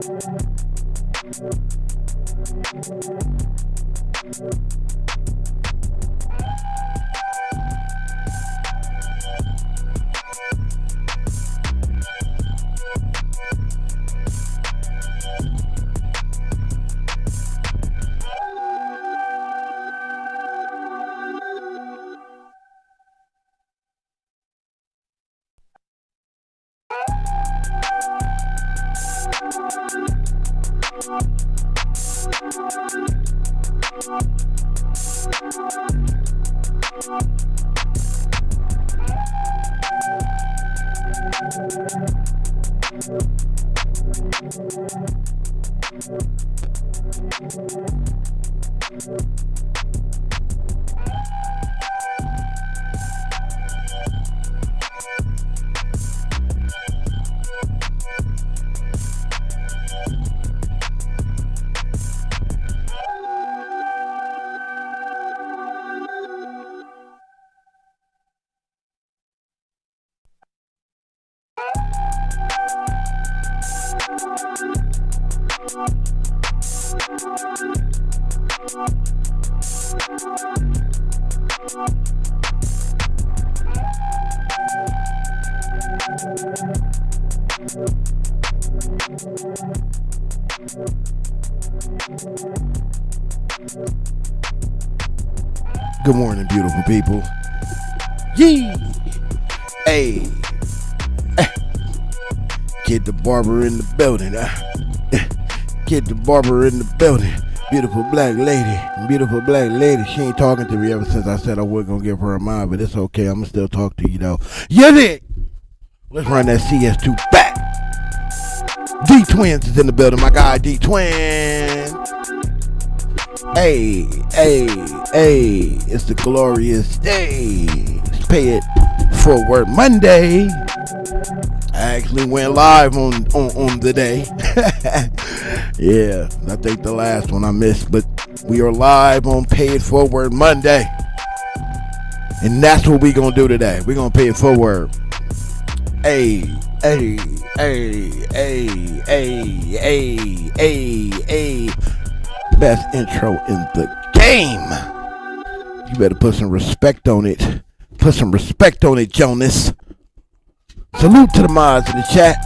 Good morning, beautiful people. Yee! Hey! Get the barber in the building. Get the barber in the building. Beautiful black lady. She ain't talking to me ever since I said I wasn't gonna give her a mind, but it's okay. I'm gonna still talk to you though. You dig? Let's run that CS2 back. D-Twins is in the building. My guy D-Twin. Hey, it's the glorious day. Let's pay it forward Monday. I actually went live on the day. Yeah, I think the last one I missed, but we are live on Pay It Forward Monday. And that's what we gonna do today. We're gonna pay it forward. Hey. Best intro in the game. You better put some respect on it. Put some respect on it, Jonas. Salute to the mods in the chat.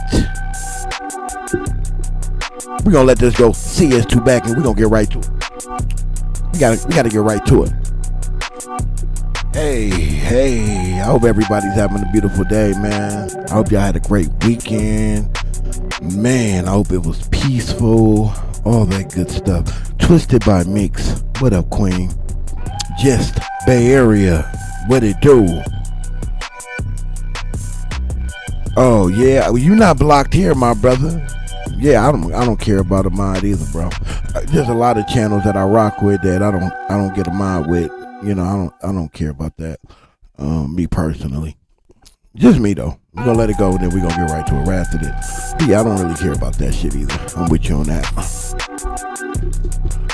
We're gonna let this go CS2 back and we're gonna get right to it. We gotta get right to it. Hey, I hope everybody's having a beautiful day, man. I hope y'all had a great weekend. Man, I hope it was peaceful. All that good stuff. Twisted by Meeks. What up, Queen? Just Bay Area. What it do? Oh yeah, you not blocked here, my brother. Yeah, I don't care about a mod either, bro. There's a lot of channels that I rock with that I don't get a mod with. You know, I don't care about that. Me personally. Just me though. We're gonna let it go and then we're gonna get right to it right after this. But yeah, I don't really care about that shit either. I'm with you on that.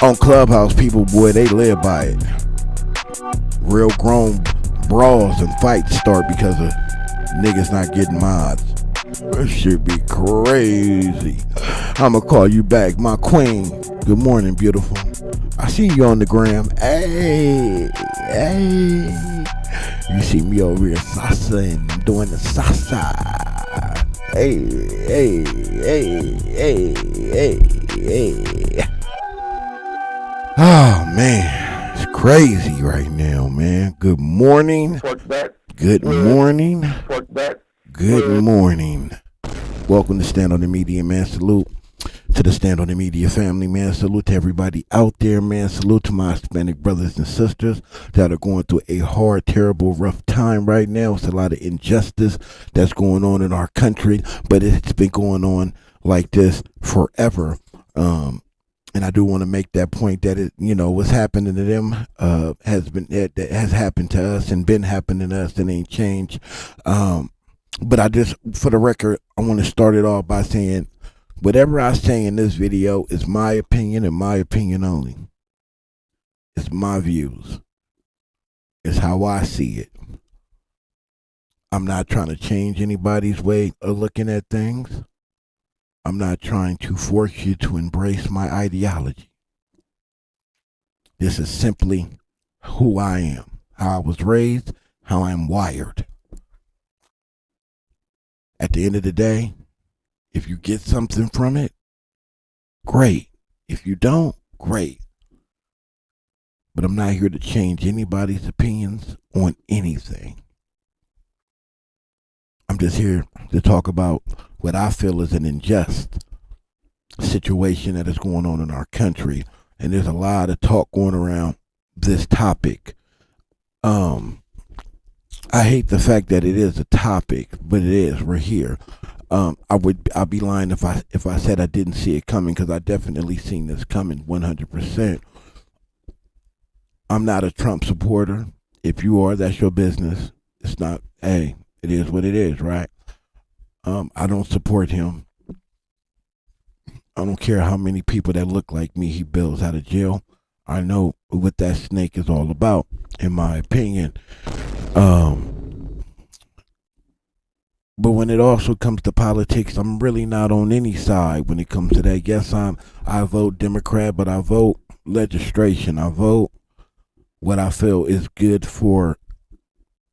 On Clubhouse, people, boy, they live by it. Real grown brawls and fights start because of niggas not getting mods. That should be crazy. I'ma call you back, my queen. Good morning, beautiful. I see you on the gram. Hey. You see me over here salsa and I'm doing the salsa. Hey. Oh man, it's crazy right now, man. Good morning. Good morning. Good morning. Welcome to Stand on the Media, man. Salute to the Stand on the Media family, man. Salute to everybody out there, man. Salute to my Hispanic brothers and sisters that are going through a hard, terrible, rough time right now. It's a lot of injustice that's going on in our country, but it's been going on like this forever. And I do want to make that point that it, you know, what's happening to them that has happened to us and been happening to us and ain't changed. But I just, for the record, I want to start it off by saying whatever I say in this video is my opinion and my opinion only. It's my views. It's how I see it. I'm not trying to change anybody's way of looking at things. I'm not trying to force you to embrace my ideology. This is simply who I am, how I was raised, how I'm wired. At the end of the day, if you get something from it, great. If you don't, great. But I'm not here to change anybody's opinions on anything. I'm just here to talk about what I feel is an unjust situation that is going on in our country. And there's a lot of talk going around this topic. I hate the fact that it is a topic, but it is. We're here. I'd be lying if I said I didn't see it coming, because I definitely seen this coming 100%. I'm not a Trump supporter. If you are, that's your business. It's not. Hey, it is what it is, right? I don't support him. I don't care how many people that look like me he bails out of jail. I know what that snake is all about, in my opinion. But when it also comes to politics, I'm really not on any side when it comes to that. Yes, I vote Democrat, but I vote legislation. I vote what I feel is good for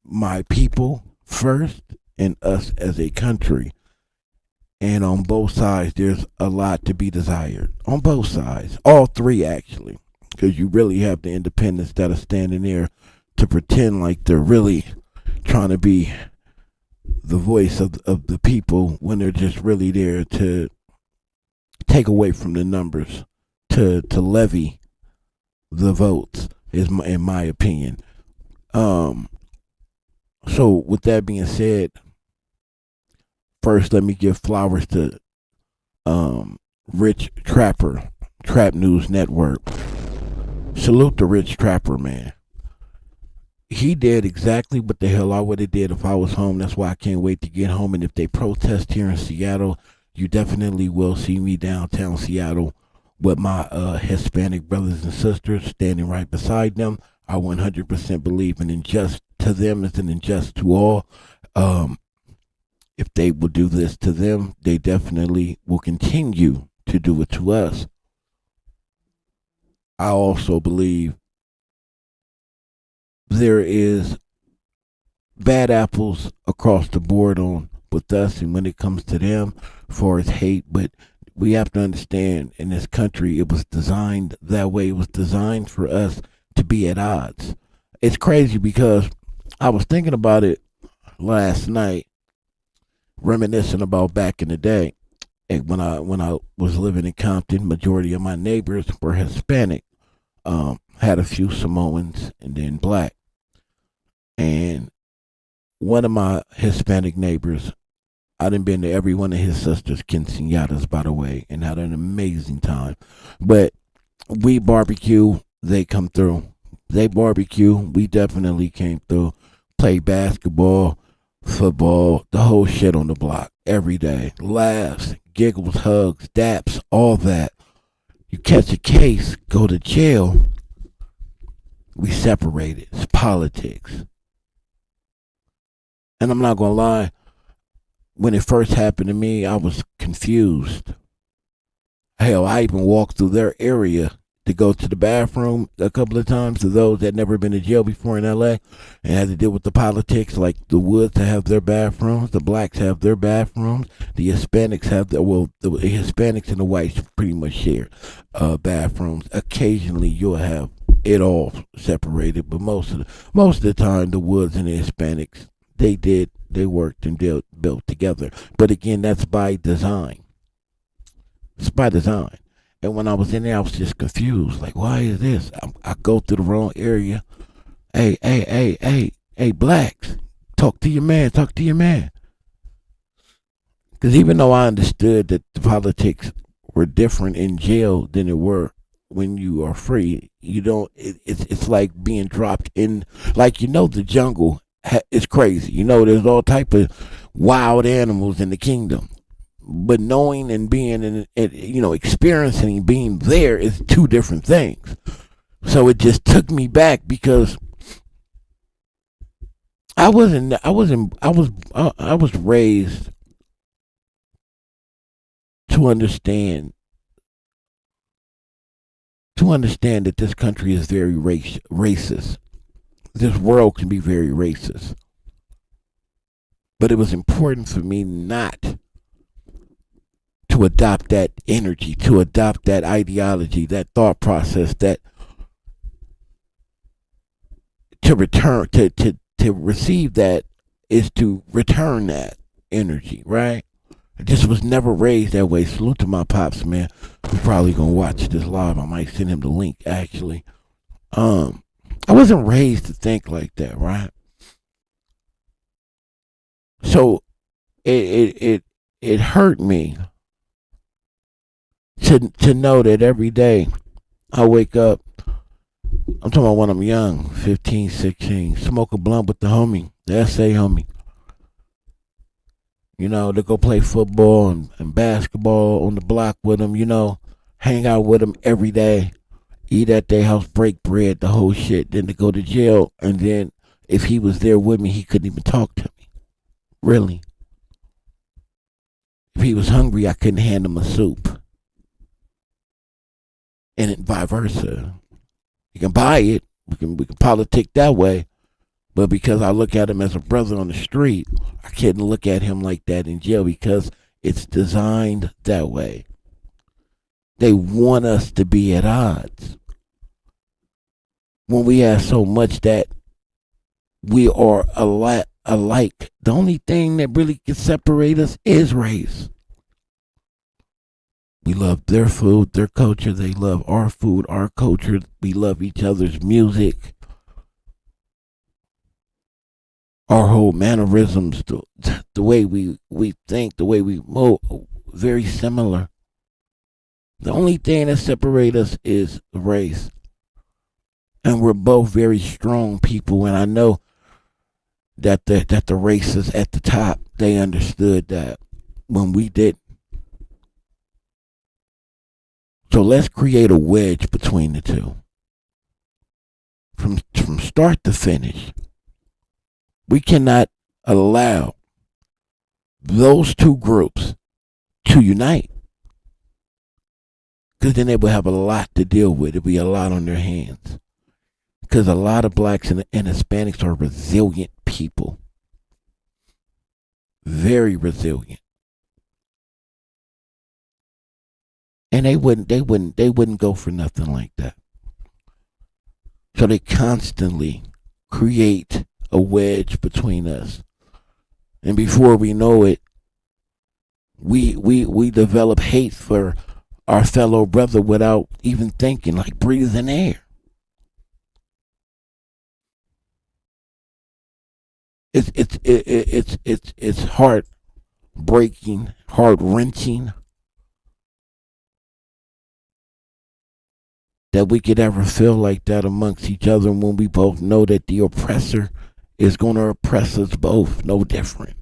my people first and us as a country. And on both sides, there's a lot to be desired. On both sides. All three, actually. Because you really have the independents that are standing there to pretend like they're really trying to be the voice of the people, when they're just really there to take away from the numbers, to levy the votes, in my opinion. So with that being said, first let me give flowers to Rich Trapper, Trap News Network. Salute to Rich Trapper, man. He did exactly what the hell I would have did if I was home. That's why I can't wait to get home. And if they protest here in Seattle, you definitely will see me downtown Seattle with my Hispanic brothers and sisters standing right beside them. I 100% believe in unjust to them is an unjust to all. If they will do this to them, they definitely will continue to do it to us. I also believe there is bad apples across the board on with us, and when it comes to them, for its hate. But we have to understand, in this country, it was designed that way. It was designed for us to be at odds. It's crazy because I was thinking about it last night, reminiscing about back in the day. And when I was living in Compton, majority of my neighbors were Hispanic. Had a few Samoans and then black. And one of my Hispanic neighbors, I done been to every one of his sisters' quinceañeras, by the way, and had an amazing time. But we barbecue, they come through. They barbecue, we definitely came through. Play basketball, football, the whole shit on the block every day. Laughs, giggles, hugs, daps, all that. You catch a case, go to jail. We separated. It's politics. And I'm not going to lie, when it first happened to me, I was confused. Hell, I even walked through their area to go to the bathroom a couple of times, to those that never been to jail before in LA and had to deal with the politics. Like the Woods have their bathrooms, the blacks have their bathrooms, the Hispanics have their, well, the Hispanics and the whites pretty much share bathrooms. Occasionally you'll have it all separated, but most of the time the Woods and the Hispanics, they worked and built together. But again, that's by design. It's by design. And when I was in there, I was just confused. Like, why is this? I go through the wrong area. Hey, blacks, talk to your man. Because even though I understood that the politics were different in jail than it were when you are free, you don't. It's like being dropped in. Like, the jungle is crazy. There's all type of wild animals in the kingdom. But knowing and being in, experiencing being there is two different things. So it just took me back because I was raised to understand that this country is very racist. This world can be very racist. But it was important for me not to adopt that energy, to adopt that ideology, that thought process, that to return to receive that is to return that energy, right? I just was never raised that way. Salute to my pops, man. We're probably gonna watch this live. I might send him the link actually. I wasn't raised to think like that, right? So it hurt me to know that every day I wake up, I'm talking about when I'm young, 15, 16, smoke a blunt with the homie, the SA homie. You know, to go play football and basketball on the block with him, you know, hang out with him every day, eat at their house, break bread, the whole shit, then to go to jail. And then if he was there with me, he couldn't even talk to me. Really. If he was hungry, I couldn't hand him a soup. And vice versa. You can buy it. We can politic that way. But because I look at him as a brother on the street, I can't look at him like that in jail because it's designed that way. They want us to be at odds. When we have so much that we are alike, the only thing that really can separate us is race. We love their food, their culture. They love our food, our culture. We love each other's music. Our whole mannerisms, the way we think, the way we move, very similar. The only thing that separates us is race. And we're both very strong people. And I know that the racists at the top, they understood that when we didn't. So let's create a wedge between the two. From start to finish. We cannot allow those two groups to unite. Because then they will have a lot to deal with. It'll be a lot on their hands. Because a lot of blacks and Hispanics are resilient people. Very resilient. And they wouldn't go for nothing like that. So they constantly create a wedge between us. And before we know it, we develop hate for our fellow brother without even thinking, like breathing air. It's heartbreaking, heart-wrenching that we could ever feel like that amongst each other when we both know that the oppressor is going to oppress us both, no different.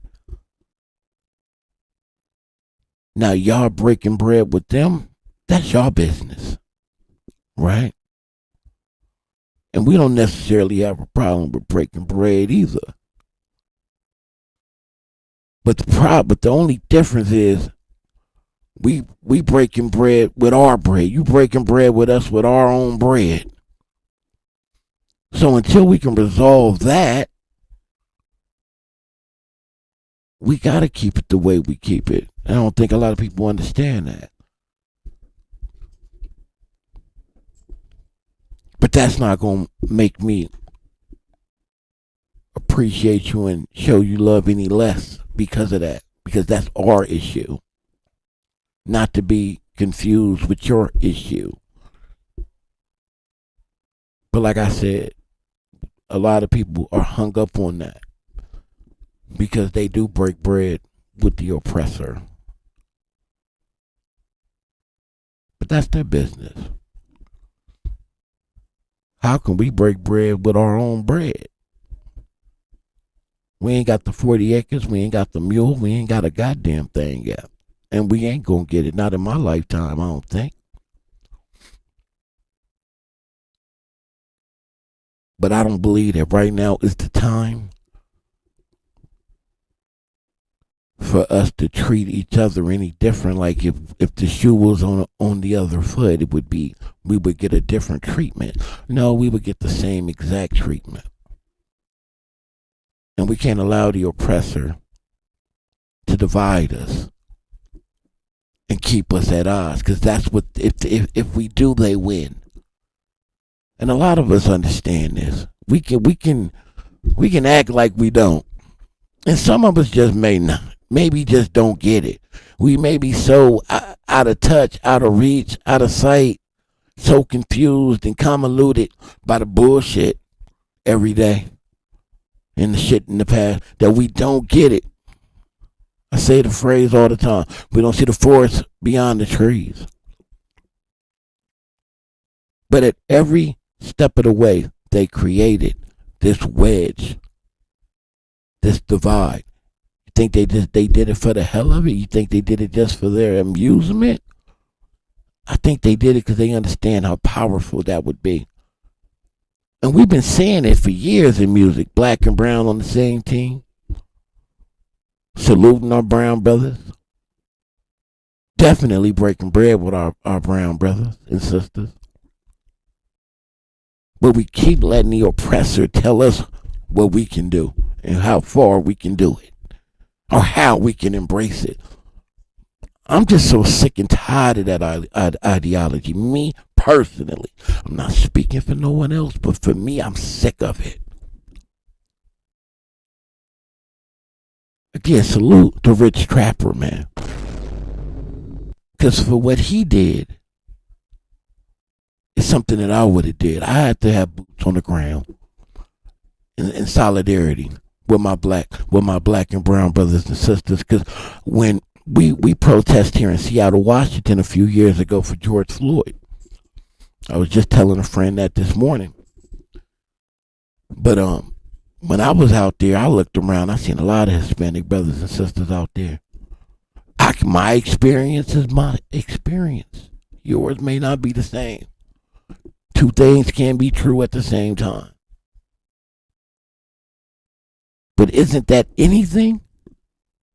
Now, y'all breaking bread with them, that's y'all business, right? And we don't necessarily have a problem with breaking bread either. But the only difference is we breaking bread with our bread. You breaking bread with us with our own bread. So until we can resolve that, we got to keep it the way we keep it. I don't think a lot of people understand that. But that's not going to make me appreciate you and show you love any less because of that. Because that's our issue. Not to be confused with your issue. But like I said, a lot of people are hung up on that. Because they do break bread with the oppressor. But that's their business. How can we break bread with our own bread? We ain't got the 40 acres. We ain't got the mule. We ain't got a goddamn thing yet. And we ain't going to get it. Not in my lifetime, I don't think. But I don't believe that right now is the time for us to treat each other any different. Like if the shoe was on the other foot, we would get a different treatment. No, we would get the same exact treatment. And we can't allow the oppressor to divide us and keep us at odds, because that's what, if we do, they win. And a lot of us understand this. We can act like we don't, and some of us just may not. Maybe just don't get it. We may be so out of touch, out of reach, out of sight, so confused and convoluted by the bullshit every day and the shit in the past that we don't get it. I say the phrase all the time. We don't see the forest beyond the trees. But at every step of the way, they created this wedge, this divide. You think they did it for the hell of it? You think they did it just for their amusement? I think they did it because they understand how powerful that would be. And we've been saying it for years in music. Black and brown on the same team. Saluting our brown brothers. Definitely breaking bread with our brown brothers and sisters. But we keep letting the oppressor tell us what we can do and how far we can do it, or how we can embrace it. I'm just so sick and tired of that ideology. Me personally, I'm not speaking for no one else, but for me, I'm sick of it. Again, salute the Rich Trapper, man. Because for what he did, it's something that I would have did. I had to have boots on the ground in solidarity with my black and brown brothers and sisters. Because when we protest here in Seattle, Washington, a few years ago for George Floyd, I was just telling a friend that this morning. But when I was out there, I looked around. I seen a lot of Hispanic brothers and sisters out there. My experience is my experience. Yours may not be the same. Two things can be true at the same time. But isn't that anything?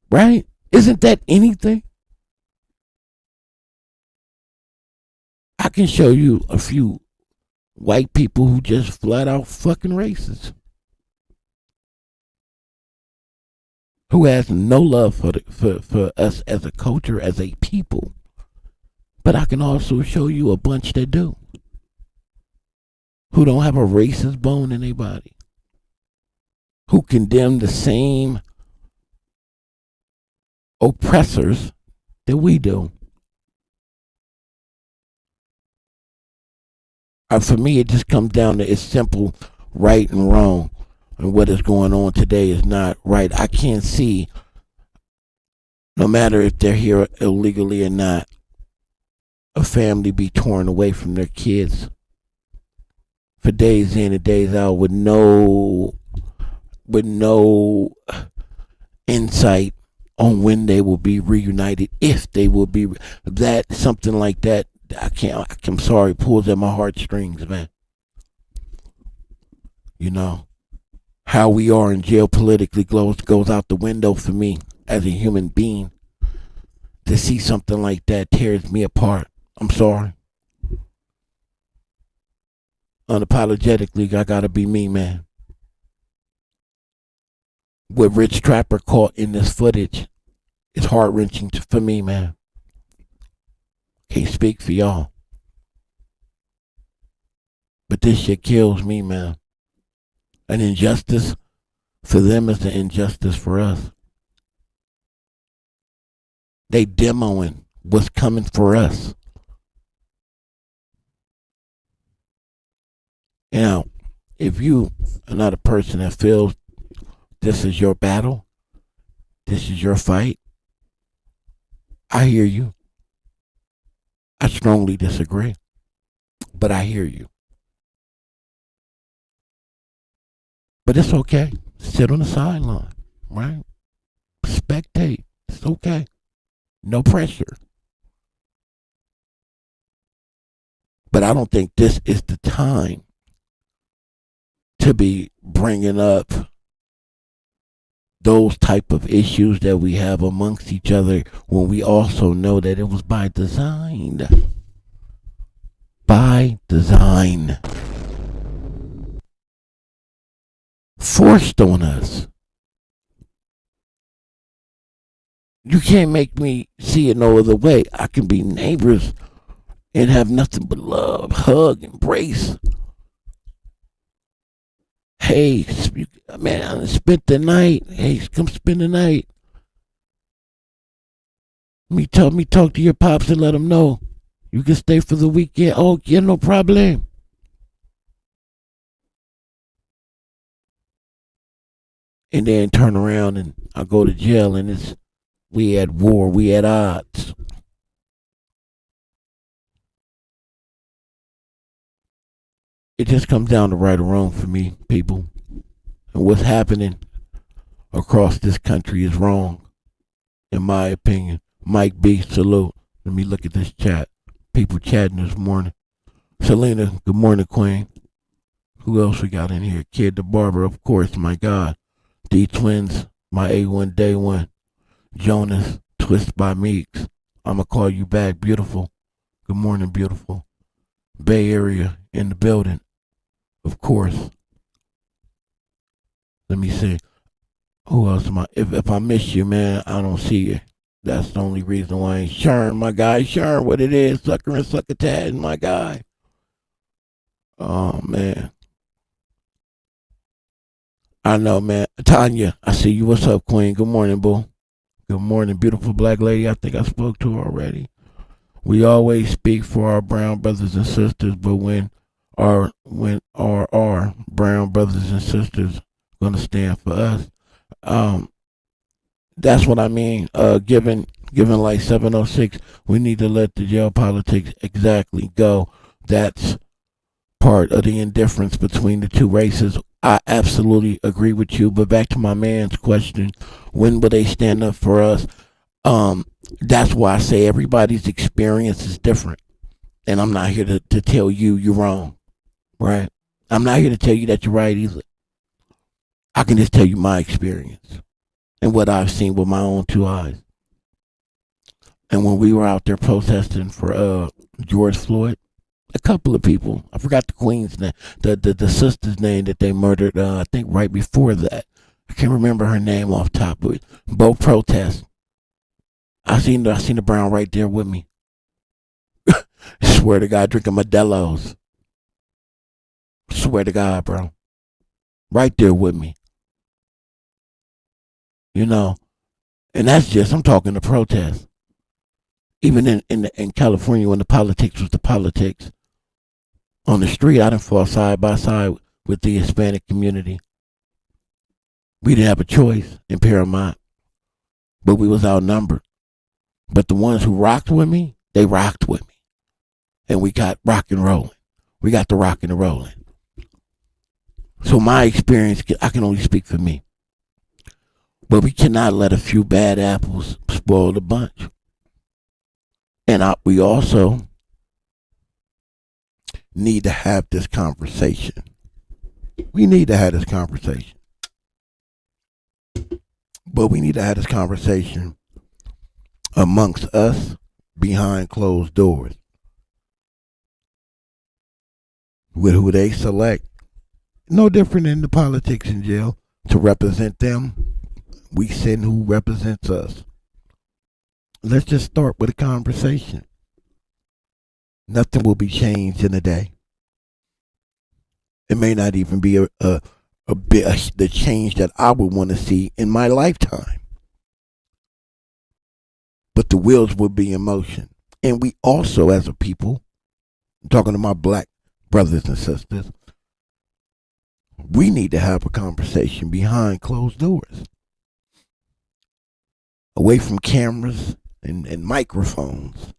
Right? Isn't that anything? I can show you a few white people who just flat out fucking racist. Who has no love for us as a culture, as a people. But I can also show you a bunch that do. Who don't have a racist bone in their body. Who condemn the same oppressors that we do. For me, it just comes down to it's simple right and wrong. And what is going on today is not right. I can't see, no matter if they're here illegally or not, a family be torn away from their kids for days in and days out with no insight on when they will be reunited, if they will be. That something like that, I'm sorry, pulls at my heartstrings, man. You know, how we are in jail politically goes out the window for me as a human being. To see something like that tears me apart. I'm sorry. Unapologetically, I gotta be me, man. What Rich Trapper caught in this footage is heart-wrenching for me, man. Can't speak for y'all. But this shit kills me, man. An injustice for them is an injustice for us. They demoing what's coming for us. Now, if you are not a person that feels this is your battle, this is your fight, I hear you. I strongly disagree, but I hear you. But it's okay. Sit on the sideline, right? Spectate. It's okay. No pressure. But I don't think this is the time to be bringing up those type of issues that we have amongst each other when we also know that it was by design. By design. Forced on us. You can't make me see it no other way. I can be neighbors and have nothing but love, hug, embrace. Hey, man, I spent the night. Hey, come spend the night. Me talk to your pops and let them know you can stay for the weekend. Oh, yeah, no problem. And then turn around and I go to jail and we at war, we at odds. It just comes down to right or wrong for me, people. And what's happening across this country is wrong, in my opinion. Mike B, salute. Let me look at this chat. People chatting this morning. Selena, good morning, Queen. Who else we got in here? Kid the Barber, of course, my God. D Twins, my A1 Day One. Jonas, Twist by Meeks. I'ma call you back, beautiful. Good morning, beautiful. Bay Area in the building, of course. Let me see. Who else am I? If I miss you, man, I don't see you. That's the only reason why I ain't Sherm, my guy. Sherm, what it is, sucker and succotash, my guy. Oh, man. I know, man. Tanya, I see you. What's up, Queen? Good morning, boo. Good morning, beautiful black lady. I think I spoke to her already. We always speak for our brown brothers and sisters, but when our brown brothers and sisters gonna stand for us, that's what I mean. Given like 706, we need to let the jail politics exactly go. That's part of the indifference between the two races. I absolutely agree with you. But back to my man's question, when will they stand up for us? That's why I say everybody's experience is different. And I'm not here to tell you you're wrong, right? I'm not here to tell you that you're right either. I can just tell you my experience and what I've seen with my own two eyes. And when we were out there protesting for George Floyd, a couple of people, I forgot the queen's name, the sister's name that they murdered, I think right before that. I can't remember her name off top, but both protests. I seen the brown right there with me. Swear to God, drinking Modelo's. Swear to God, bro. Right there with me. You know, and that's just, I'm talking the protest. Even in California, when the politics was the politics, on the street, I didn't fall side by side with the Hispanic community. We didn't have a choice in Paramount, but we was outnumbered. But the ones who rocked with me, they rocked with me. And we got rock and rolling. We got the rock and the rolling. So my experience, I can only speak for me. But we cannot let a few bad apples spoil the bunch. And we also need to have this conversation. We need to have this conversation. But we need to have this conversation amongst us behind closed doors. With who they select. No different than the politics in jail. To represent them, we send who represents us. Let's just start with a conversation. Nothing will be changed in a day. It may not even be the change that I would want to see in my lifetime. But the wheels will be in motion. And we also, as a people, I'm talking to my black brothers and sisters, we need to have a conversation behind closed doors. Away from cameras and microphones.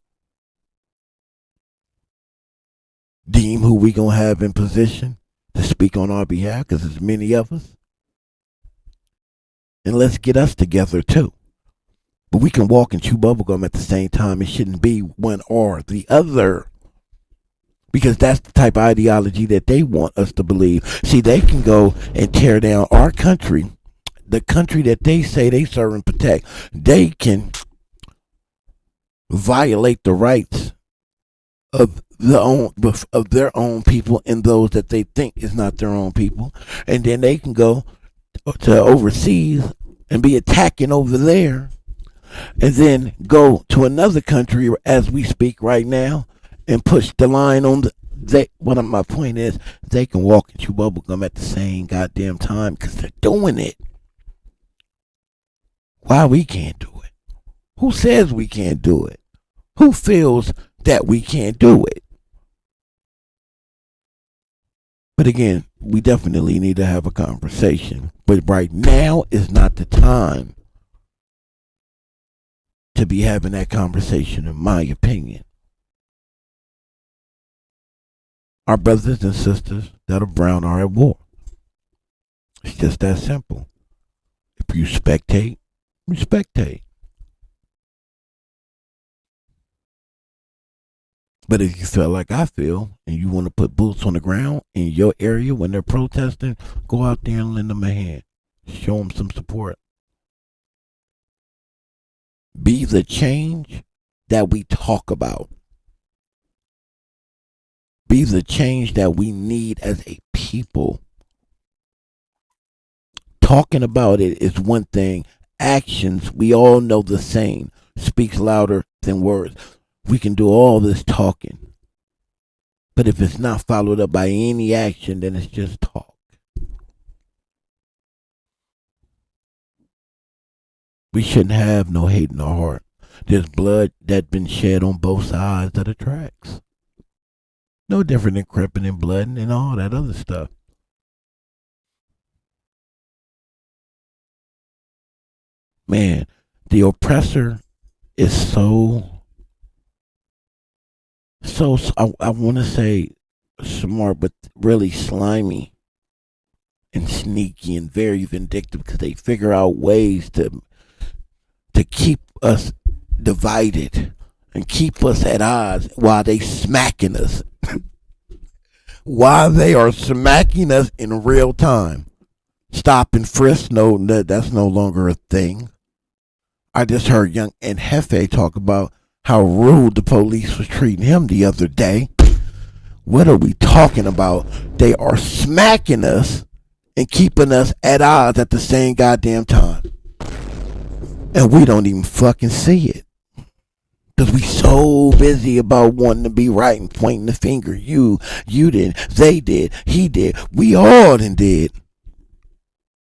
Deem who we gonna have in position to speak on our behalf, because there's many of us. And let's get us together too. But we can walk and chew bubblegum at the same time. It shouldn't be one or the other. Because that's the type of ideology that they want us to believe. See, they can go and tear down our country. the country that they say they serve and protect, they can violate the rights of their own people and those that they think is not their own people, and then they can go to overseas and be attacking over there, and then go to another country as we speak right now and push the line on the. My point is, they can walk and chew bubblegum at the same goddamn time because they're doing it. Why we can't do it? Who says we can't do it? Who feels that we can't do it? But again, we definitely need to have a conversation. But right now is not the time to be having that conversation, in my opinion. Our brothers and sisters that are brown are at war. It's just that simple. If you spectate, you spectate. But if you feel like I feel and you want to put boots on the ground in your area when they're protesting, go out there and lend them a hand. Show them some support. Be the change that we talk about. Be the change that we need as a people. Talking about it is one thing. Actions, we all know the same, speaks louder than words. We can do all this talking, but if it's not followed up by any action, then it's just talk. We shouldn't have no hate in our heart. There's blood that's been shed on both sides of the tracks. No different than cripping and blooding and all that other stuff. Man, the oppressor is I want to say smart, but really slimy and sneaky and very vindictive because they figure out ways to keep us divided and keep us at odds while they smacking us. While they are smacking us in real time. Stop and frisk, no, that's no longer a thing. I just heard Young and Hefe talk about how rude the police was treating him the other day. What are we talking about? They are smacking us and keeping us at odds at the same goddamn time. And we don't even fucking see it. Because we so busy about wanting to be right and pointing the finger. You did, they did, he did, we all did.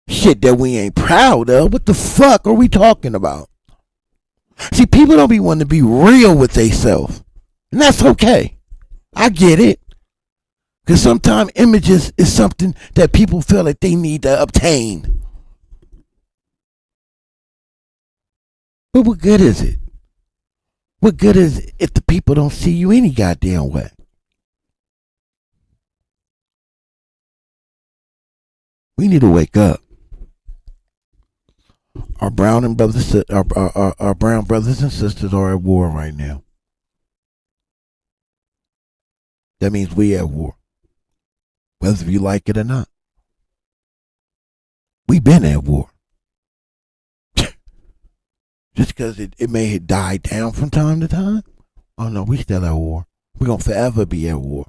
Shit that we ain't proud of. What the fuck are we talking about? See, people don't be wanting to be real with themselves. And that's okay. I get it. Because sometimes images is something that people feel like they need to obtain. But what good is it? What good is it if the people don't see you any goddamn way? We need to wake up. Our brown brothers and sisters are at war right now. That means we at war, whether you like it or not. We've been at war. Just because it may have died down from time to time. Oh no, we still at war. We're gonna forever be at war.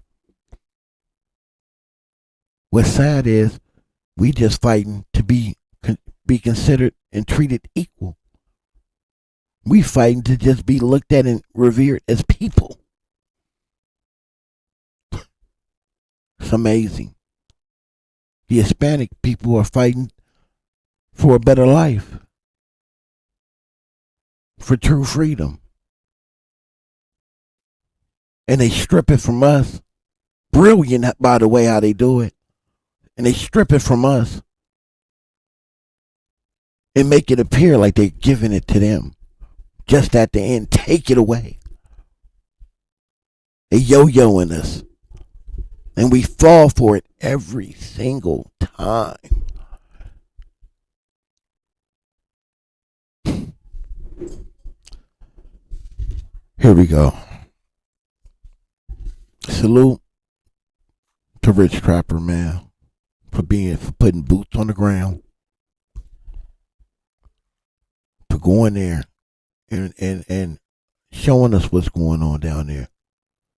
What's sad is we just fighting to be considered and treated equal. We fighting to just be looked at and revered as people. It's amazing. The Hispanic people are fighting for a better life, for true freedom. And they strip it from us. Brilliant, by the way, how they do it. And they strip it from us and make it appear like they're giving it to them. Just at the end, take it away. They yo-yoing us. And we fall for it every single time. Here we go. Salute to Rich Trapper, man, for putting boots on the ground for going there and showing us what's going on down there.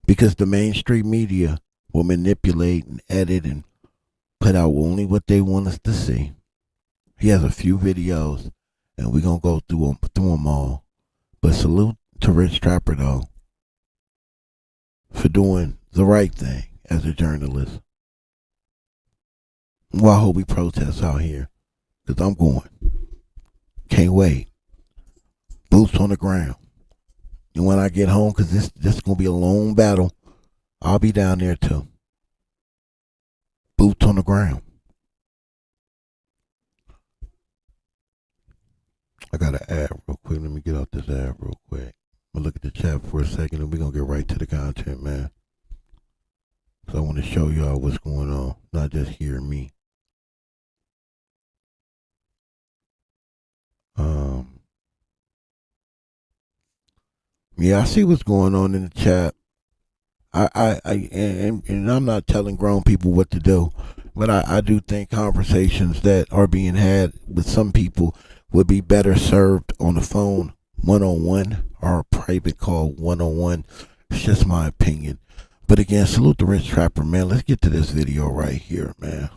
Because the mainstream media will manipulate and edit and put out only what they want us to see. He has a few videos, and we're going to go through them all. But salute to Rich Trapper, though, for doing the right thing as a journalist. Well, I hope we protest out here, because I'm going. Can't wait. Boots on the ground. And when I get home, because this is going to be a long battle, I'll be down there too. Boots on the ground. I got an ad real quick. Let me get out this ad real quick. I'm going to look at the chat for a second, and we're going to get right to the content, man. So I want to show y'all what's going on, not just hear me. Yeah, I see what's going on in the chat. And I'm not telling grown people what to do, but I do think conversations that are being had with some people would be better served on the phone, one-on-one, or a private call, one-on-one. It's just my opinion. But again, salute the Rich Trapper, man. Let's get to this video right here, man.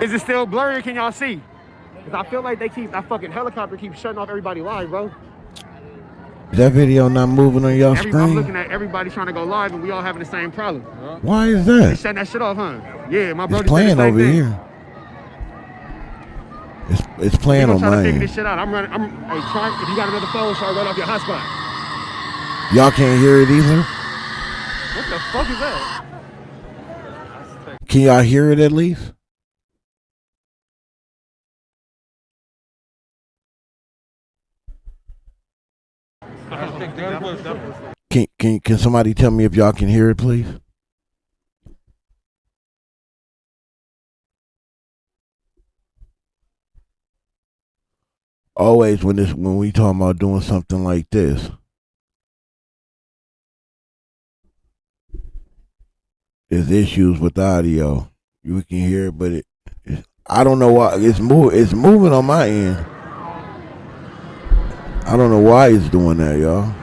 Is it still blurry or can y'all see? Because I feel like that fucking helicopter keeps shutting off everybody live, bro. That video not moving on y'all screen? I'm looking at everybody trying to go live and we all having the same problem. Why is that? They shutting that shit off, huh? Yeah, my brother. It's playing over here. It's playing on my end. I'm trying to figure this shit out. Hey, try, if you got another phone, try to run off your hotspot. Y'all can't hear it either? What the fuck is that? Can y'all hear it at least? Can somebody tell me if y'all can hear it, please? Always when we talking about doing something like this, there's issues with the audio. You can hear it, but I don't know why it's moving on my end. I don't know why it's doing that, y'all.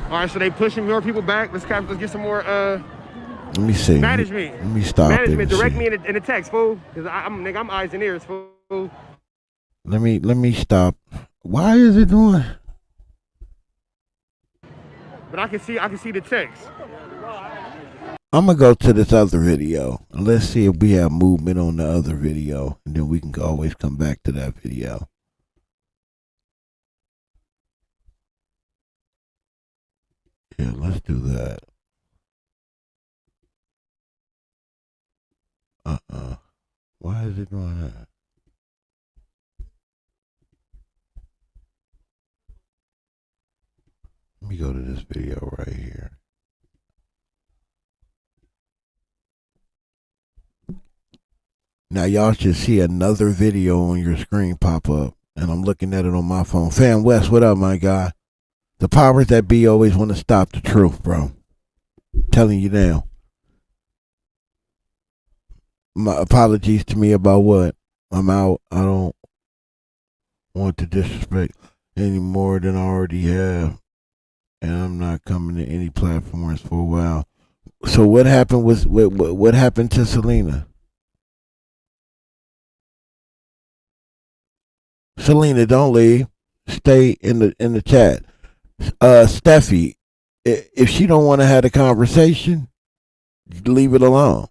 All right, so they pushing more people back. Let's get some more. Let me see. Management. Let me stop. Management. Direct me in the text, fool. Cause I'm eyes and ears, fool. Let me stop. Why is it doing? But I can see the text. I'm gonna go to this other video. Let's see if we have movement on the other video, and then we can always come back to that video. Yeah, let's do that. Why is it doing that? Let me go to this video right here. Now y'all should see another video on your screen pop up. and I'm looking at it on my phone. Fam West, what up, my guy? The powers that be always want to stop the truth, bro. I'm telling you now. My apologies to me about what? I'm out. I don't want to disrespect any more than I already have. And I'm not coming to any platforms for a while. So what happened was what happened to Selena? Selena, don't leave. Stay in the chat. Steffi, if she don't want to have the conversation, leave it alone.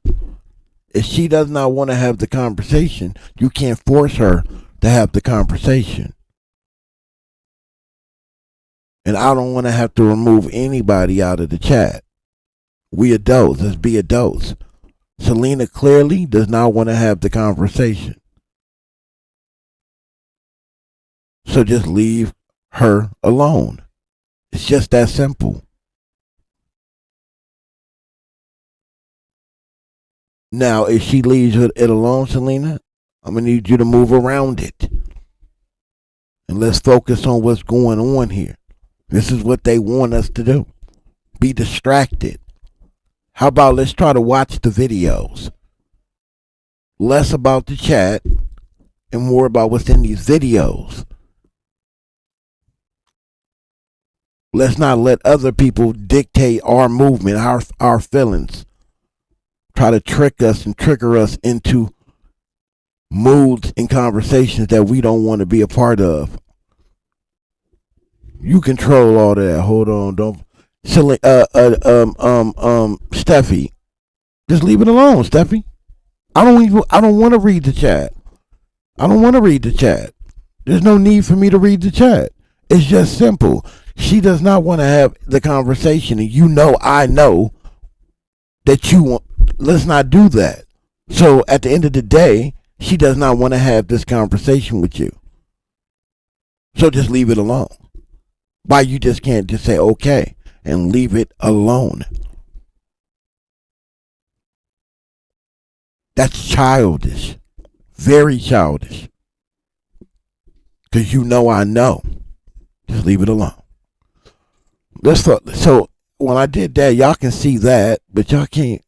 If she does not want to have the conversation, you can't force her to have the conversation. And I don't want to have to remove anybody out of the chat. We adults. Let's be adults. Selena clearly does not want to have the conversation. So just leave her alone. It's just that simple. Now, if she leaves it alone, Selena, I'm going to need you to move around it. And let's focus on what's going on here. This is what they want us to do. Be distracted. How about let's try to watch the videos? Less about the chat and more about what's in these videos. Let's not let other people dictate our movement, our feelings. Try to trick us and trigger us into moods and conversations that we don't want to be a part of. You control all that. Hold on, don't. Steffi, just leave it alone, Steffi. I don't want to read the chat. I don't want to read the chat. There's no need for me to read the chat. It's just simple. She does not want to have the conversation, and I know that you want. Let's not do that. So at the end of the day, she does not want to have this conversation with you. So just leave it alone. Why you just can't just say okay and leave it alone? That's childish. Very childish. Because I know. Just leave it alone. So when I did that, y'all can see that, but y'all can't.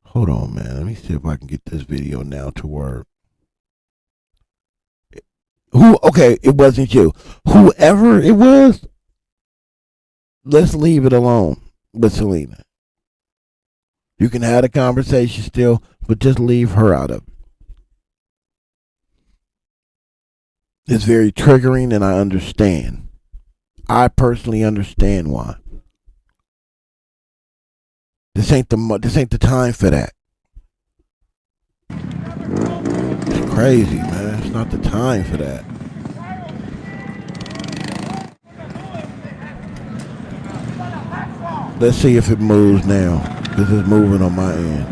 Hold on, man. Let me see if I can get this video now to work. Okay, it wasn't you. Whoever it was, let's leave it alone with Selena. You can have a conversation still, but just leave her out of it. It's very triggering, and I understand. I personally understand why. This ain't the time for that. It's crazy, man. It's not the time for that. Let's see if it moves now, because it's moving on my end.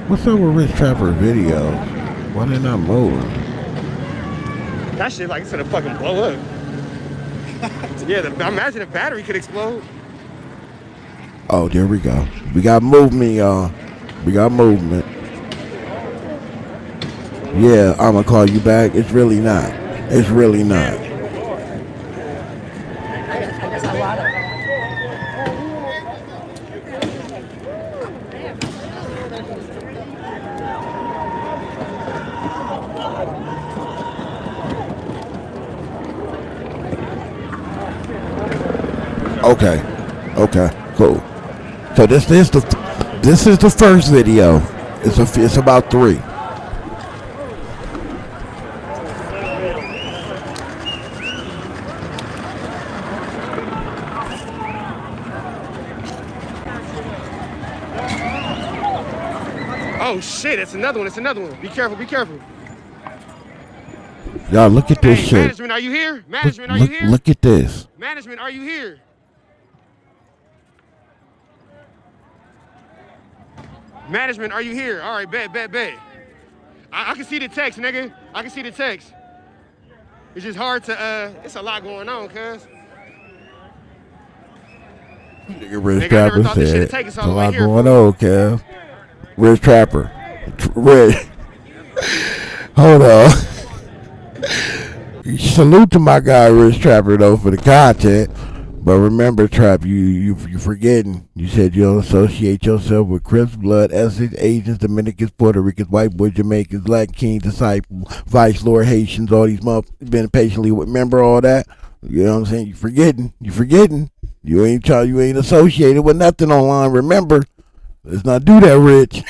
What's up with Rich Trapper videos? Why they not moving? That shit like it's gonna fucking blow up. Yeah, imagine the battery could explode. Oh, there we go. We got movement, y'all. We got movement. Yeah, I'm gonna call you back. It's really not. It's really not. Okay, cool. So this is the first video. It's about 3. Oh shit! It's another one. Be careful. Y'all, look at this shit. Management, are you here? Management, are you here? Look at this. Management, are you here? Management, are you here? All right, bet. I can see the text, nigga. I can see the text. It's just hard to, it's a lot going on, cuz. Nigga, Rich Trapper said, it's a lot going on, cuz. Rich Trapper. Rich. Hold on. Salute to my guy Rich Trapper though for the content. But remember, Trap, you forgetting. You said you don't associate yourself with Crips, Blood, Essex, Asians, Dominicans, Puerto Ricans, White Boys, Jamaicans, Black King, Disciple, Vice Lord, Haitians, all these been patiently with. Remember all that? You know what I'm saying? You forgetting. You ain't associated with nothing online. Remember, let's not do that, Rich.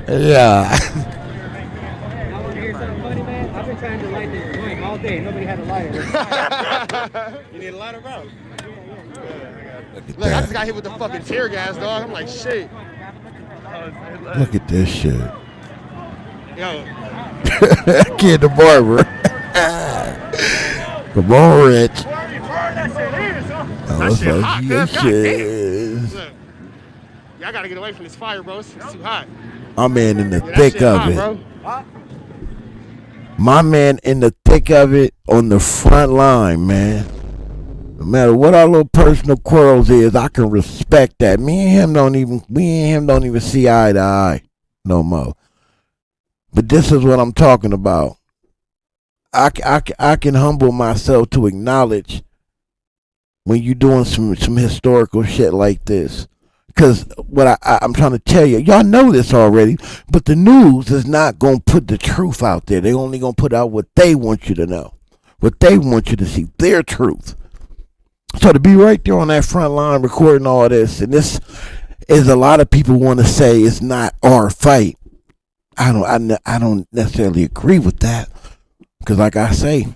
Yeah. Trying to light this joint all day. Nobody had a lighter. You need a lighter, bro? Look, I just got hit with the fucking tear gas, dog. I'm like, shit. Look at this shit. Yo. Kid the barber. Come on, Rich. That shit hot, cuz. Look, y'all gotta get away from this fire, bro. It's too hot. I'm in the thick of it. Bro. My man in the thick of it on the front line, man. No matter what our little personal quarrels is, I can respect that. Me and him don't even see eye to eye no more. But this is what I'm talking about. I can humble myself to acknowledge when you're doing some historical shit like this. Because what I'm trying to tell you, y'all know this already, but the news is not going to put the truth out there. They're only going to put out what they want you to know, what they want you to see, their truth. So to be right there on that front line recording all this, and this is a lot of people want to say it's not our fight. I don't necessarily agree with that, because like I say,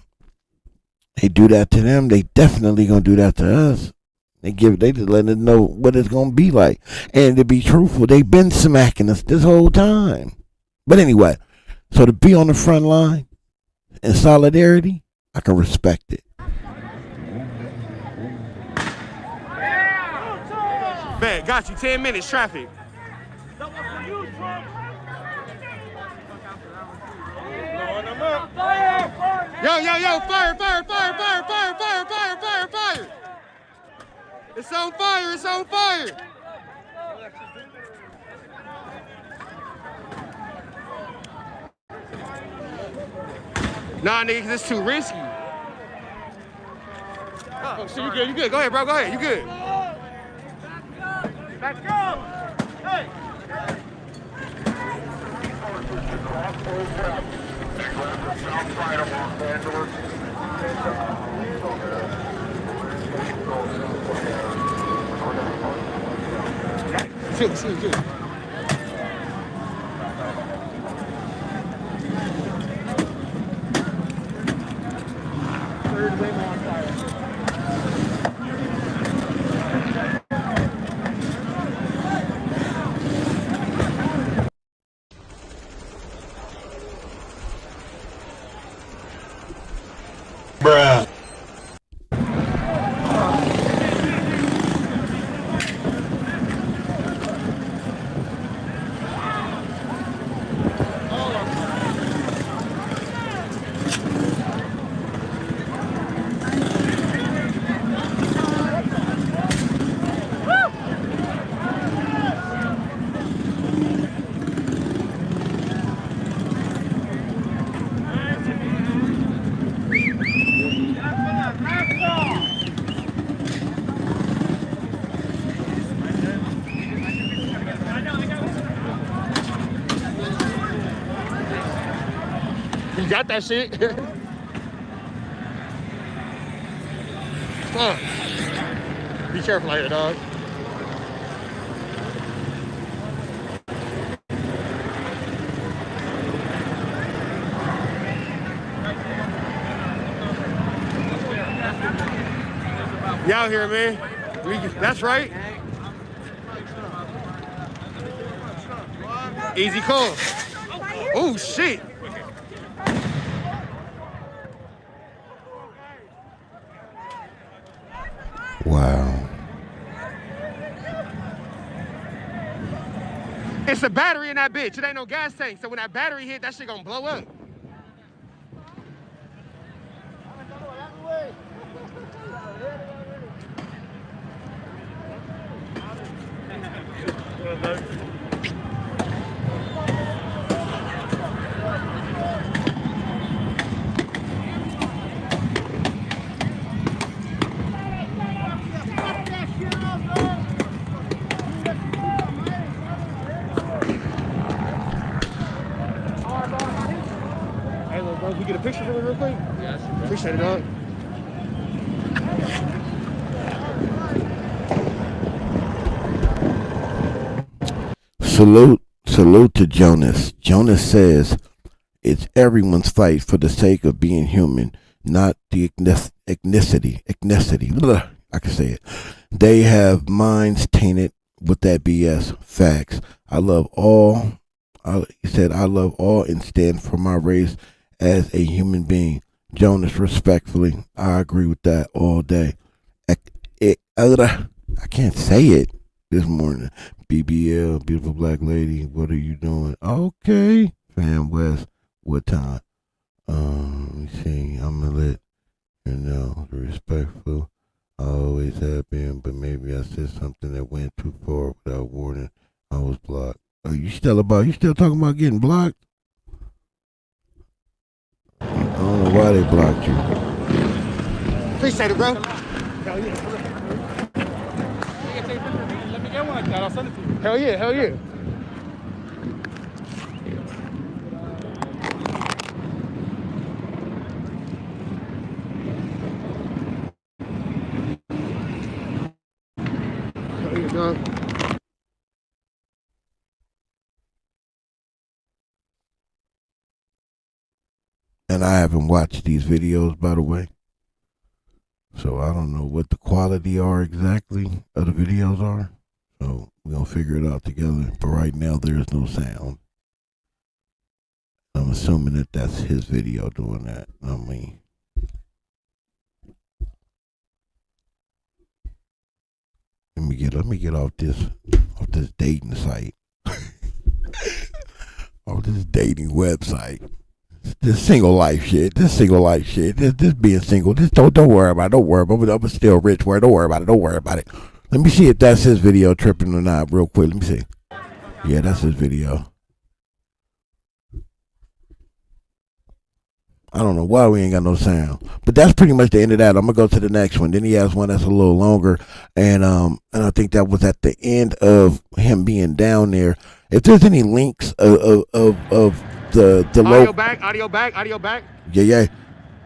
they do that to them, they definitely going to do that to us. They just letting us know what it's gonna be like. And to be truthful, they've been smacking us this whole time. But anyway, so to be on the front line in solidarity, I can respect it. Bet, got you. 10 minutes, traffic. Yo, fire. It's on fire. Nah, nigga, this is too risky. Oh, shit, you good. Go ahead, bro, you good. Let's go. Hey. Good. Third wing on fire. Bruh. You got that shit? Be careful out here, dog. You out here, man. That's right. Easy call. Oh, shit. Wow. It's a battery in that bitch. It ain't no gas tank. So when that battery hit, that shit gonna blow up. Appreciate it, dog. Salute to Jonas. Jonas says it's everyone's fight for the sake of being human, not the ethnicity. Blah, I can say it. They have minds tainted with that BS. Facts. He said, I love all and stand for my race as a human being. Jonas, respectfully, I agree with that all day. I can't say it this morning. BBL, beautiful black lady, what are you doing? Okay. Fam West, what time? Let me see. I'm gonna let you know, respectful. I always have been, but maybe I said something that went too far without warning. I was blocked. Oh, you still talking about getting blocked? I don't know why they blocked you. Appreciate it, bro. Hell yeah. Let me get one like that. I'll send it to you. Hell yeah, hell yeah. Hell yeah, dog. And I haven't watched these videos, by the way. So I don't know what the quality are exactly of the videos are. So we're going to figure it out together. But right now, there's no sound. I'm assuming that that's his video doing that. I mean, let me get off this dating site. Off this dating website. This single life shit. This being single. Don't worry about it. Don't worry about it. I'm still rich. Don't worry about it. Let me see if that's his video tripping or not real quick. Let me see. Yeah, that's his video. I don't know why we ain't got no sound. But that's pretty much the end of that. I'm gonna go to the next one. Then he has one that's a little longer. And I think that was at the end of him being down there. If there's any links of the Audio back. Yeah.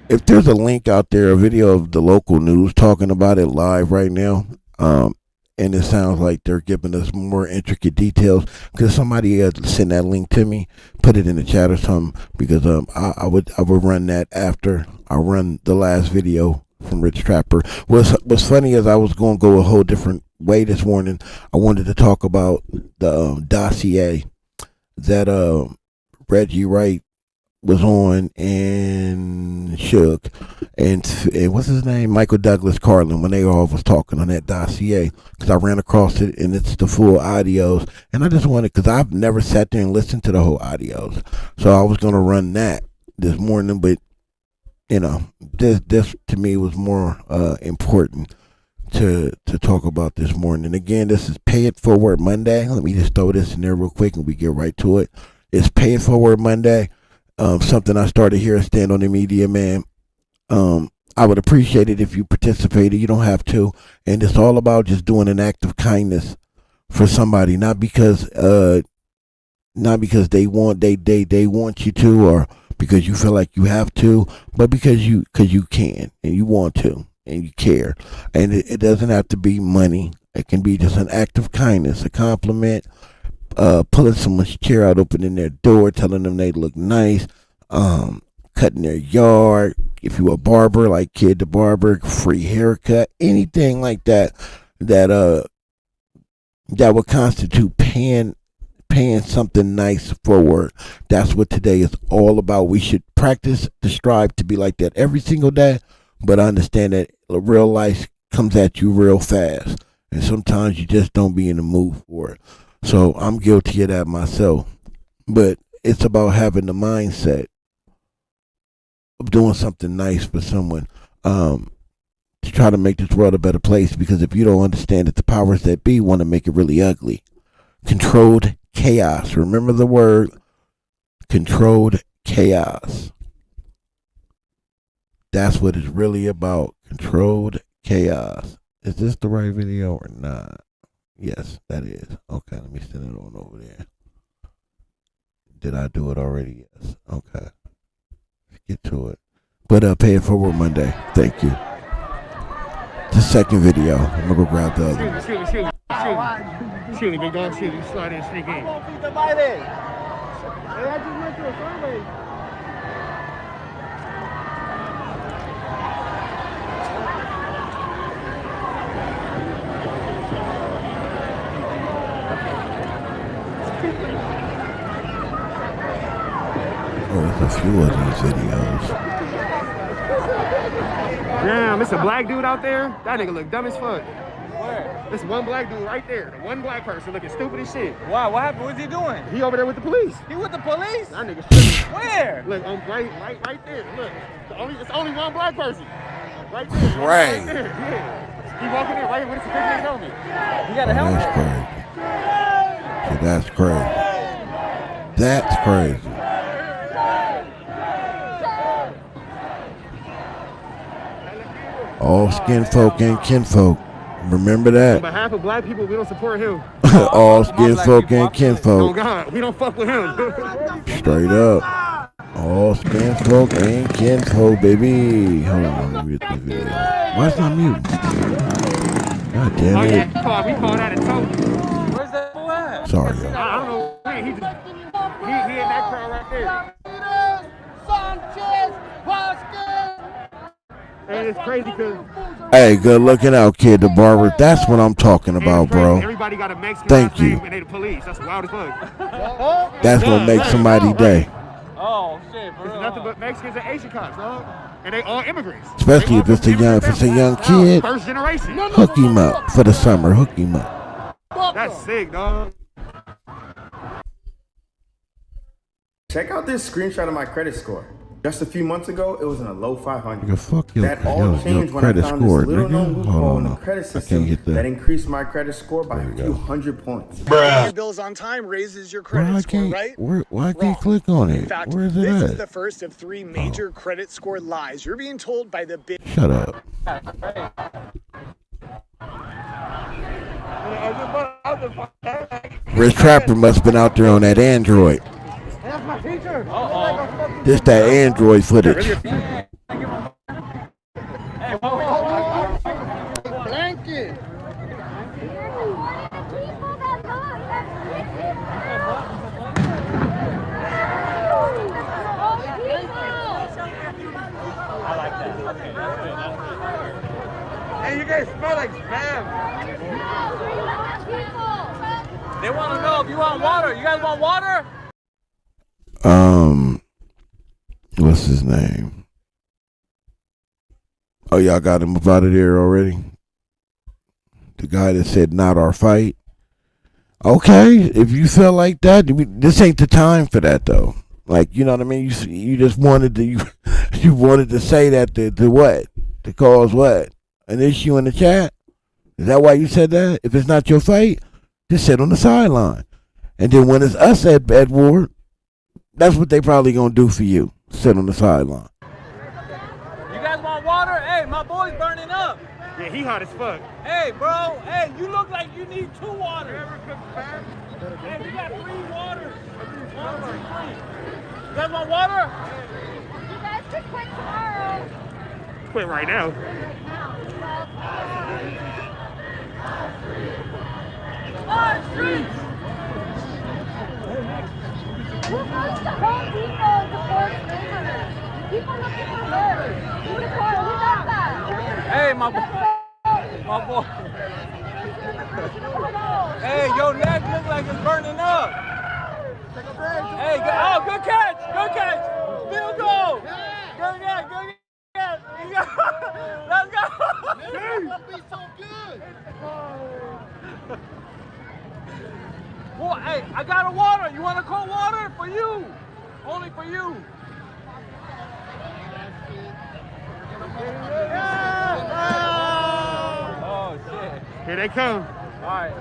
If there's a link out there, a video of the local news talking about it live right now, and it sounds like they're giving us more intricate details, because somebody send that link to me, put it in the chat or something, because I would run that after I run the last video from Rich Trapper. What's funny is I was going to go a whole different way this morning. I wanted to talk about the dossier that Reggie Wright was on and Shook and what's his name, Michael Douglas Carlin, when they all was talking on that dossier, because I ran across it and it's the full audios, and I just wanted, because I've never sat there and listened to the whole audios, so I was going to run that this morning, but you know, this to me was more important to talk about this morning. Again, this is Pay It Forward Monday. Let me just throw this in there real quick and we get right to it. It's Pay It Forward Monday. Something I started here at Stand on the Media, man. I would appreciate it if you participated. You don't have to. And it's all about just doing an act of kindness for somebody, not because they want you to, or because you feel like you have to, but because you can and you want to and you care. And it doesn't have to be money. It can be just an act of kindness, a compliment, pulling someone's chair out, opening their door, telling them they look nice, cutting their yard. If you a barber, like Kid the Barber, free haircut, anything like that would constitute paying something nice forward. That's what today is all about. We should practice to strive to be like that every single day, but I understand that real life comes at you real fast, and sometimes you just don't be in the mood for it. So I'm guilty of that myself. But it's about having the mindset of doing something nice for someone, to try to make this world a better place. Because if you don't understand that the powers that be want to make it really ugly. Controlled chaos. Remember the word controlled chaos. That's what it's really about. Controlled chaos. Is this the right video or not? Yes, that is. Okay, let me send it on over there. Did I do it already? Yes. Okay. Let's get to it. But pay it forward Monday. Thank you. The second video. I'm gonna go grab the other. Shoot me, big dog. Shoot me. Slide in, sneak in. Hey, I just went to a survey. Oh, there's a few of these videos. Damn, it's a black dude out there. That nigga look dumb as fuck. Where? This one black dude right there. The one black person looking stupid as shit. Why? What happened? What's he doing? He over there with the police. He with the police? That nigga tripping. Where? Look, right there. Look, it's only one black person. Right there. Right. There. Yeah. He walking in right with his fitness helmet. He got a helmet. That's crazy. That's crazy. All skin folk ain't kinfolk. Remember On that. behalf of black people, we don't support him. All skin folk ain't Oh kinfolk. God, we don't fuck with him. Straight up. All skin folk ain't kinfolk, baby. Hold on, let me read the video. Why is not mute? God damn Oh it. yeah, we call that a tote. Where's that boy at? Sorry, y'all. I don't know. He in that crowd right there. And it's crazy because Hey, good looking out, kid. The barber. That's what I'm talking about, bro. everybody got a Mexican Thank last name you. and they the police. That's wild as fuck. That's gonna make somebody's day. Oh shit, for It's real. nothing but Mexicans and Asian cops, dog. And they all immigrants. Especially They if it's a young, immigrant kid. First generation. Hook him up for the summer. Hook him up. That's sick, dog. Check out this screenshot of my credit score. Just a few months ago, it was in a low 500. Nigga, fuck your, That all changed when I credit found score, this little known nigga. loophole Hold in the on. credit I system can't get that that. increased my credit score by There a we few go. 100 points. Paying your bills on time raises your credit Why I score, can't, right? why I can't Wrong. click on In it? fact, Where is it this is at? the first of three major credit score lies you're being told by the big. Shut up. Rich Trapper must have been out there on that Android. That's my teacher. This that Android footage. Blanket. I like that. Hey, you guys smell like spam. They want to know if you want water. You guys want water? What's his name? Oh, y'all got him up out of there already? The guy that said not our fight. Okay, if you feel like that, this ain't the time for that though. Like, you know what I mean? You just wanted to you wanted to say that to what? To cause what? An issue in the chat? Is that why you said that? If it's not your fight, just sit on the sideline. And then when it's us at war, that's what they probably gonna do for you. Sit on the sideline. You guys want water? Hey, my boy's burning up. Yeah, he hot as fuck. Hey, bro. Hey, you look like you need 2 waters. Hey, we got 3 waters. 1, 2, 3. You guys want water? You guys can quit tomorrow. Quit right now. Who goes to Home Depot and supports visitors? People looking for work. Who does that? Hey, my boy. My boy. Hey, your neck looks like it's burning up. Hey, oh, good catch. Good catch. Field goal. Good catch. Good catch. Let's go. Well, hey, I got a water. You want a cold water? For you. Only for you. Oh, shit. Here they come. All right.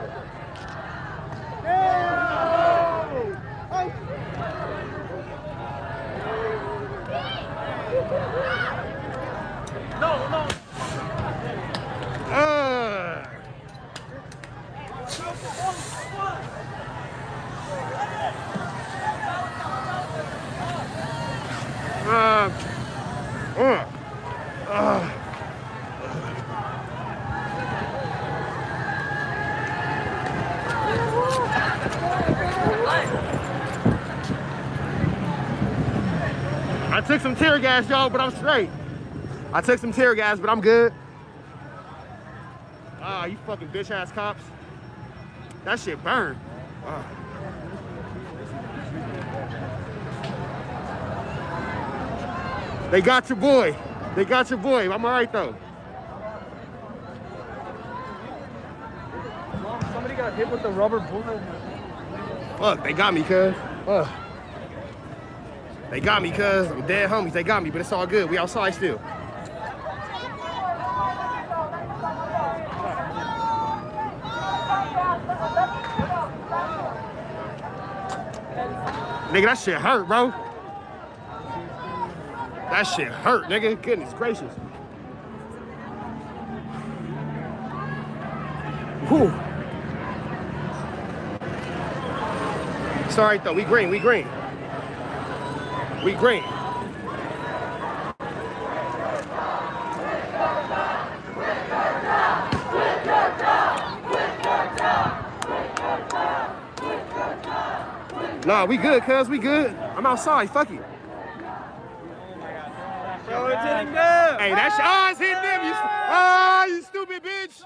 No, no. I took some tear gas, y'all, but I'm straight. I took some tear gas, but I'm good. Ah, you fucking bitch ass cops. That shit burned. They got your boy. They got your boy. I'm all right though. Somebody got hit with the rubber bullet. Fuck, they got me, cuz. They got me, cuz. I'm dead homies. They got me, but it's all good. We outside still. Nigga, that shit hurt, bro. That shit hurt, nigga. Goodness gracious. Whew. It's all right, though. We green, we green. We green. Nah, we good, cuz. We good. I'm outside. Fuck you. Bro, it's hitting them. Hey, that shit. Oh, it's hitting them. You stupid bitch.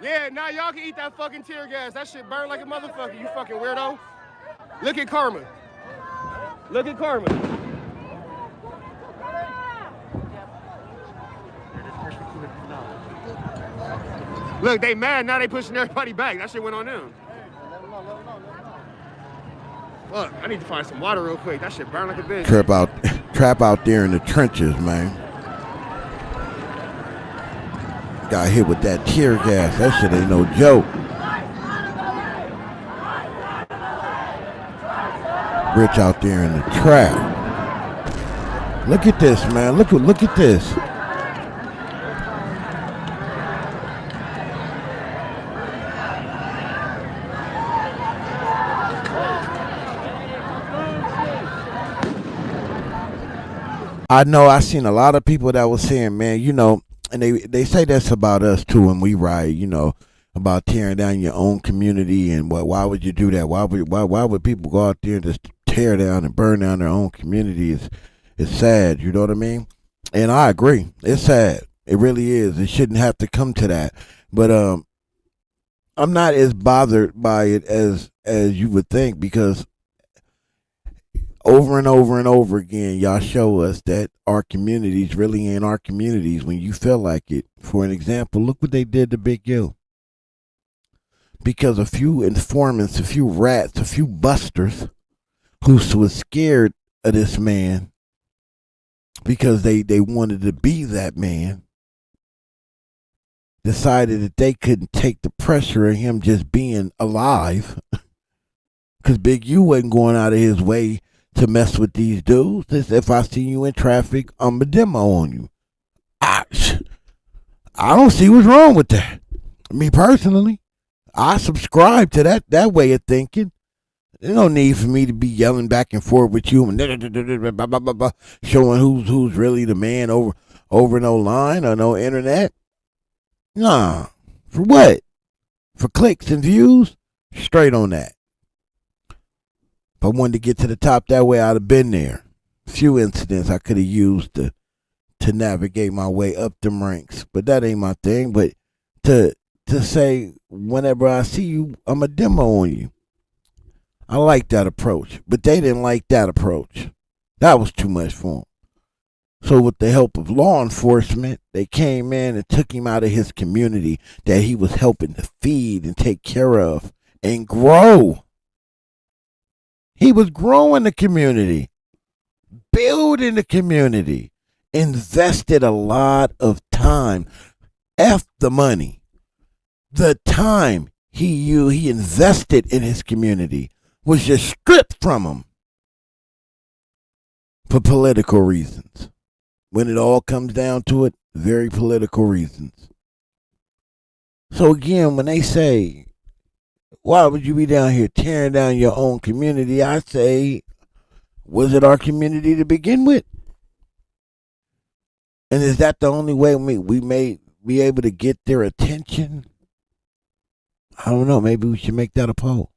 Yeah, now y'all can eat that fucking tear gas. That shit burned like a motherfucker, you fucking weirdo. Look at karma. Look at karma. Look, they mad, now they pushing everybody back. That shit went on them. Fuck, I need to find some water real quick. That shit burned like a bitch. Trap out there in the trenches, man. Got hit with that tear gas. That shit ain't no joke. Rich out there in the trap. Look at this, man. Look at this. I know I seen a lot of people that was saying, man, you know, and they say that's about us too when we ride, you know, about tearing down your own community and why would you do that? Why would people go out there and just tear down and burn down their own community? It's sad, you know what I mean? And I agree. It's sad. It really is. It shouldn't have to come to that. But I'm not as bothered by it as you would think, because over and over and over again, y'all show us that our communities really ain't our communities when you feel like it. For an example, look what they did to Big U. Because a few informants, a few rats, a few busters who was scared of this man because they wanted to be that man, decided that they couldn't take the pressure of him just being alive, because Big U wasn't going out of his way to mess with these dudes. If I see you in traffic, I'm a demo on you. I don't see what's wrong with that. Me personally, I subscribe to that way of thinking. There's no need for me to be yelling back and forth with you and showing who's really the man over no line or no internet. Nah. For what? For clicks and views? Straight on that. If I wanted to get to the top that way, I'd have been there. A few incidents I could have used to navigate my way up them ranks, but that ain't my thing. But to say whenever I see you, I'm a demo on you. I like that approach, but they didn't like that approach. That was too much for them. So with the help of law enforcement, they came in and took him out of his community that he was helping to feed and take care of and grow. He was growing the community, building the community, invested a lot of time. F the money. The time he invested in his community was just stripped from him for political reasons. When it all comes down to it, very political reasons. So again, when they say, why would you be down here tearing down your own community? I say, was it our community to begin with? And is that the only way we may be able to get their attention? I don't know. Maybe we should make that a poll.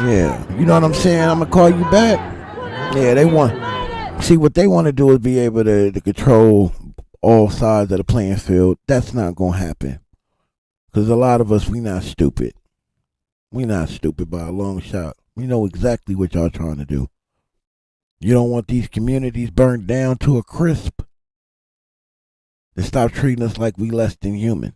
Yeah, you know what I'm saying? I'm going to call you back. Yeah, they want, see, what they want to do is be able to control all sides of the playing field. That's not going to happen. Because a lot of us, we not stupid. We not stupid by a long shot. We know exactly what y'all trying to do. You don't want these communities burned down to a crisp. Then stop treating us like we less than human.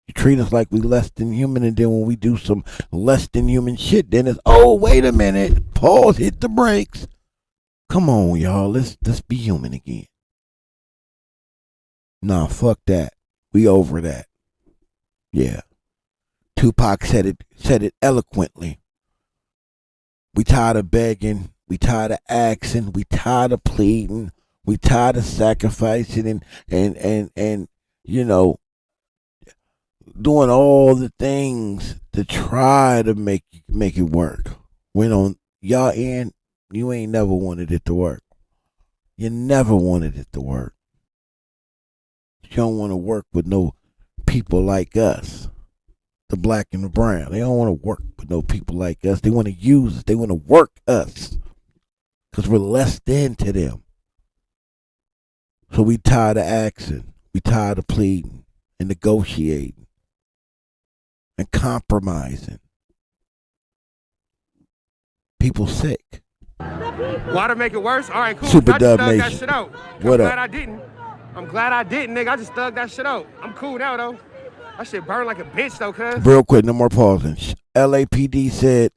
You treat us like we less than human, and then when we do some less than human shit, then it's, oh, wait a minute. Pause, hit the brakes. Come on, y'all. Let's be human again. Nah, fuck that. We over that. Yeah. Tupac said it eloquently. We tired of begging. We tired of asking. We tired of pleading. We tired of sacrificing and you know, doing all the things to try to make it work. When on y'all end, you ain't never wanted it to work. You never wanted it to work. You don't want to work with no people like us, the black and the brown. They don't want to work with no people like us. They want to use us. They want to work us because we're less than to them. So we tired of asking. We tired of pleading and negotiating and compromising. People sick. Why to make it worse? All right, cool. Super I just Dub thugged that Nation. shit out. What I'm up? glad I didn't. I'm glad I didn't, nigga. I just thugged that shit out. I'm cool now, though. That shit burned like a bitch, though, cuz. Real quick, no more pausing. LAPD said,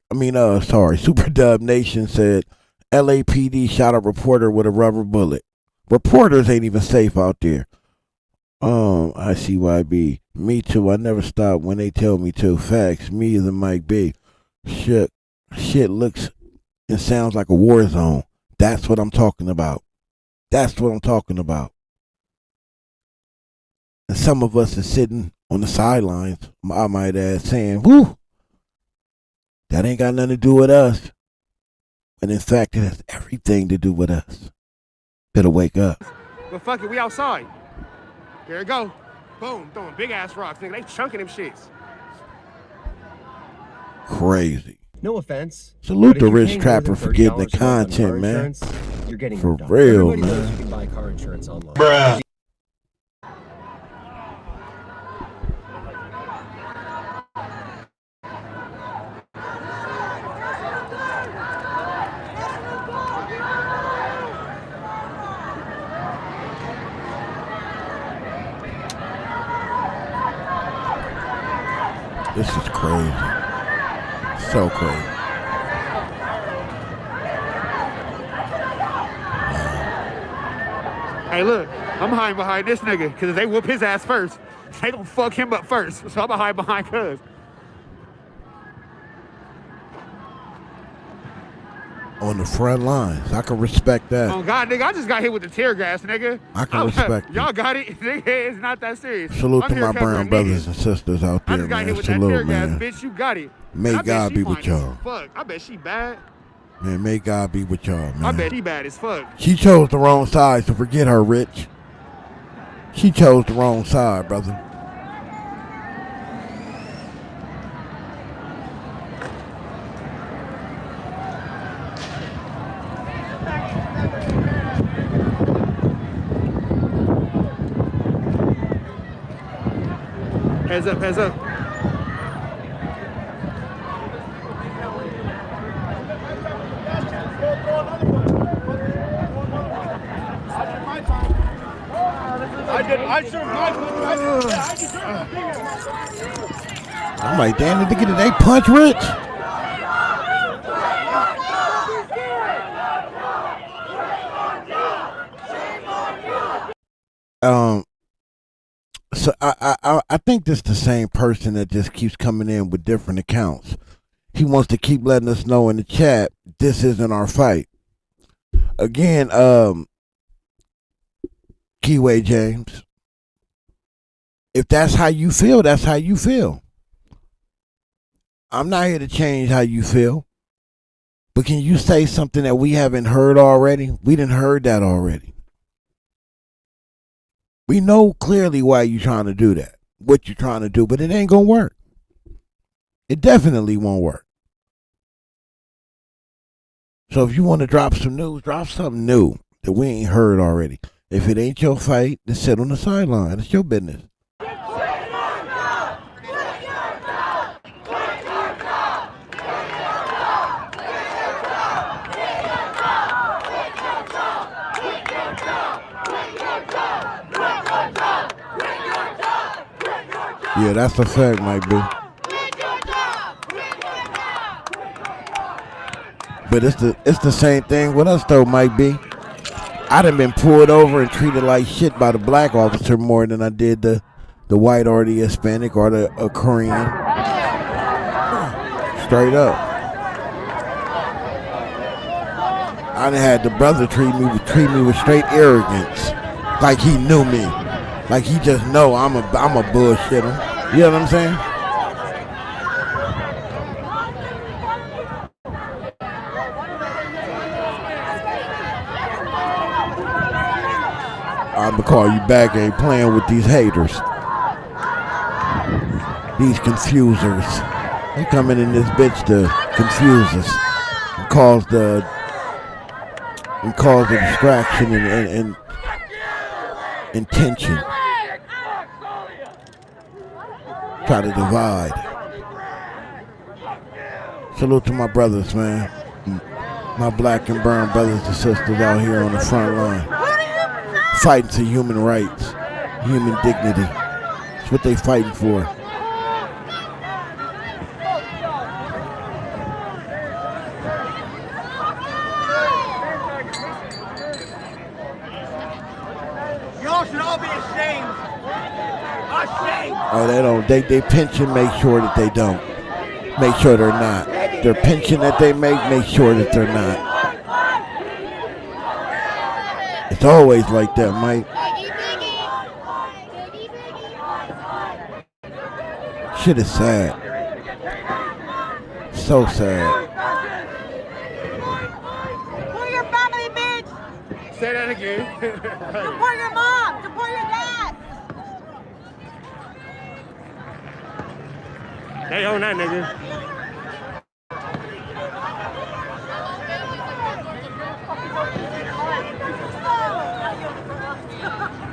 Super Dub Nation said, LAPD shot a reporter with a rubber bullet. Reporters ain't even safe out there. ICYB. Me too. I never stop when they tell me to. Facts. Me as a Mike B. Shit looks and sounds like a war zone. That's what I'm talking about. That's what I'm talking about. And some of us are sitting on the sidelines, I might add, saying, whoo, that ain't got nothing to do with us. And in fact, it has everything to do with us. Better wake up. But fuck it, we outside. There it go. Boom, throwing big ass rocks, nigga. They chunking them shits. Crazy. No offense. Salute the rich trapper for getting the content, man. You're getting for real, Everybody man. knows you can buy car insurance online. Bruh. This is crazy. So crazy. Hey, look, I'm hiding behind this nigga, because if they whoop his ass first, they gonna fuck him up first. So I'm gonna hide behind cuz. On the front lines. I can respect that. Oh, God, nigga, I just got hit with the tear gas, nigga. I can respect Y'all it. got it. Nigga, it's not that serious. Salute I'm to here my brown covering brothers niggas. and sisters out I there, just got hit man. with that tear Salute, gas, man. bitch. You got it. May I bet God she be with fine as y'all. Fuck, I bet she bad. Man, may God be with y'all, man. I bet she bad as fuck. She chose the wrong side, so forget her, Rich. She chose the wrong side, brother. Heads up, heads up. I'm like, damn, did they punch Rich? So I think this the same person that just keeps coming in with different accounts. He wants to keep letting us know in the chat this isn't our fight. Again, Keyway James. If that's how you feel, that's how you feel. I'm not here to change how you feel. But can you say something that we haven't heard already? We didn't heard that already. We know clearly why you're trying to do that, what you're trying to do, but it ain't going to work. It definitely won't work. So if you want to drop some news, drop something new that we ain't heard already. If it ain't your fight, then sit on the sideline. It's your business. Yeah, that's a fact, Mike B. But it's the same thing with us though, Mike B. I done been pulled over and treated like shit by the black officer more than I did the white or the Hispanic or the Korean. Straight up. I done had the brother treat me with straight arrogance, like he knew me, like he just know I'm a bullshitter. You know what I'm saying? I'm gonna call you back. Ain't playing with these haters, these confusers. They coming in this bitch to confuse us and cause the distraction and tension. Try to divide. Salute to my brothers, man. My black and brown brothers and sisters out here on the front line. Fighting for human rights, human dignity. That's what they fighting for. Y'all should all be ashamed. Ashamed. Oh, they don't. They pension make sure that they don't. Make sure they're not. Their pension that they make sure that they're not. It's always like that, Mike. Shit is sad. So sad. Support your family, bitch! Say that again. Support your mom! Support your dad! They own that nigga.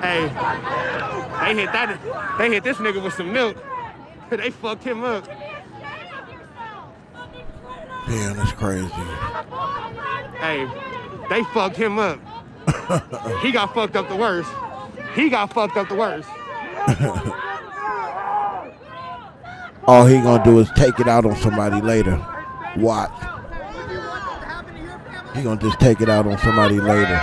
Hey, they hit this nigga with some milk. They fucked him up. Damn, that's crazy. Hey, they fucked him up. He got fucked up the worst. All he gonna do is take it out on somebody later. Watch. He gonna just take it out on somebody later.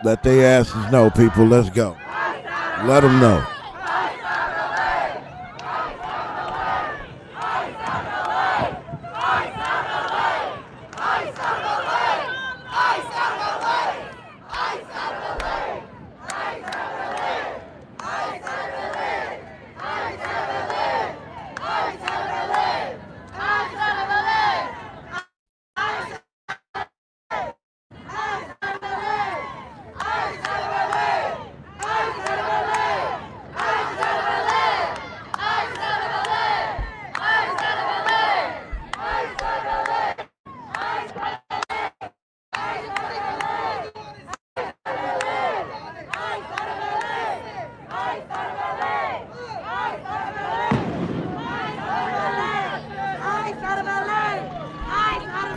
Let they asses know, people. Let's go. Let them know.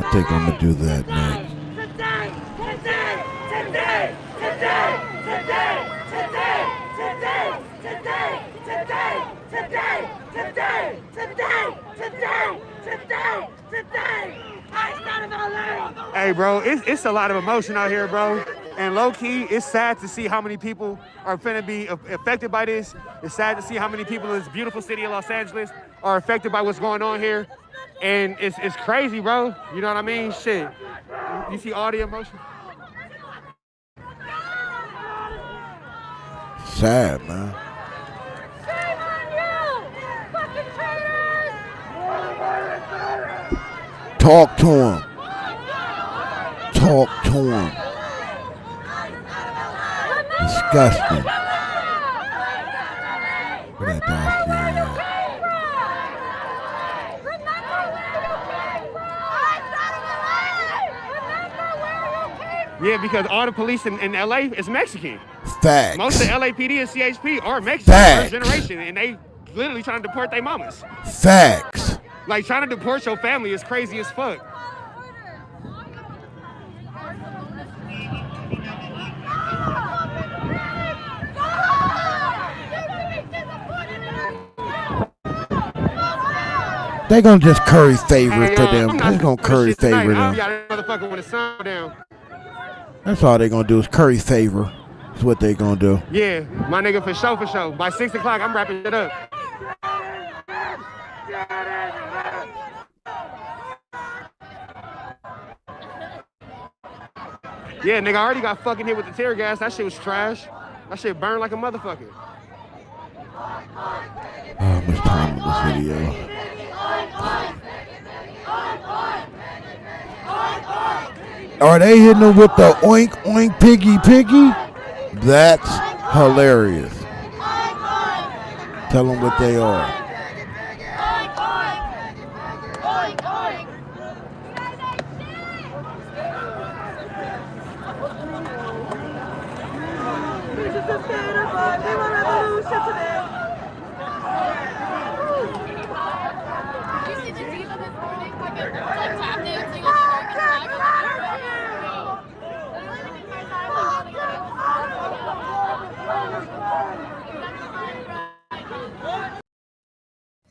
I think I'm gonna do that next. Hey, bro, it's a lot of emotion out here, bro. And low-key, it's sad to see how many people are finna be affected by this. It's sad to see how many people in this beautiful city of Los Angeles are affected by what's going on here. And it's crazy, bro. You know what I mean? Shit. You see all the emotion? sad, man. Shame on you! Fucking traitors! Talk to him. Talk to him. Disgusting. What that dossier at? Yeah, because all the police in LA is Mexican. Facts. Most of the LAPD and CHP are Mexican, Facts. first generation, and they literally trying to deport their mamas. Facts. Like, trying to deport your family is crazy as fuck. They gonna just curry favor for them. I'm They not gonna doing curry shit tonight. favor I'll them. be out there motherfucker when the sun down. That's all they gonna do is curry favor. That's what they gonna do. Yeah, my nigga, for sure. By 6 o'clock, I'm wrapping it up. Yeah, nigga, I already got fucking hit with the tear gas. That shit was trash. That shit burned like a motherfucker. How much time in this video? Are they hitting them with the oink oink piggy piggy? That's hilarious. Tell them what they are.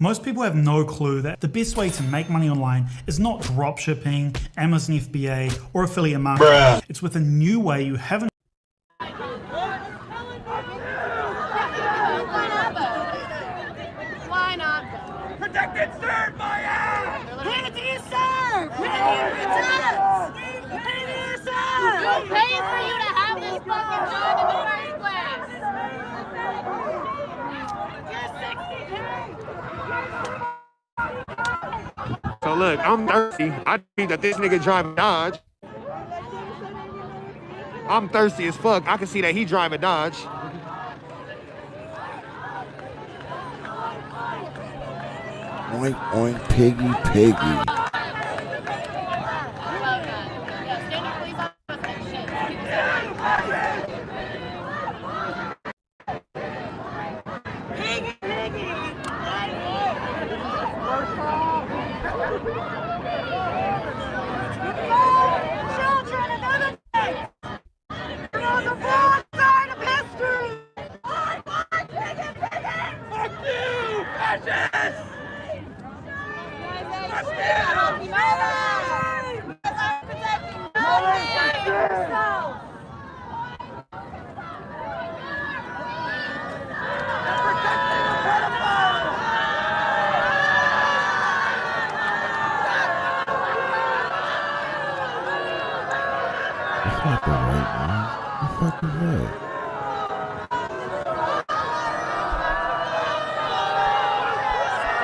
Most people have no clue that the best way to make money online is not dropshipping, Amazon FBA, or affiliate marketing. It's with a new way you haven't. Why not? Protect and serve my ass! Where do you serve? Where do you protect? Where do you serve? Who pays for you to have this fucking job in the first place? You're 60K. So look, I'm thirsty. I think that this nigga driving Dodge. I'm thirsty as fuck. I can see that he driving Dodge. Oink oink piggy piggy. That's not the right one. What the fuck is that?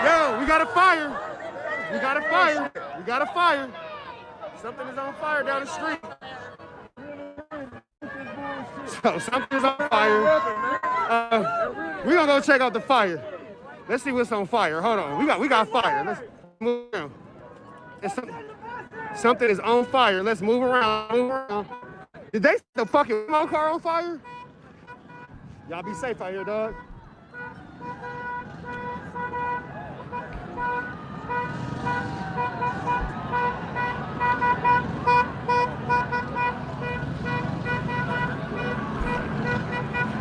Yo, we got a fire. We got a fire. We got a fire. Something is on fire down the street. So something's on fire. We gonna go check out the fire. Let's see what's on fire. Hold on. We got fire. Let's move around. Something is on fire. Let's move around. Move around. Did they set the fucking car on fire? Y'all be safe out here, dog.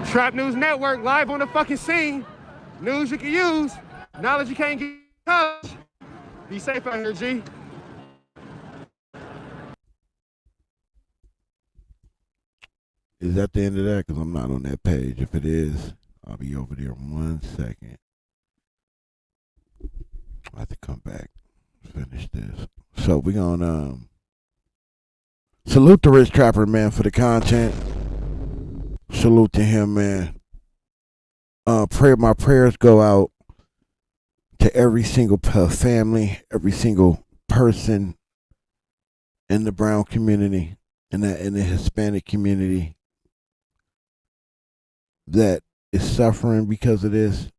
Trap News Network live on the fucking scene. News you can use. Knowledge you can't get touch. Be safe out here, G. Is that the end of that? Because I'm not on that page. If it is, I'll be over there in 1 second. I have to come back, finish this. So we're going to salute the Rich Trapper, man, for the content. Salute to him, man. My prayers go out to every single family, every single person in the brown community, in the Hispanic community that is suffering because of this.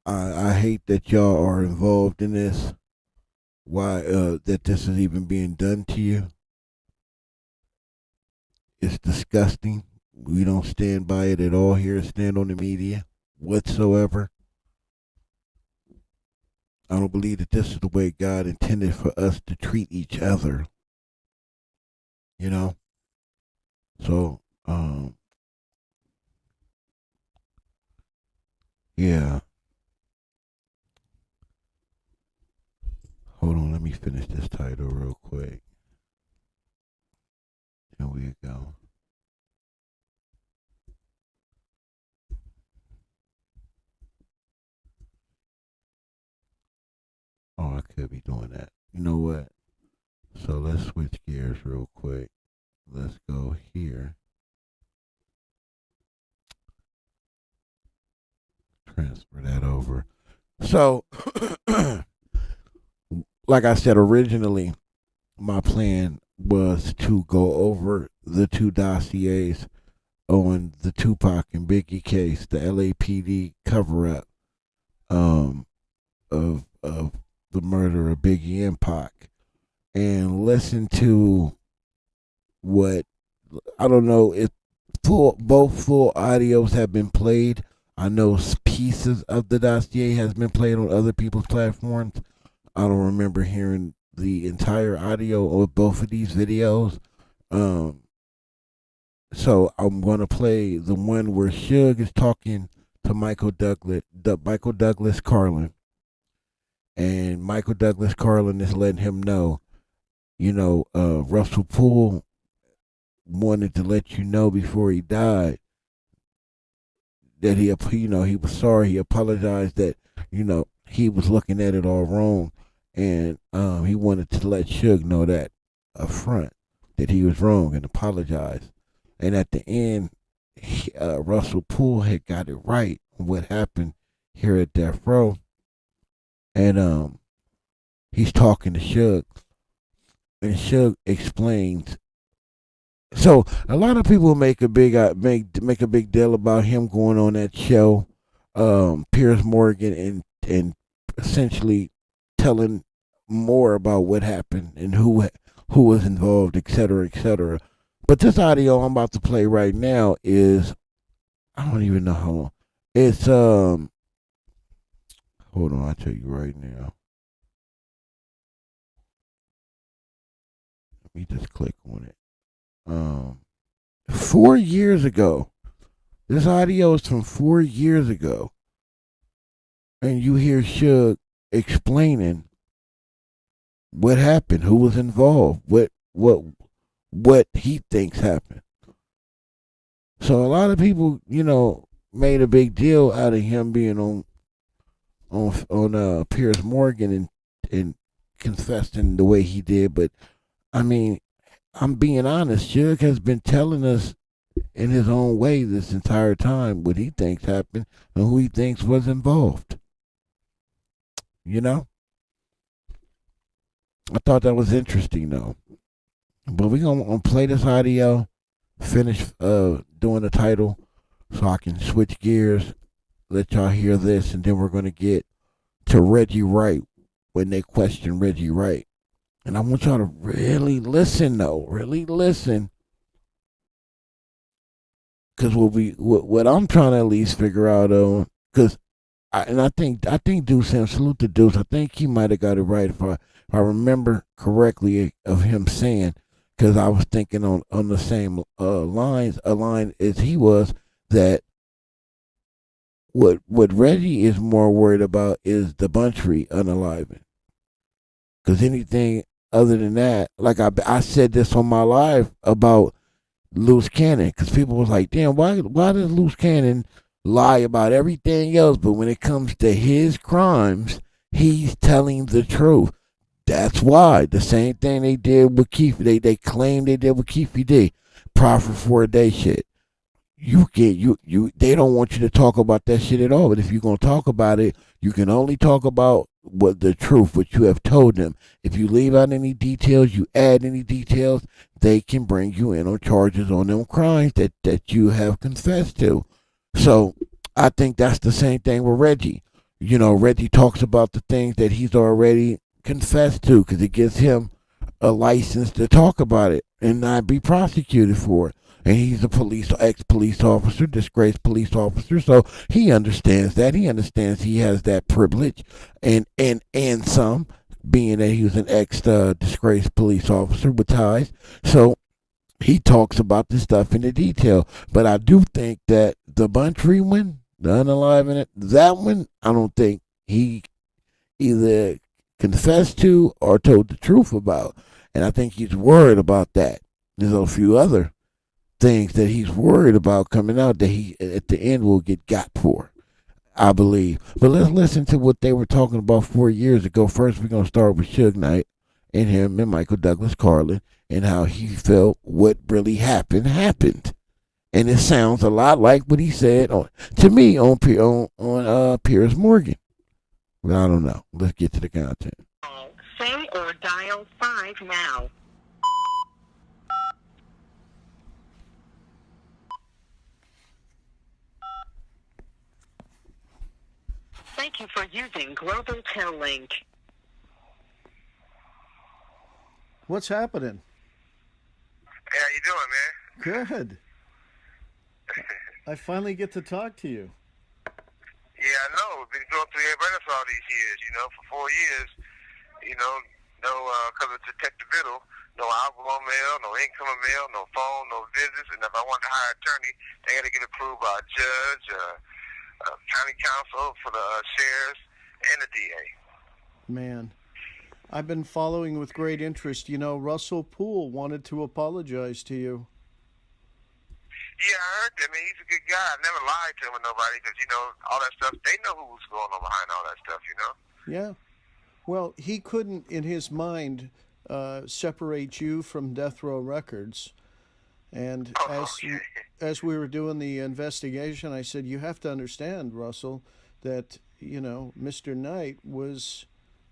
I hate that y'all are involved in this. Why that this is even being done to you. It's disgusting. We don't stand by it at all here. Stand on the media whatsoever. I don't believe that this is the way God intended for us to treat each other. You know? So, yeah. Hold on, let me finish this title real quick. Here we go. Oh, I could be doing that. You know what? So let's switch gears real quick. Let's go here. Transfer that over. So, like I said originally, my plan was to go over the 2 dossiers on the Tupac and Biggie case, the LAPD cover-up of the murder of Biggie and Pac, and listen to what, I don't know if both full audios have been played. I know pieces of the dossier has been played on other people's platforms. I don't remember hearing the entire audio of both of these videos. So I'm gonna play the one where Suge is talking to Michael Douglas Carlin, and Michael Douglas Carlin is letting him know, Russell Poole wanted to let you know before he died that he was sorry. He apologized that he was looking at it all wrong, and he wanted to let Suge know that up front that he was wrong and apologize. And at the end, Russell Poole had got it right on what happened here at Deathrow, and he's talking to Suge, and Suge explains. So a lot of people make a big deal about him going on that show, Piers Morgan, and essentially telling more about what happened and who was involved, et cetera, et cetera. But this audio I'm about to play right now is, I don't even know how long. It's hold on, I'll tell you right now. Let me just click on it. 4 years ago. This audio is from 4 years ago. And you hear Suge explaining what happened, who was involved, what he thinks happened. So a lot of people, made a big deal out of him being on Piers Morgan and confessing the way he did. But I mean, I'm being honest. Suge has been telling us in his own way this entire time what he thinks happened and who he thinks was involved. I thought that was interesting, though. But we're going to play this audio, finish doing the title so I can switch gears, let y'all hear this, and then we're going to get to Reggie Wright when they question Reggie Wright. And I want y'all to really listen, though. Really listen. Because what I'm trying to at least figure out, though, because I think Deuce, and salute to Deuce, I think he might have got it right if I remember correctly of him saying, because I was thinking on the same line as he was, that what Reggie is more worried about is the Buntry unaliving. Because anything other than that, like I said this on my live about Loose Cannon, because people was like, damn, why does Loose Cannon lie about everything else, but when it comes to his crimes, he's telling the truth? That's why. The same thing they did with Keefe, they claimed they did with Keefe D. Profit for a day shit. they don't want you to talk about that shit at all. But if you're gonna talk about it, you can only talk about what the truth, what you have told them. If you leave out any details, you add any details, they can bring you in on charges on them crimes that you have confessed to. So I think that's the same thing with Reggie. Reggie talks about the things that he's already confessed to because it gives him a license to talk about it and not be prosecuted for it. And he's a ex-police officer, disgraced police officer, so he understands that. He understands he has that privilege, and some, being that he was an disgraced police officer with ties. So he talks about this stuff in the detail. But I do think that the Buntree one, the unaliving it, that one, I don't think he either confessed to or told the truth about. And I think he's worried about that. There's a few other things that he's worried about coming out that he at the end will get got for, I believe. But let's listen to what they were talking about 4 years ago. First, we're going to start with Suge Knight and him and Michael Douglas Carlin and how he felt what really happened. And it sounds a lot like what he said on Piers Morgan. But I don't know. Let's get to the content. Say or dial 5 now. Thank you for using Global Tel Link. What's happening? Hey, how you doing, man? Good. I finally get to talk to you. Yeah, I know. We've been going through everybody for all these years, for 4 years, no, because of Detective Biddle, no outgoing mail, no incoming mail, no phone, no visits, and if I want to hire an attorney, they got to get approved by a judge, county council for the sheriffs, and the DA. Man, I've been following with great interest. Russell Poole wanted to apologize to you. Yeah, I heard that, man. He's a good guy. I never lied to him or nobody because, all that stuff, they know who was going on behind all that stuff, Yeah. Well, he couldn't, in his mind, separate you from Deathrow Records. And as we were doing the investigation, I said, you have to understand, Russell, that, Mr. Knight was,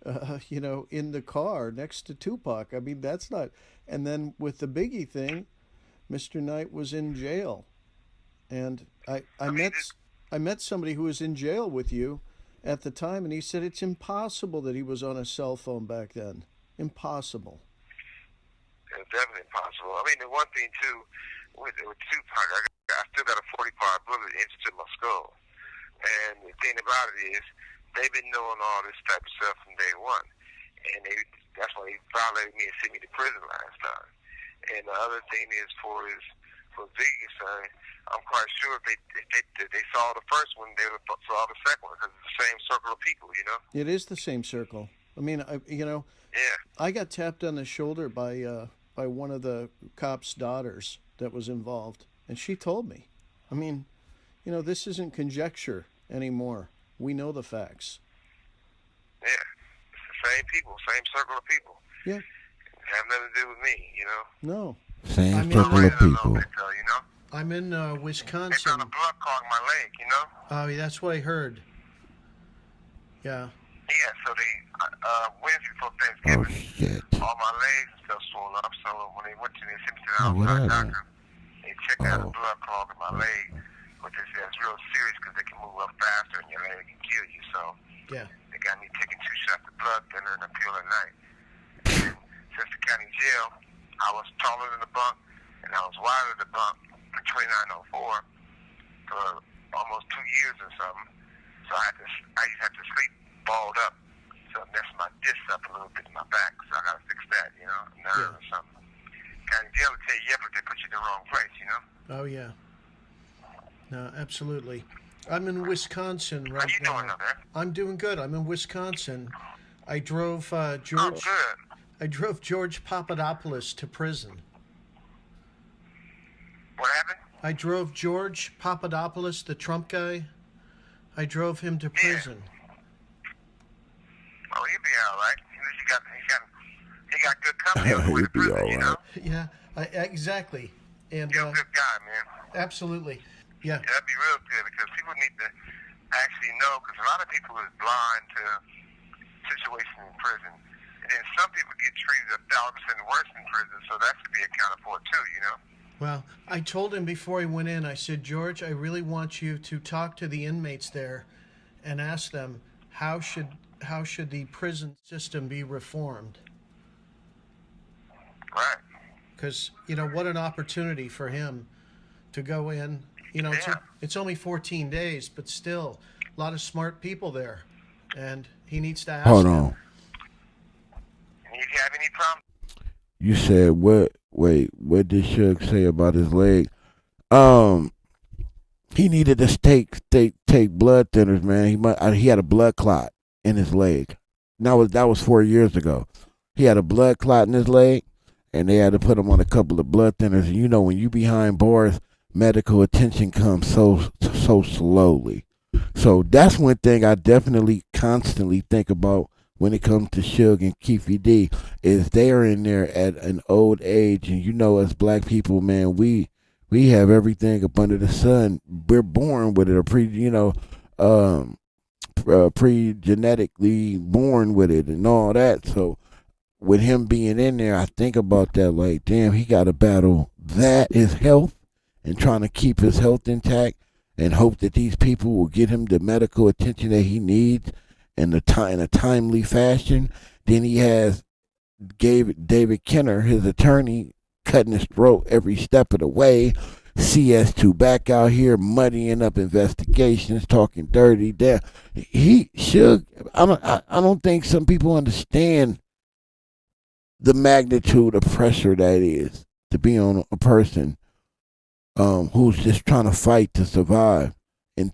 in the car next to Tupac. I mean, that's not... And then with the Biggie thing, Mr. Knight was in jail. And I met somebody who was in jail with you at the time, and he said it's impossible that he was on a cell phone back then. Impossible. It's definitely impossible. I mean, the one thing, too, with Tupac, I still got a 40-part bullet into my skull. And the thing about it is, they've been knowing all this type of stuff from day one. And that's why they violated me and sent me to prison last time. And the other thing is, for Biggie's son, I'm quite sure if they saw the first one, they would have saw the second one because it's the same circle of people, It is the same circle. I mean, Yeah. I got tapped on the shoulder by one of the cop's daughters that was involved, and she told me. I mean, this isn't conjecture anymore. We know the facts. Yeah. It's the same people, same circle of people. Yeah. Have nothing to do with me, No. Same circle of people. I'm in Wisconsin. They found a blood clot in my leg, Oh, yeah, that's what I heard. Yeah. Yeah, so they, Wednesday before Oh, Thanksgiving, shit. all my legs and stuff swollen up, so when they went to the Simpson what outside happened? doctor, they checked out a blood clot in my leg, but they said it's real serious because they can move up faster and your leg can kill you, so Yeah. they got me taking 2 shots of blood thinner and a pill at night. And since the county jail, I was taller than the bunk, and I was wider than the bunk in 2904 for almost 2 years or something. So I used to have to sleep balled up. So it messed my disc up a little bit in my back. So I got to fix that, nerve or something. County jail will tell you, but they put you in the wrong place, Oh, yeah. No, absolutely. I'm in Wisconsin right now. How you doing up there? I'm doing good. I'm in Wisconsin. I drove George. Oh, good. I drove George Papadopoulos to prison. What happened? I drove George Papadopoulos, the Trump guy. I drove him to prison. Oh, he'll be all right. He got good company on the way He'll to be prison, all right. Yeah, exactly. And you're a good guy, man. Absolutely. Yeah. That'd be real good because people need to actually know, because a lot of people is blind to situations in prison. And then some people get treated 1,000% worse in prison, so that should be accounted for too, you know? Well, I told him before he went in, I said, George, I really want you to talk to the inmates there and ask them how should the prison system be reformed. Right. Because, you know, what an opportunity for him to go in. You know, it's only 14 days, but still a lot of smart people there. And he needs to ask Hold them. on. And if you have any problems. You said what? Wait, what did Suge say about his leg? He needed to take blood thinners, man. He had a blood clot in his leg. That was 4 years ago. He had a blood clot in his leg, and they had to put him on a couple of blood thinners. And you know, when you behind bars, medical attention comes so slowly. So that's one thing I definitely constantly think about when it comes to Suge and Keefy D, is they are in there at an old age, and you know, as black people, man, we have everything up under the sun. We're born with it, pre-genetically born with it and all that. So with him being in there, I think about that like, damn, he got to battle that, his health, and trying to keep his health intact, and hope that these people will get him the medical attention that he needs in a timely fashion. Then he has David Kenner, his attorney, cutting his throat every step of the way. CS2 back out here muddying up investigations, talking dirty. I don't think some people understand the magnitude of pressure that is to be on a person who's just trying to fight to survive and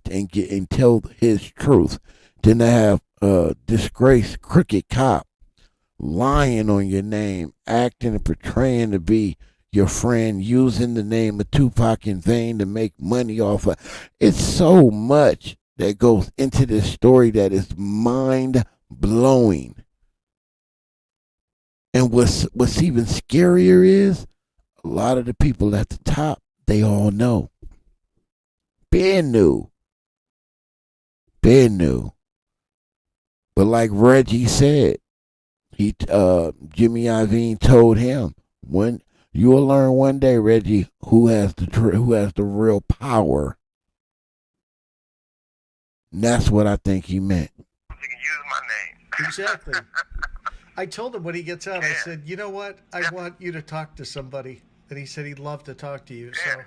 tell his truth. Then to have a disgraced crooked cop lying on your name, acting and portraying to be your friend, using the name of Tupac in vain to make money off of. It's so much that goes into this story that is mind blowing. And what's even scarier is a lot of the people at the top, they all know. Ben knew. But like Reggie said, Jimmy Iovine told him, when you will learn one day, Reggie, who has the real power. And that's what I think he meant. You can use my name. Exactly. I told him when he gets out, I said, you know what? I want you to talk to somebody. And he said he'd love to talk to you. So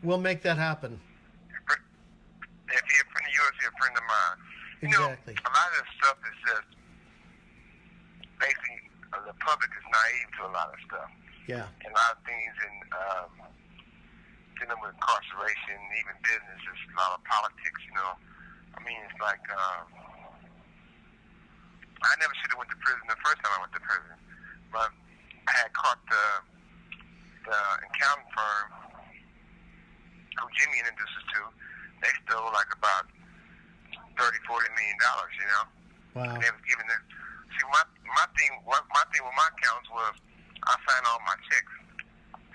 we'll make that happen. If you're a friend of yours, you're a friend of mine. Exactly. You know, a lot of this stuff is just basically the public is naive to a lot of stuff. Yeah. And a lot of things in dealing with incarceration, even business, there's a lot of politics, you know. I mean, it's like I never should have went to prison the first time I went to prison, but I had caught the accounting firm who Jimmy introduced us to. They stole like about $30-40 million, you know. Wow. And they was giving them. See, my thing with my accounts was I signed all my checks.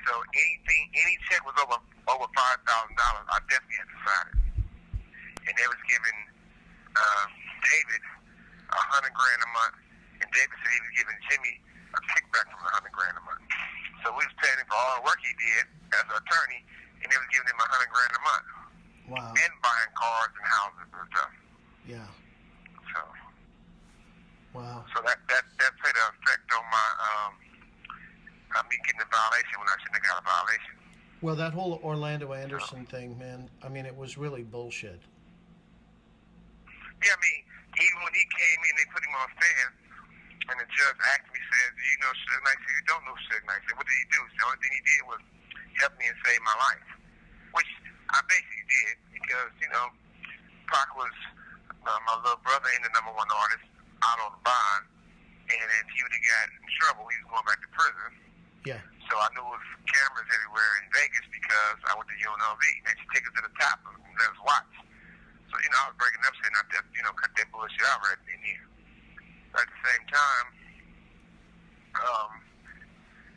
So any check was over $5,000, I definitely had to sign it. And they was giving David $100,000 a month, and David said he was giving Jimmy a kickback from $100,000 a month. So we was paying him for all the work he did as an attorney, and they was giving him $100,000 a month. Wow. And buying cars and houses and stuff. Yeah. So. Wow. So that played an effect on my me getting a violation when I shouldn't have got a violation. Well, that whole Orlando Anderson thing, man, I mean, it was really bullshit. Yeah, I mean, even when he came in, they put him on stand, and the judge asked me, said, do you know Suge Knight? I said, you don't know Suge Knight. I said, what did he do? The only thing he did was help me and save my life, which I basically did because, you know, Pac was my little brother and the #1 artist out on the bond, and if he would have got in trouble, he was going back to prison. Yeah. So I knew it was cameras everywhere in Vegas because I went to UNLV. They just take us to the top and let us watch. So, you know, I was breaking up saying, cut that bullshit out right in here. But at the same time,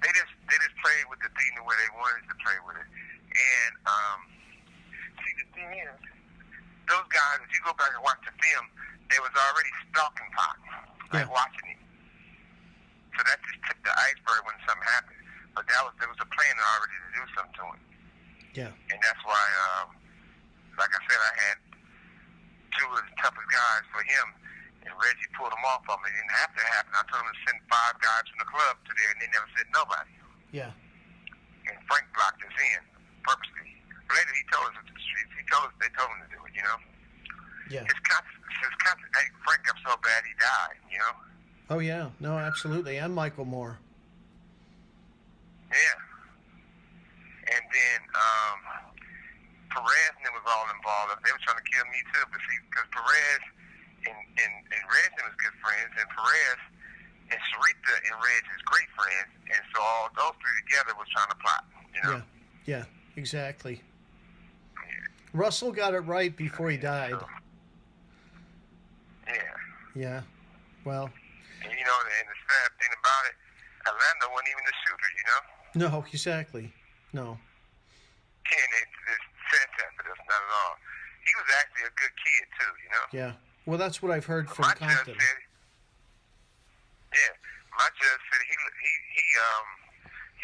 they just played with the thing to where buddies to play with it. And see, the thing is, those guys, if you go back and watch the film, they was already stalking Pac, like watching him. So that just took the iceberg when something happened. But there was a plan already to do something to him. Yeah. And that's why, like I said, I had two of the toughest guys for him, and Reggie pulled him off of me. And after it happened, I told him to send 5 guys from the club to there, and they never sent nobody. Yeah. And Frank blocked us in purposely. Later, he told us at the streets. They told him to do it. You know. Yeah. His constant. Hey, Frank got so bad he died. You know. Oh yeah. No, absolutely. And Michael Moore. Yeah. And then Perez and them was all involved. They were trying to kill me too, but see, because Perez and Reg was good friends, and Perez and Sarita and Reg is great friends, and so all those three together was trying to plot. You know? Yeah. Exactly. Yeah. Russell got it right before he died. So, yeah. Yeah. Well. And you know, and the sad thing about it, Orlando wasn't even the shooter. You know. No, exactly. No. And it said that, but it's not at all. He was actually a good kid too, you know. Yeah. Well, that's what I've heard from Compton. My judge said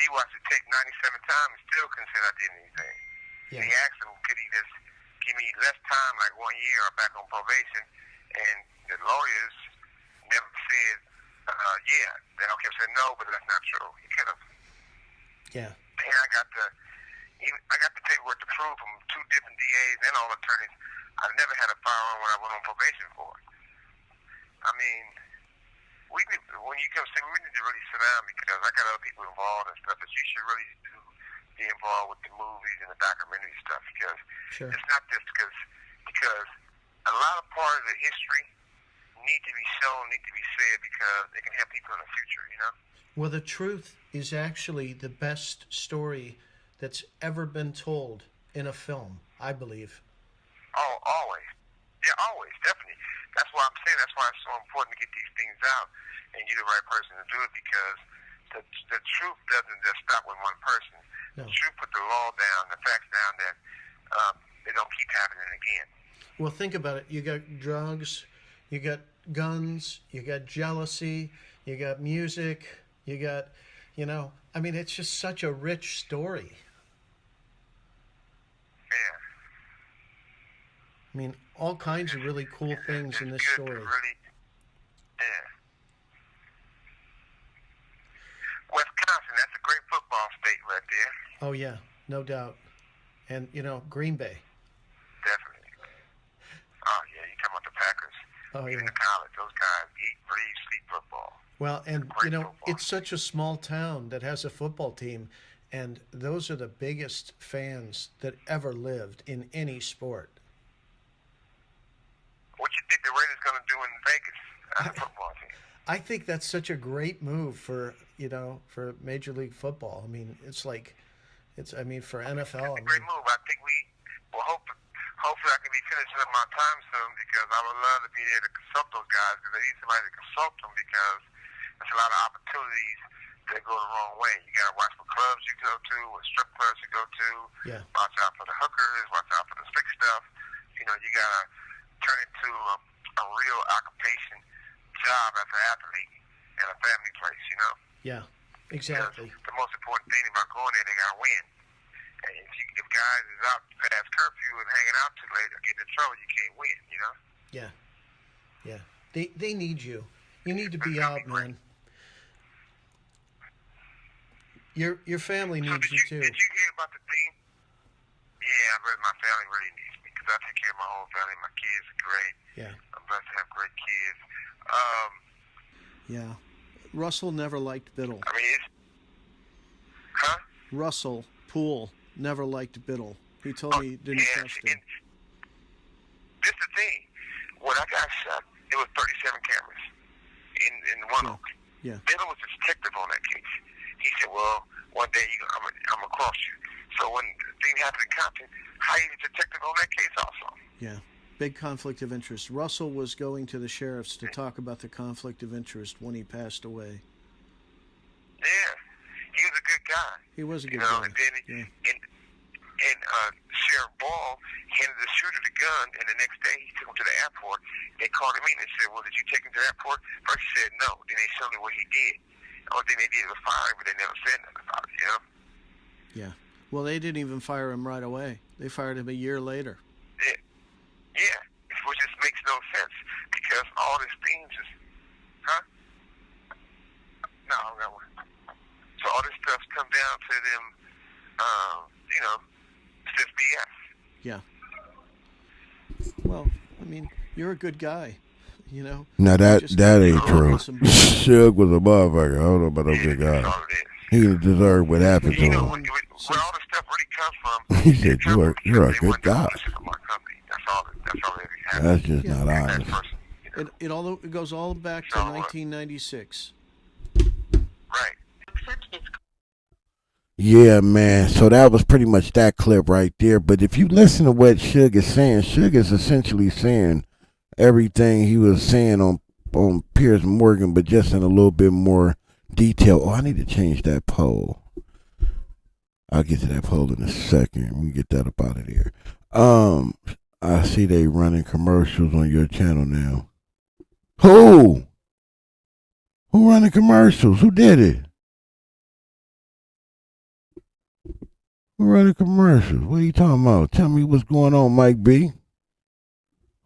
he watched it take 97 times and still couldn't say I did anything. Yeah. He asked him, could he just give me less time, like 1 year, or back on probation? And the lawyers never said, yeah. They all kept saying no, but that's not true. He could have. Yeah. And I got the paperwork to prove from 2 different DAs and all attorneys. I never had a firearm when I went on probation for it. I mean, when you come see me, we need to really sit down because I got other people involved and stuff. But you should really be involved with the movies and the documentary stuff because it's not just because a lot of part of the history need to be shown, need to be said because it can help people in the future. You know. Well, the truth is actually the best story that's ever been told in a film, I believe. Oh, always. Yeah, always, definitely. That's why I'm saying that's why it's so important to get these things out and you're the right person to do it because the truth doesn't just stop with one person. No. The truth put the law down, the facts down that they don't keep happening again. Well, think about it. You got drugs, you got guns, you got jealousy, you got music, you got, you know, I mean, it's just such a rich story. Yeah. I mean, all kinds of really cool things in this story. Really, yeah. Wisconsin, that's a great football state right there. Oh, yeah, no doubt. And, you know, Green Bay. Definitely. Oh, yeah, you talking about the Packers. Oh, even yeah. the college, those guys eat, breathe, sleep football. Well, and, you know, football. It's such a small town that has a football team, and those are the biggest fans that ever lived in any sport. What you think the Raiders going to do in Vegas as a football team? I think that's such a great move for, you know, for Major League Football. I mean, it's like, I mean, for NFL. It's a great move. I think hopefully I can be finishing up my time soon because I would love to be there to consult those guys because they need somebody to consult them because there's a lot of opportunities that go the wrong way. You got to watch what clubs you go to, what strip clubs you go to. Yeah. Watch out for the hookers. Watch out for the slick stuff. You know, you got to turn it to a real occupation job as an athlete and a family place, you know? Yeah, exactly. Because the most important thing about going there, they got to win. And if guys is out past curfew and hanging out too late or getting in trouble, you can't win, you know? Yeah. Yeah. They need you. You need to be out, man. Your family needs you too. Did you hear about the team? Yeah, my family really needs me because I take care of my whole family. My kids are great. Yeah. I'm blessed to have great kids. Yeah. Russell never liked Biddle. I mean, Russell Poole never liked Biddle. He told me he didn't trust him. This is the thing. When I got shot, it was 37 cameras in one Oak. Yeah. Biddle was a detective on that case. He said, well, one day I'm going to cross you. So when the thing happened in Compton, how you a detective on that case also? Yeah. Big conflict of interest. Russell was going to the sheriff's to talk about the conflict of interest when he passed away. Yeah. he was a good guy. He was a good you know, guy. And then Sheriff Ball handed the shooter the gun, and the next day he took him to the airport. They called him in and said, "Well, did you take him to the airport?" First he said no. Then they showed him what he did. The only thing they did was fire him, but they never said nothing about it. You know? Yeah. Well, they didn't even fire him right away. They fired him a year later. Yeah, which just makes no sense because all these things is, huh? No, I got one. So all this stuff's come down to them, you know, it's just BS. Yeah. Well, I mean, you're a good guy, you know. Now that ain't true. Suge was a motherfucker. I don't know about no good guy. He didn't deserve what happened to him. Where all this stuff really comes from. He said, "You're a good guy." That's just not honest. It goes all back to 1996. Right. Yeah, man. So that was pretty much that clip right there. But if you listen to what Suge is saying, Suge is essentially saying everything he was saying on Piers Morgan, but just in a little bit more detail. Oh, I need to change that poll. I'll get to that poll in a second. We can get that up out of here. I see they running commercials on your channel now. Who running commercials? Who did it? Who running commercials? What are you talking about? Tell me what's going on, Mike B.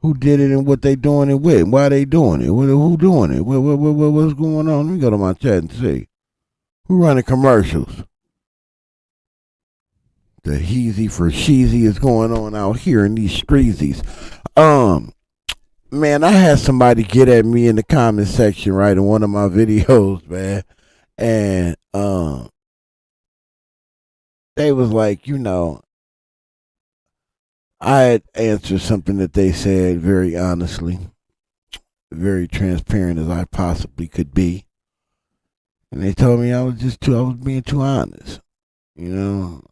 Who did it and what they doing it with? Why they doing it? Who doing it? What's going on? Let me go to my chat and see. Who running commercials? The heezy for sheezy is going on out here in these streezies. Man, I had somebody get at me in the comment section, right, in one of my videos, man. And they was like, you know, I had answered something that they said very honestly, very transparent as I possibly could be. And they told me I was being too honest, you know.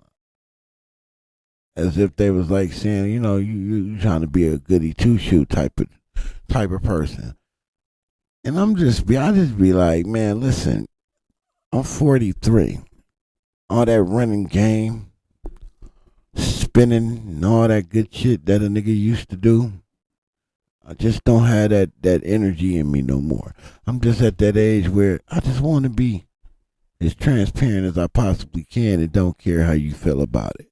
As if they was like saying, you know, you trying to be a goody two shoe type of person. And I just be like, man, listen, I'm 43. All that running game, spinning, and all that good shit that a nigga used to do, I just don't have that energy in me no more. I'm just at that age where I just want to be as transparent as I possibly can and don't care how you feel about it.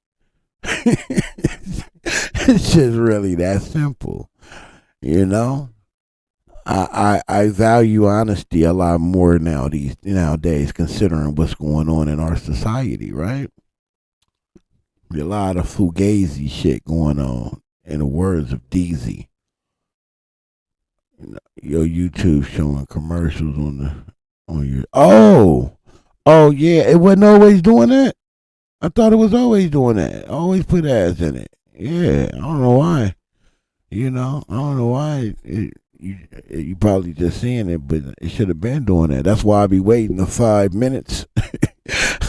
It's just really that simple, you know. I value honesty a lot more nowadays, considering what's going on in our society, right? There's a lot of fugazi shit going on, in the words of DZ. You know, your YouTube showing commercials on your. Oh yeah, it wasn't always doing that. I thought it was always doing that. Always put ads in it. Yeah, I don't know why. You know, I don't know why. You probably just seeing it, but it should have been doing that. That's why I be waiting the 5 minutes.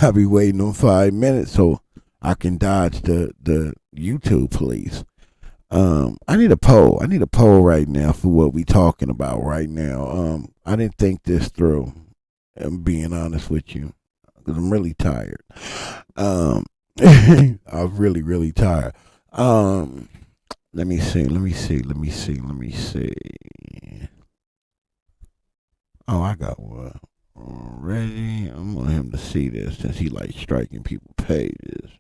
I be waiting on 5 minutes so I can dodge the YouTube police. I need a poll. I need a poll right now for what we talking about right now. I didn't think this through. I'm being honest with you. Because I'm really tired. I'm really, really tired. Let me see. Oh, I got one already. I want him to see this since he likes striking people pages.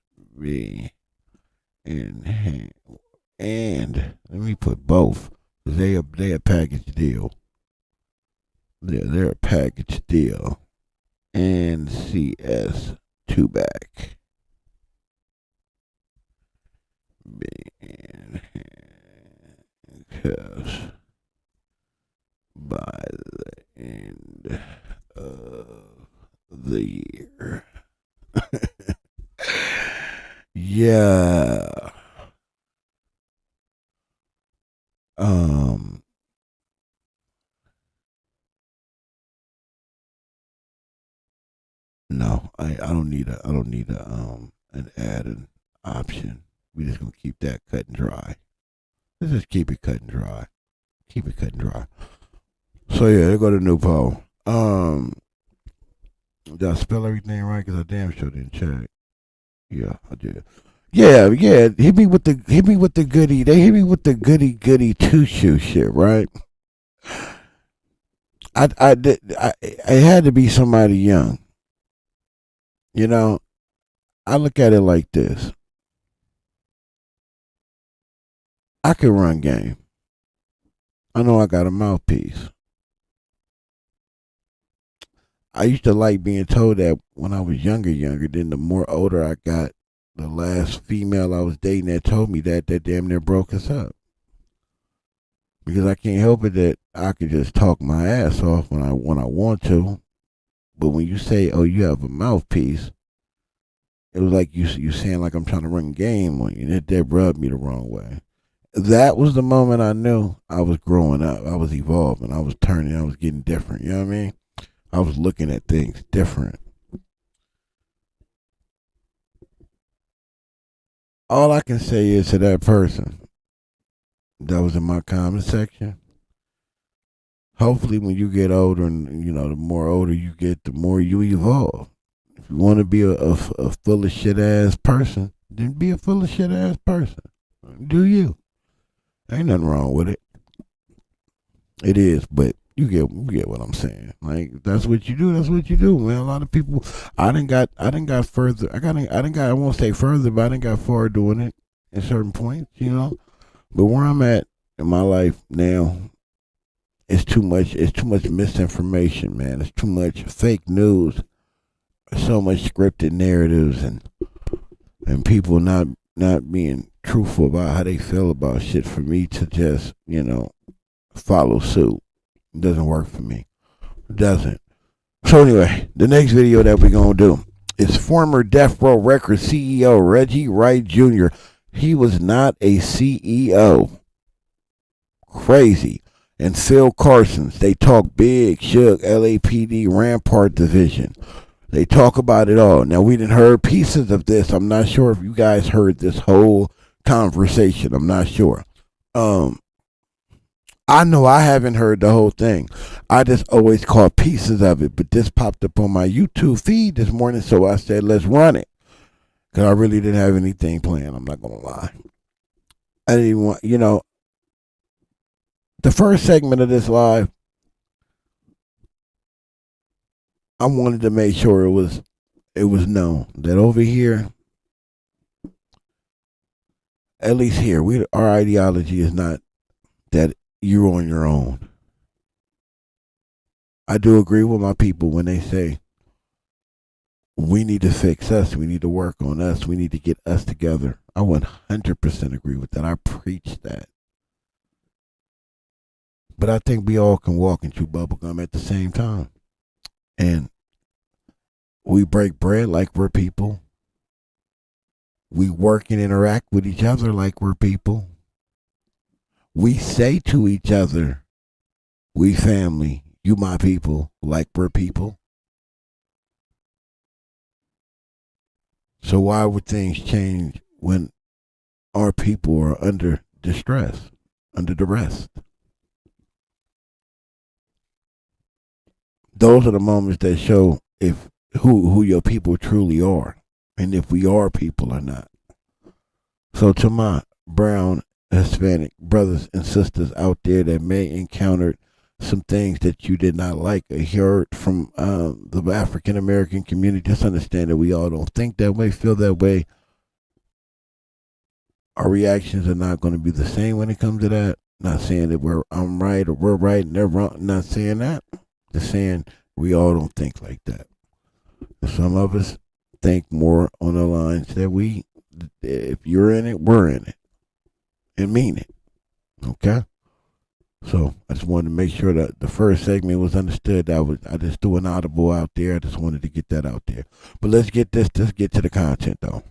And let me put both. Because they a package deal. They're a package deal. And CS 2 back. Because by the end of the year. Yeah. No, I don't need an add-in option. We just gonna keep that cut and dry. Let's just keep it cut and dry. So yeah, there go the new poll. Did I spell everything right? Because I damn sure didn't check. Yeah, I did. Yeah. Hit me with the goody. They hit me with the goody two shoe shit, right? It had to be somebody young. You know, I look at it like this. I can run game. I know I got a mouthpiece. I used to like being told that when I was younger. Then the more older I got, the last female I was dating that told me that damn near broke us up. Because I can't help it that I could just talk my ass off when I want to. But when you say, oh, you have a mouthpiece, it was like you saying like I'm trying to run game on you. That rubbed me the wrong way. That was the moment I knew I was growing up. I was evolving. I was turning. I was getting different. You know what I mean? I was looking at things different. All I can say is to that person that was in my comment section, hopefully when you get older and, you know, the more older you get, the more you evolve. If you want to be a full of shit ass person, then be a full of shit ass person. Do you. Ain't nothing wrong with it. It is, but you get what I'm saying. Like, that's what you do. That's what you do, man. A lot of people. I done got further. I won't say further, but I done got far doing it at certain points, you know. But where I'm at in my life now, it's too much. It's too much misinformation, man. It's too much fake news. So much scripted narratives and people not being truthful about how they feel about shit for me to just, you know, follow suit. It doesn't work for me. It doesn't. So anyway, the next video that we're going to do is former Deathrow Records CEO Reggie Wright Jr. He was not a CEO. Crazy. And Phil Carson's. They talk big, Suge, LAPD, Rampart Division. They talk about it all. Now, we didn't heard pieces of this. I'm not sure if you guys heard this whole conversation. I'm not sure. I know I haven't heard the whole thing. I just always caught pieces of it. But this popped up on my YouTube feed this morning, so I said, let's run it. Because I really didn't have anything planned. I'm not going to lie. I didn't even want, you know, the first segment of this live, I wanted to make sure it was known that over here, at least here, our ideology is not that you're on your own. I do agree with my people when they say we need to fix us, we need to work on us, we need to get us together. I 100% agree with that. I preach that. But I think we all can walk and chew bubblegum at the same time. And we break bread like we're people. We work and interact with each other like we're people. We say to each other, we family, you my people, like we're people. So why would things change when our people are under distress, under duress? Those are the moments that show if who your people truly are, and if we are people or not. So to my brown Hispanic brothers and sisters out there that may encounter some things that you did not like or heard from the African American community, just understand that we all don't think that way, feel that way. Our reactions are not going to be the same when it comes to that. Not saying that I'm right or we're right and they're wrong. Not saying that. Just saying we all don't think like that. Some of us think more on the lines that if you're in it, we're in it. And mean it. Okay? So I just wanted to make sure that the first segment was understood. I just threw an audible out there. I just wanted to get that out there. But let's get to the content though.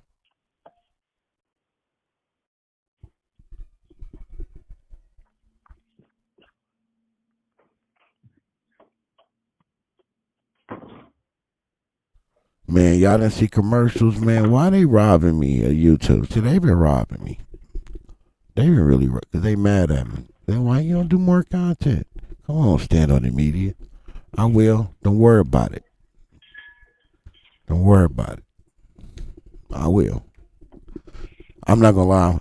Man, y'all didn't see commercials, man. Why they robbing me at YouTube? See, they been robbing me. They been really, because they mad at me. Then why you don't do more content? Come on, stand on the media. I will. Don't worry about it. Don't worry about it. I will. I'm not gonna lie.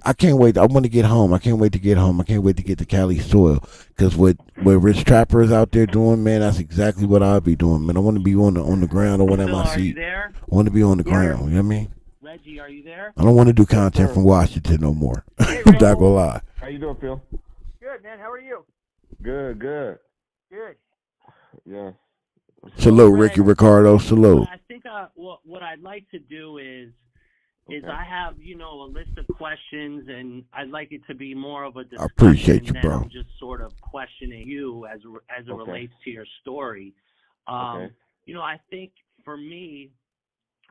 I can't wait. I want to get home. I can't wait to get home. I can't wait to get to Cali soil. Cause what Rich Trapper is out there doing, man, that's exactly what I'll be doing, man. I want to be on the ground or whatever I see. I want to be on the ground. You know what I mean? Reggie, are you there? I don't want to do content from Washington no more. Hey, I'm not gonna lie. How you doing, Phil? Good, man. How are you? Good. Good. Yeah. Salute, Ricky Ricardo. Salute. I think what I'd like to do is I have, a list of questions, and I'd like it to be more of a discussion. I appreciate you, bro. I'm just sort of questioning you as it relates to your story. I think for me,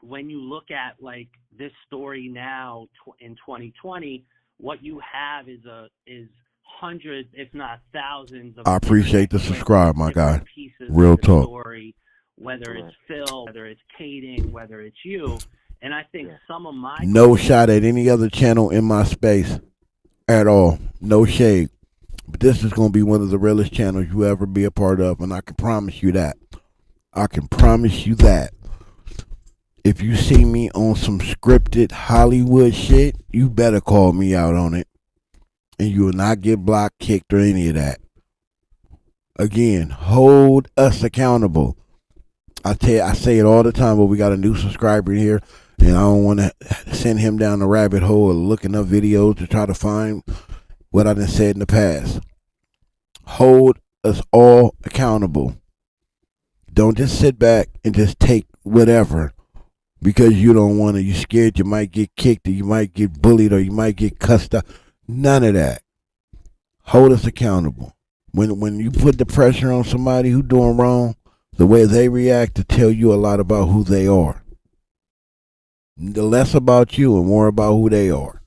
when you look at like this story now in 2020, what you have is hundreds, if not thousands, of. I appreciate the subscribe, my guy. Pieces Real of the talk. Story, whether it's Phil, whether it's Kading, whether it's you. And I think some of my no shot at any other channel in my space at all. No shade. But this is going to be one of the realest channels you ever be a part of, and I can promise you that. I can promise you that. If you see me on some scripted Hollywood shit, you better call me out on it. And you will not get blocked, kicked, or any of that. Again, hold us accountable. I say it all the time, but we got a new subscriber here, and I don't want to send him down the rabbit hole of looking up videos to try to find what I done said in the past. Hold us all accountable. Don't just sit back and just take whatever because you don't want to. You're scared you might get kicked, or you might get bullied, or you might get cussed out. None of that. Hold us accountable. When you put the pressure on somebody who's doing wrong, the way they react to tell you a lot about who they are. The less about you and more about who they are.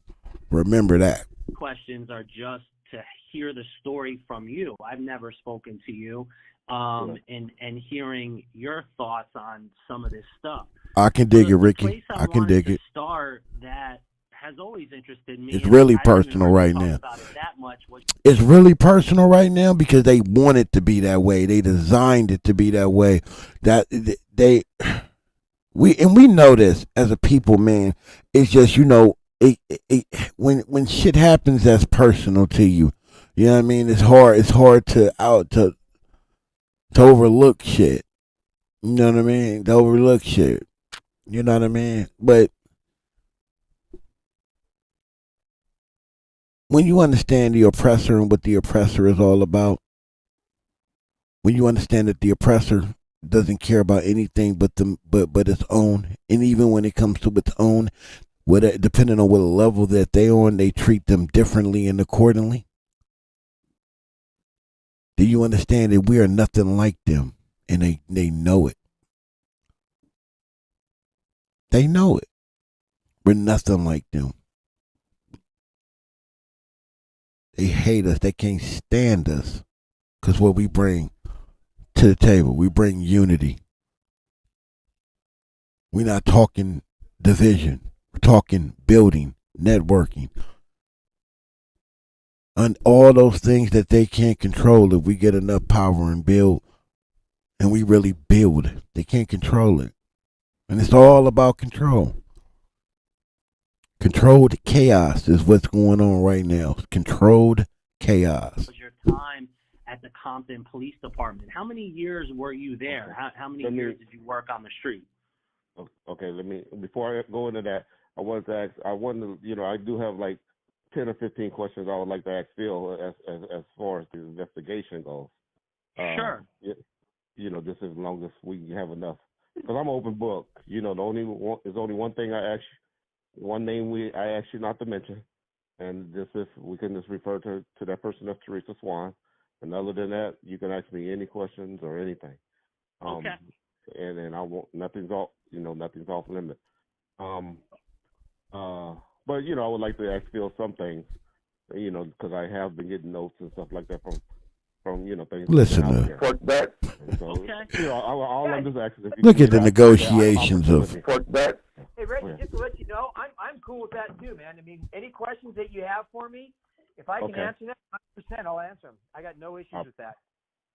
Remember that. Questions are just to hear the story from you. I've never spoken to you, and hearing your thoughts on some of this stuff. I can dig it, Ricky. I can dig it. Start that has always interested me. It's really personal right now. It's really personal right now because they want it to be that way. They designed it to be that way. That we know this as a people, man. It's just when shit happens that's personal to you. You know what I mean? It's hard to overlook shit. You know what I mean? To overlook shit. You know what I mean? But when you understand the oppressor and what the oppressor is all about, when you understand that the oppressor doesn't care about anything but its own, and even when it comes to its own, depending on what level that they on, they treat them differently and accordingly. Do you understand that we are nothing like them, and they know it? They know it. We're nothing like them. They hate us. They can't stand us. Because what we bring to the table, we bring unity. We're not talking division. We're talking building, networking. And all those things that they can't control if we get enough power and build. And we really build. They can't control it. And it's all about control. Controlled chaos is what's going on right now. Controlled chaos. Your time at the Compton Police Department. How many years were you there? How many years did you work on the street? Okay, before I go into that, I wanted to ask, I do have like 10 or 15 questions I would like to ask Phil as far as the investigation goes. Sure. Just as long as we have enough. Because I'm an open book. There's only one thing I ask you. One name I asked you not to mention, and just if we can just refer to that person as Teresa Swan, and other than that, you can ask me any questions or anything. Okay. And I won't. Nothing's off limit. But I would like to ask Phil some things, because I have been getting notes and stuff like that from things. Listen out to there. So, all I'm just asking. Look at the negotiations of. Hey, Reggie, just to let you know, I'm cool with that too, man. I mean, any questions that you have for me, if I can answer them, 100%, I'll answer them. I got no issues with that.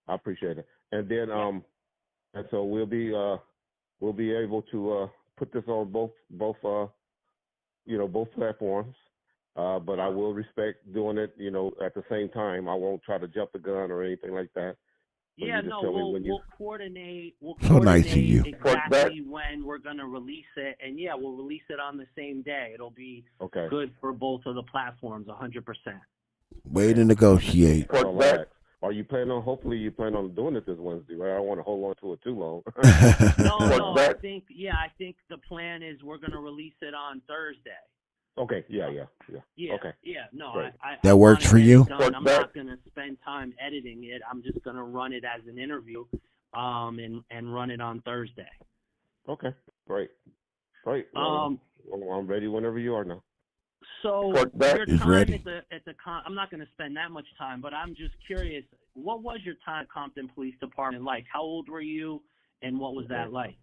I appreciate it. And then, and so we'll be we'll be able to put this on both platforms. But I will respect doing it, at the same time. I won't try to jump the gun or anything like that. Yeah, no, we'll coordinate. So nice of you. Exactly when we're gonna release it, and yeah, we'll release it on the same day. It'll be good for both of the platforms, 100%. Way to negotiate. Are you planning on? Hopefully, you plan on doing it this Wednesday, right? I don't want to hold on to it too long. No, I think the plan is we're gonna release it on Thursday. Okay. Yeah. Okay. Yeah. No, Great. That works for you? I'm not going to spend time editing it. I'm just going to run it as an interview, and run it on Thursday. Okay. Great. I'm ready whenever you are now. So your time ready. at the I'm not going to spend that much time, but I'm just curious. What was your time at Compton Police Department like? How old were you, and what was that like?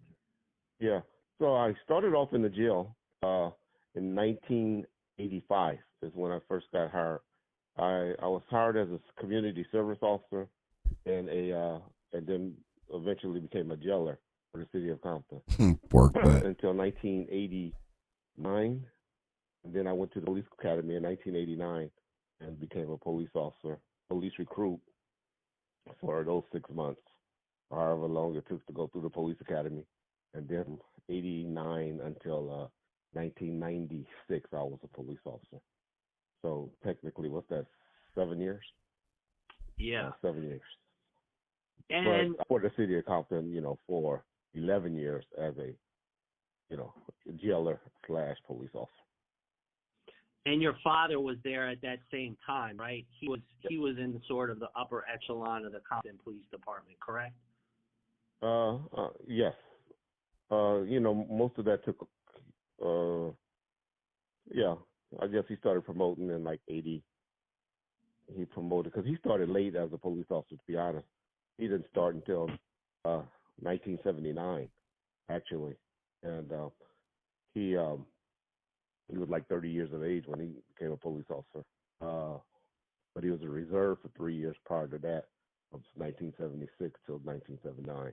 Yeah. So I started off in the jail. In 1985 is when I first got hired. I was hired as a community service officer and then eventually became a jailer for the city of Compton. Until 1989. And then I went to the police academy in 1989 and became a police officer, police recruit for those 6 months, however long it took to go through the police academy. And then 89 until 1996, I was a police officer. So technically, what's that, 7 years? Yeah. 7 years. And but for the city of Compton, for 11 years as a, jailer / police officer. And your father was there at that same time, right? He was in sort of the upper echelon of the Compton Police Department, correct? Yes. Most of that took. I guess he started promoting in like 80. He promoted because he started late as a police officer, to be honest. He didn't start until 1979, actually. And he was like 30 years of age when he became a police officer. But he was a reserve for 3 years prior to that, from 1976 till 1979.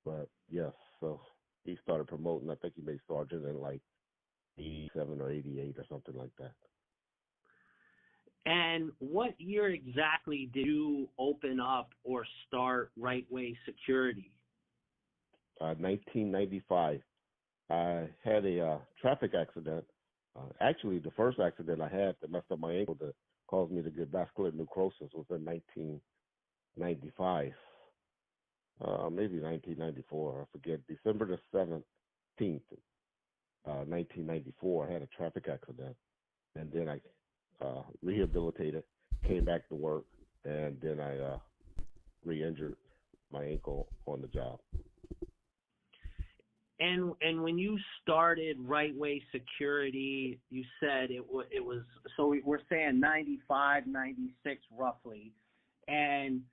But yes, so he started promoting. I think he made sergeant in like 87 or 88 or something like that. And what year exactly did you open up or start Right Way Security? 1995. I had a traffic accident. Actually, the first accident I had that messed up my ankle that caused me to get vascular necrosis was in 1995. Maybe 1994, I forget. December the 17th, 1994, I had a traffic accident. And then I rehabilitated, came back to work, and then I re-injured my ankle on the job. And when you started Right Way Security, you said it was, so we're saying 95, 96 roughly. And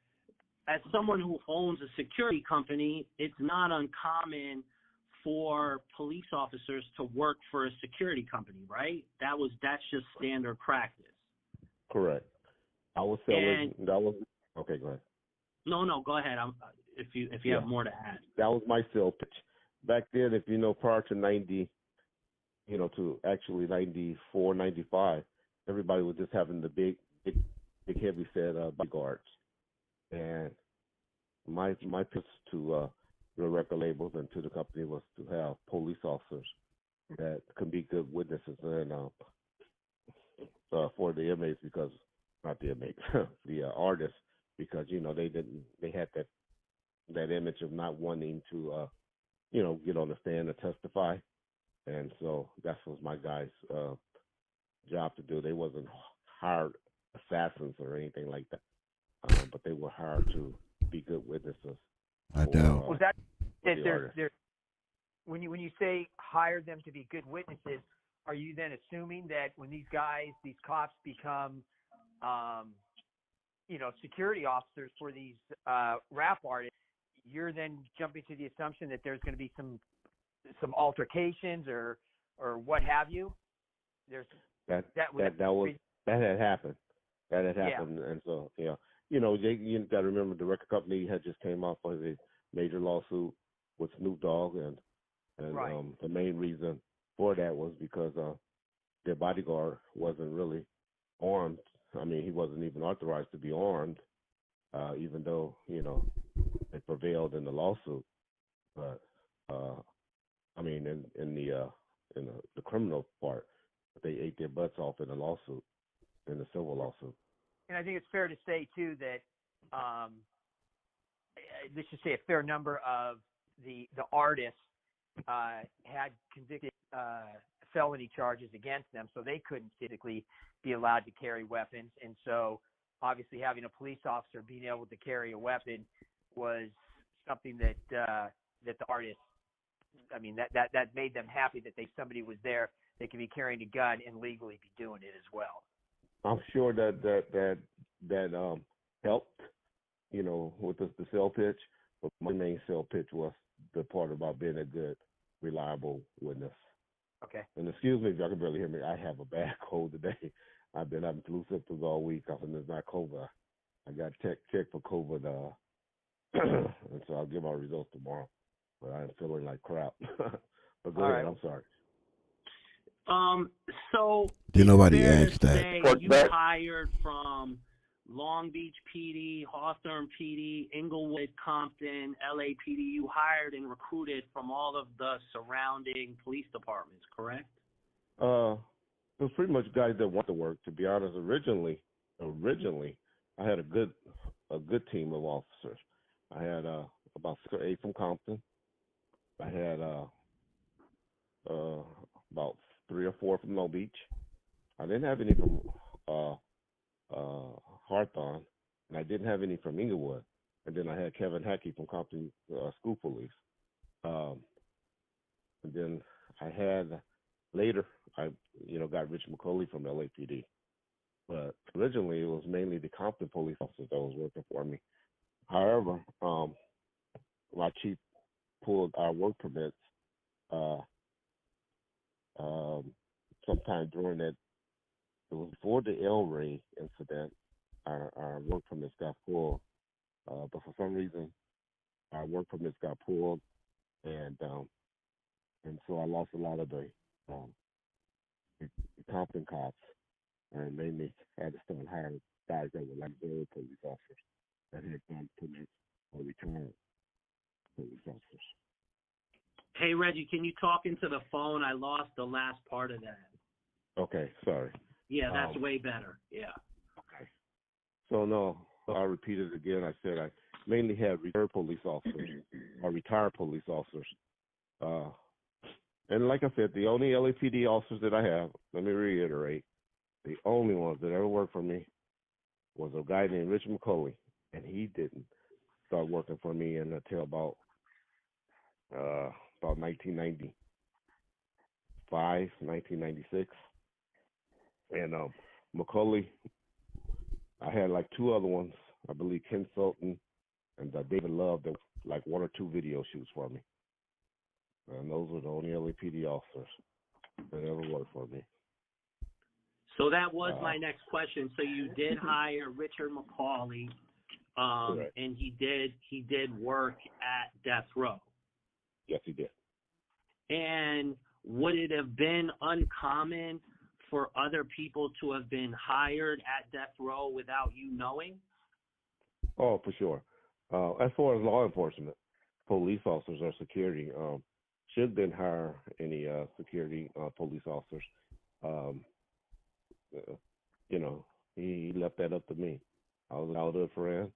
as someone who owns a security company, it's not uncommon for police officers to work for a security company, right? That's just standard practice. Correct. I was selling. Okay, go ahead. No, go ahead. If you have more to add. That was my sales pitch. Back then, if prior to 90, to actually 94, 95, everybody was just having the big heavy set bodyguards. And my pitch to the record labels and to the company was to have police officers that can be good witnesses and for the inmates, because not the inmates, the artists, because they had that image of not wanting to get on the stand and testify, and so that was my guys' job to do. They wasn't hired assassins or anything like that, but they were hired to be good witnesses. I doubt. Was that there's when you say hire them to be good witnesses, are you then assuming that when these cops become security officers for these rap artists, you're then jumping to the assumption that there's going to be some altercations or what have you? That had happened. That had happened, and so you got to remember the record company had just came off of major lawsuit with Snoop Dogg, and Right. the main reason for that was because their bodyguard wasn't really armed. I mean, he wasn't even authorized to be armed, even though, you know, it prevailed in the lawsuit. But I mean, in the criminal part, they ate their butts off in the lawsuit, in the civil lawsuit. And I think it's fair to say too that let's just say a fair number of the artists had convicted felony charges against them, so they couldn't physically be allowed to carry weapons. And so obviously having a police officer being able to carry a weapon was something that that the artists, I mean, that made them happy that somebody was there that could be carrying a gun and legally be doing it as well. I'm sure that helped, you know, with the sell pitch. But my main sell pitch was the part about being a good, reliable witness. Okay. And excuse me if y'all can barely hear me. I have a bad cold today. I've been having flu symptoms all week. It's not COVID. I got checked for COVID, and so I'll give my results tomorrow. But I'm feeling like crap. But go ahead. I'm sorry. So Did nobody fair ask to that? say you hired from Long Beach PD, Hawthorne PD, Inglewood, Compton, LAPD. You hired and recruited from all of the surrounding police departments, correct? It was pretty much guys that want to work. To be honest, originally, I had a good team of officers. I had about 6 or 8 from Compton. I had about 3 or 4 from Long Beach. I didn't have any from Hawthorne, and I didn't have any from Inglewood. And then I had Kevin Hackey from Compton School Police. And then I had later, I got Rich McCauley from LAPD. But originally, it was mainly the Compton police officers that was working for me. However, my chief pulled our work permits sometime during that. It was before the El Ray incident. Our work permits got pulled, but for some reason, our work permits got pulled, and so I lost a lot of the Compton cops, and mainly had to start hiring guys that were like zero police officers that had done permits or retired police officers. Hey, Reggie, can you talk into the phone? I lost the last part of that. Okay, sorry. Yeah, that's way better. Yeah. Okay. So, no, I'll repeat it again. I said I mainly had retired police officers or retired police officers. And like I said, the only LAPD officers that I have, let me reiterate, the only ones that ever worked for me was a guy named Rich McCauley, and he didn't start working for me until about 1995, 1996. And McCauley, I had like 2 other ones. I believe Ken Sultan and David Love that like 1 or 2 video shoots for me. And those were the only LAPD officers that ever worked for me. So that was my next question. So you did hire Richard McCauley, and he did work at Death Row. Yes, he did. And would it have been uncommon for other people to have been hired at Death Row without you knowing? Oh, for sure. As far as law enforcement, police officers or security, Suge didn't hire any security police officers. He left that up to me. I was an older friend,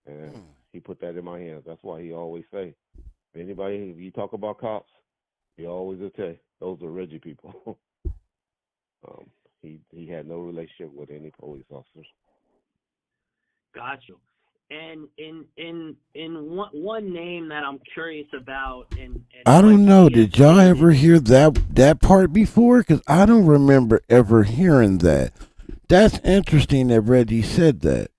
and he put that in my hands. That's why he always say, anybody, if you talk about cops, he always will tell you, those are Reggie people. He had no relationship with any police officers. Gotcha. And in one name that I'm curious about, and I don't know. Did y'all ever hear that part before? Because I don't remember ever hearing that. That's interesting that Reggie said that.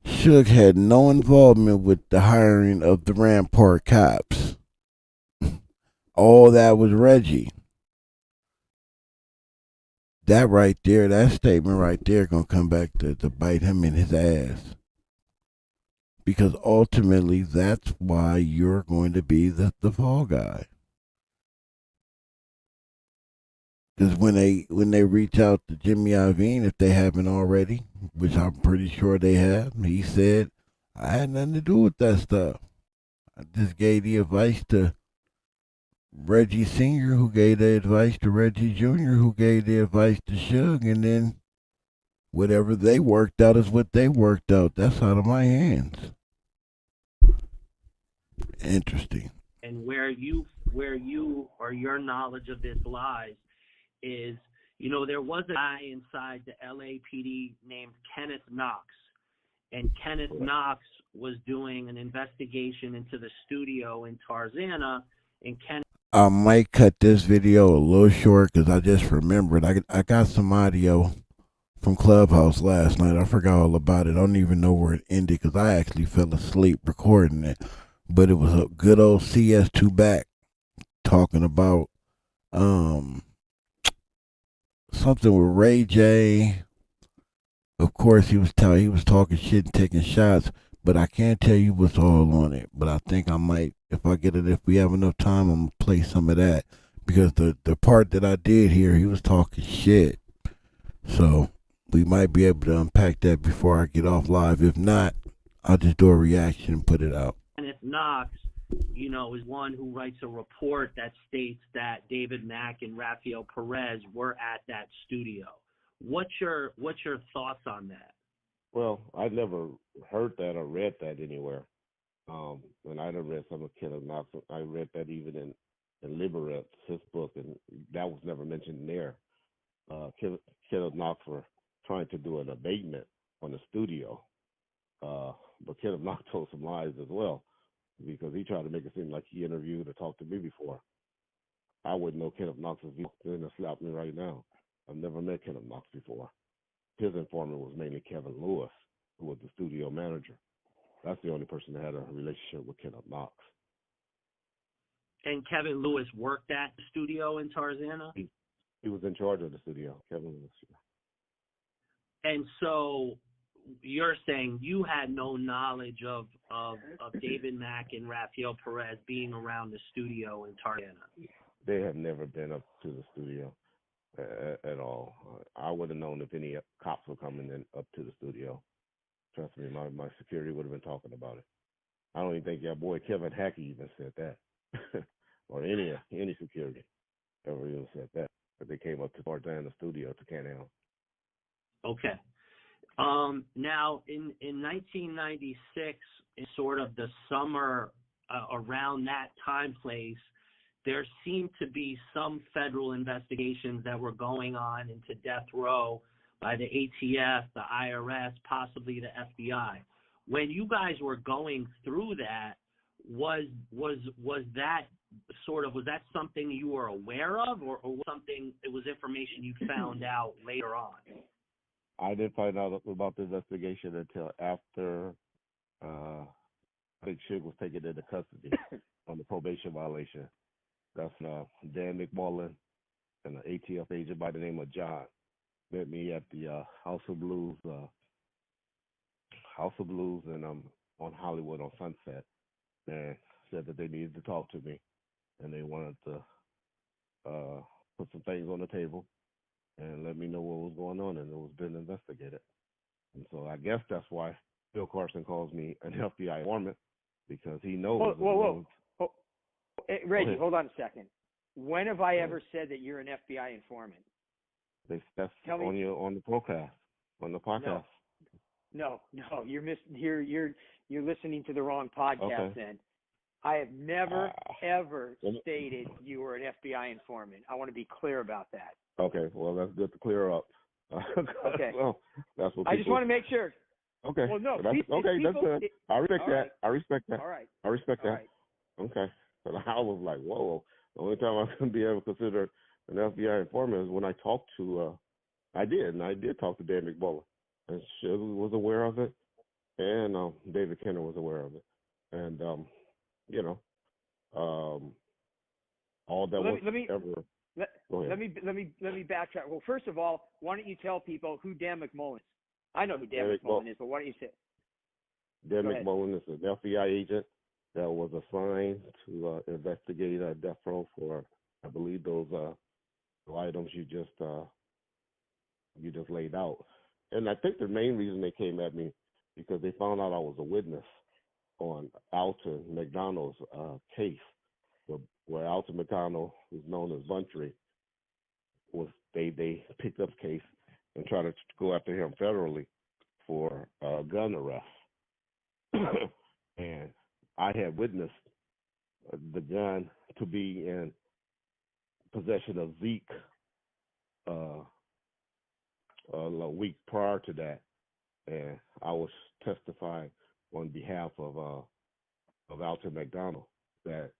Suge had no involvement with the hiring of the Rampart cops. All that was Reggie. That right there, that statement right there, gonna come back to bite him in his ass. because ultimately that's why you're going to be the fall guy. Because when they reach out to Jimmy Iovine, if they haven't already, which I'm pretty sure they have, he said, I had nothing to do with that stuff. I just gave the advice to Reggie Sr., who gave the advice to Reggie Jr., who gave the advice to Suge, and then whatever they worked out is what they worked out. That's out of my hands. Interesting. And where you or your knowledge of this lies is, there was a guy inside the LAPD named Kenneth Knox, and Kenneth Knox was doing an investigation into the studio in Tarzana, and I might cut this video a little short because I just remembered. I got some audio from Clubhouse last night. I forgot all about it. I don't even know where it ended because I actually fell asleep recording it. But it was a good old CS2 back talking about something with Ray J. Of course, he was talking shit and taking shots, but I can't tell you what's all on it. But I think I might, if we have enough time, I'm gonna play some of that because the part that I did hear, he was talking shit. So we might be able to unpack that before I get off live. If not, I'll just do a reaction and put it out. Kenneth Knox, is one who writes a report that states that David Mack and Rafael Perez were at that studio. What's your thoughts on that? Well, I never heard that or read that anywhere. And I read some of Kenneth Knox. I read that even in Liberate, his book, and that was never mentioned in there. Kenneth Knox were trying to do an abatement on the studio. But Kenneth Knox told some lies as well, because he tried to make it seem like he interviewed or talked to me before. I wouldn't know Kenneth Knox if he walked in and slapped me right now. I've never met Kenneth Knox before. His informant was mainly Kevin Lewis, who was the studio manager. That's the only person that had a relationship with Kenneth Knox. And Kevin Lewis worked at the studio in Tarzana? He was in charge of the studio, Kevin Lewis. And so you're saying you had no knowledge of David Mack and Rafael Perez being around the studio in Tarzana? They have never been up to the studio at all. I would have known if any cops were coming in up to the studio. Trust me, my security would have been talking about it. I don't even think your boy Kevin Hackey even said that, or any security ever even said that. But they came up to Tarzana studio to Can-Am. Okay. Now, in 1996, in sort of the summer around that time place, there seemed to be some federal investigations that were going on into death row by the ATF, the IRS, possibly the FBI. When you guys were going through that, was that something you were aware of, or something, it was information you found out later on? I didn't find out about the investigation until after Big Shig was taken into custody on the probation violation. That's Dan McMullen and an ATF agent by the name of John met me at the House of Blues and on Hollywood on Sunset, and said that they needed to talk to me and they wanted to put some things on the table and let me know what was going on, and it was being investigated. And so I guess that's why Bill Carson calls me an FBI informant, because he knows. Whoa. Hey, Reggie, hold on a second. When have I ever said that you're an FBI informant? That's on the podcast, on the podcast. No, you're listening to the wrong podcast. Okay. Then I have never ever stated you were an FBI informant. I want to be clear about that. Okay, well, that's good to clear up. Okay. Well, that's what I just want to make sure. Okay. Well, no. That's good. I respect that. Right. I respect that. All right. I respect that. Right. Okay. But I was like, whoa. The only time I can be able to consider an FBI informant is when I talked to, I did talk to Dan McMullen. And Shug was aware of it, and David Kenner was aware of it. And, all that was ever. Let me backtrack. Well, first of all, why don't you tell people who Dan McMullen is? I know who Dan McMullen is, but why don't you say? Dan Go ahead. McMullen is an FBI agent that was assigned to investigate Deathrow for, I believe, those items you just laid out. And I think the main reason they came at me because they found out I was a witness on Alton McDonald's case, where Alton McDonald, who's known as Buntry, was they picked up the case and tried to go after him federally for gun arrest. And I had witnessed the gun to be in possession of Zeke a week prior to that, and I was testifying on behalf of Alton McDonald that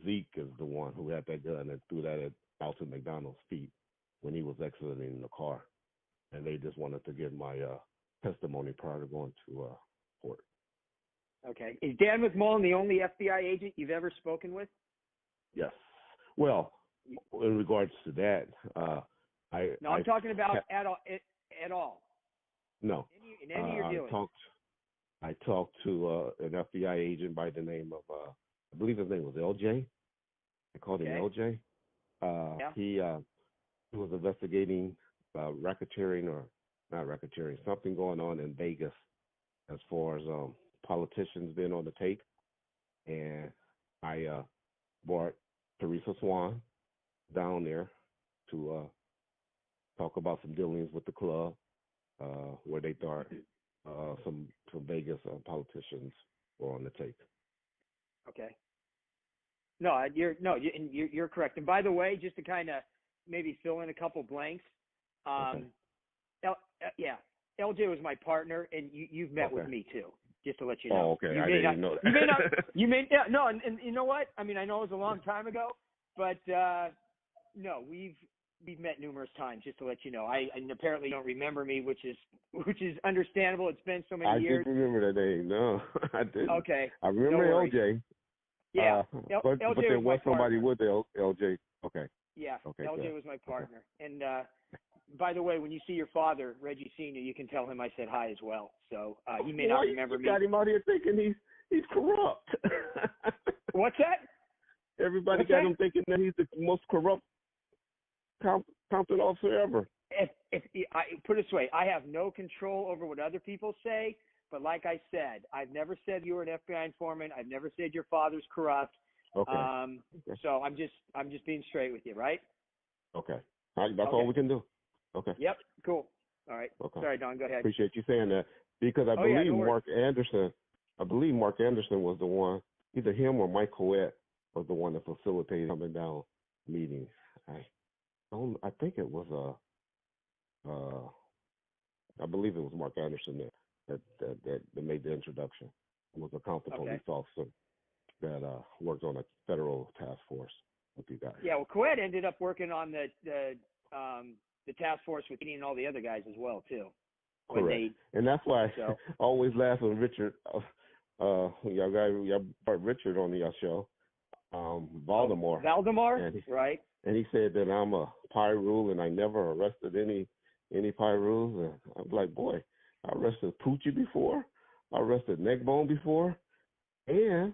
Zeke is the one who had that gun and threw that at Alton McDonald's feet when he was exiting the car, and they just wanted to get my testimony prior to going to court. Okay. Is Dan McMullen the only FBI agent you've ever spoken with? Yes. Well, in regards to that, I'm talking about at all. No. In any of your dealings. I talked to an FBI agent by the name of, I believe his name was LJ. I called him LJ. He was investigating racketeering or not racketeering, something going on in Vegas as far as politicians being on the tape. And I brought Teresa Soim down there to talk about some dealings with the club where they thought some Vegas politicians were on the tape. Okay. You're correct. And by the way, just to kind of maybe fill in a couple blanks, LJ was my partner, and you've met with me too. Just to let you know. Oh, okay. I didn't know that. And you know what? I mean, I know it was a long time ago, but no, we've met numerous times. Just to let you know, I apparently don't remember me, which is understandable. It's been so many years. I didn't remember that name. No, I didn't. Okay. I remember LJ. Yeah. But there was somebody with LJ. Okay. Yeah. Okay, LJ good. was my partner. And by the way, when you see your father, Reggie Sr., you can tell him I said hi as well. So he may not remember me. You got him out here thinking he's corrupt. What's that? Everybody got him thinking that he's the most corrupt compton officer ever. If I put it this way, I have no control over what other people say. But like I said, I've never said you were an FBI informant. I've never said your father's corrupt. Okay. So I'm just being straight with you, right? Okay. That's all we can do. Okay. Yep. Cool. All right. Okay. Sorry, Don. Go ahead. Appreciate you saying that because I believe Mark Anderson was the one, either him or Mike Coet was the one that facilitated coming down meetings. I think it was I believe it was Mark Anderson that made the introduction. It was a Compton police officer that worked on a federal task force with you guys. Yeah, well, Coet ended up working on the task force with me and all the other guys as well too. Correct. And that's why I always laugh when Richard, y'all brought Richard on your show, Valdemar. Right. And he said that I'm a Pyru and I never arrested any Pyrus. And I'm like, boy, I arrested Poochie before. I arrested Neckbone before. And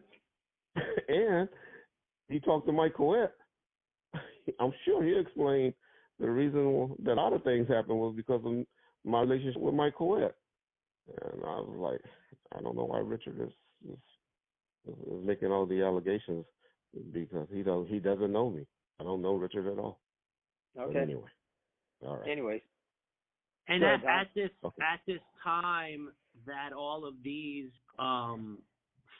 he talked to Mike Coet. I'm sure he explained the reason that a lot of things happened was because of my relationship with Mike Coet. And I was like, I don't know why Richard is making all the allegations because he doesn't know me. I don't know Richard at all. Okay. But anyway. All right. Anyways. And at this time that all of these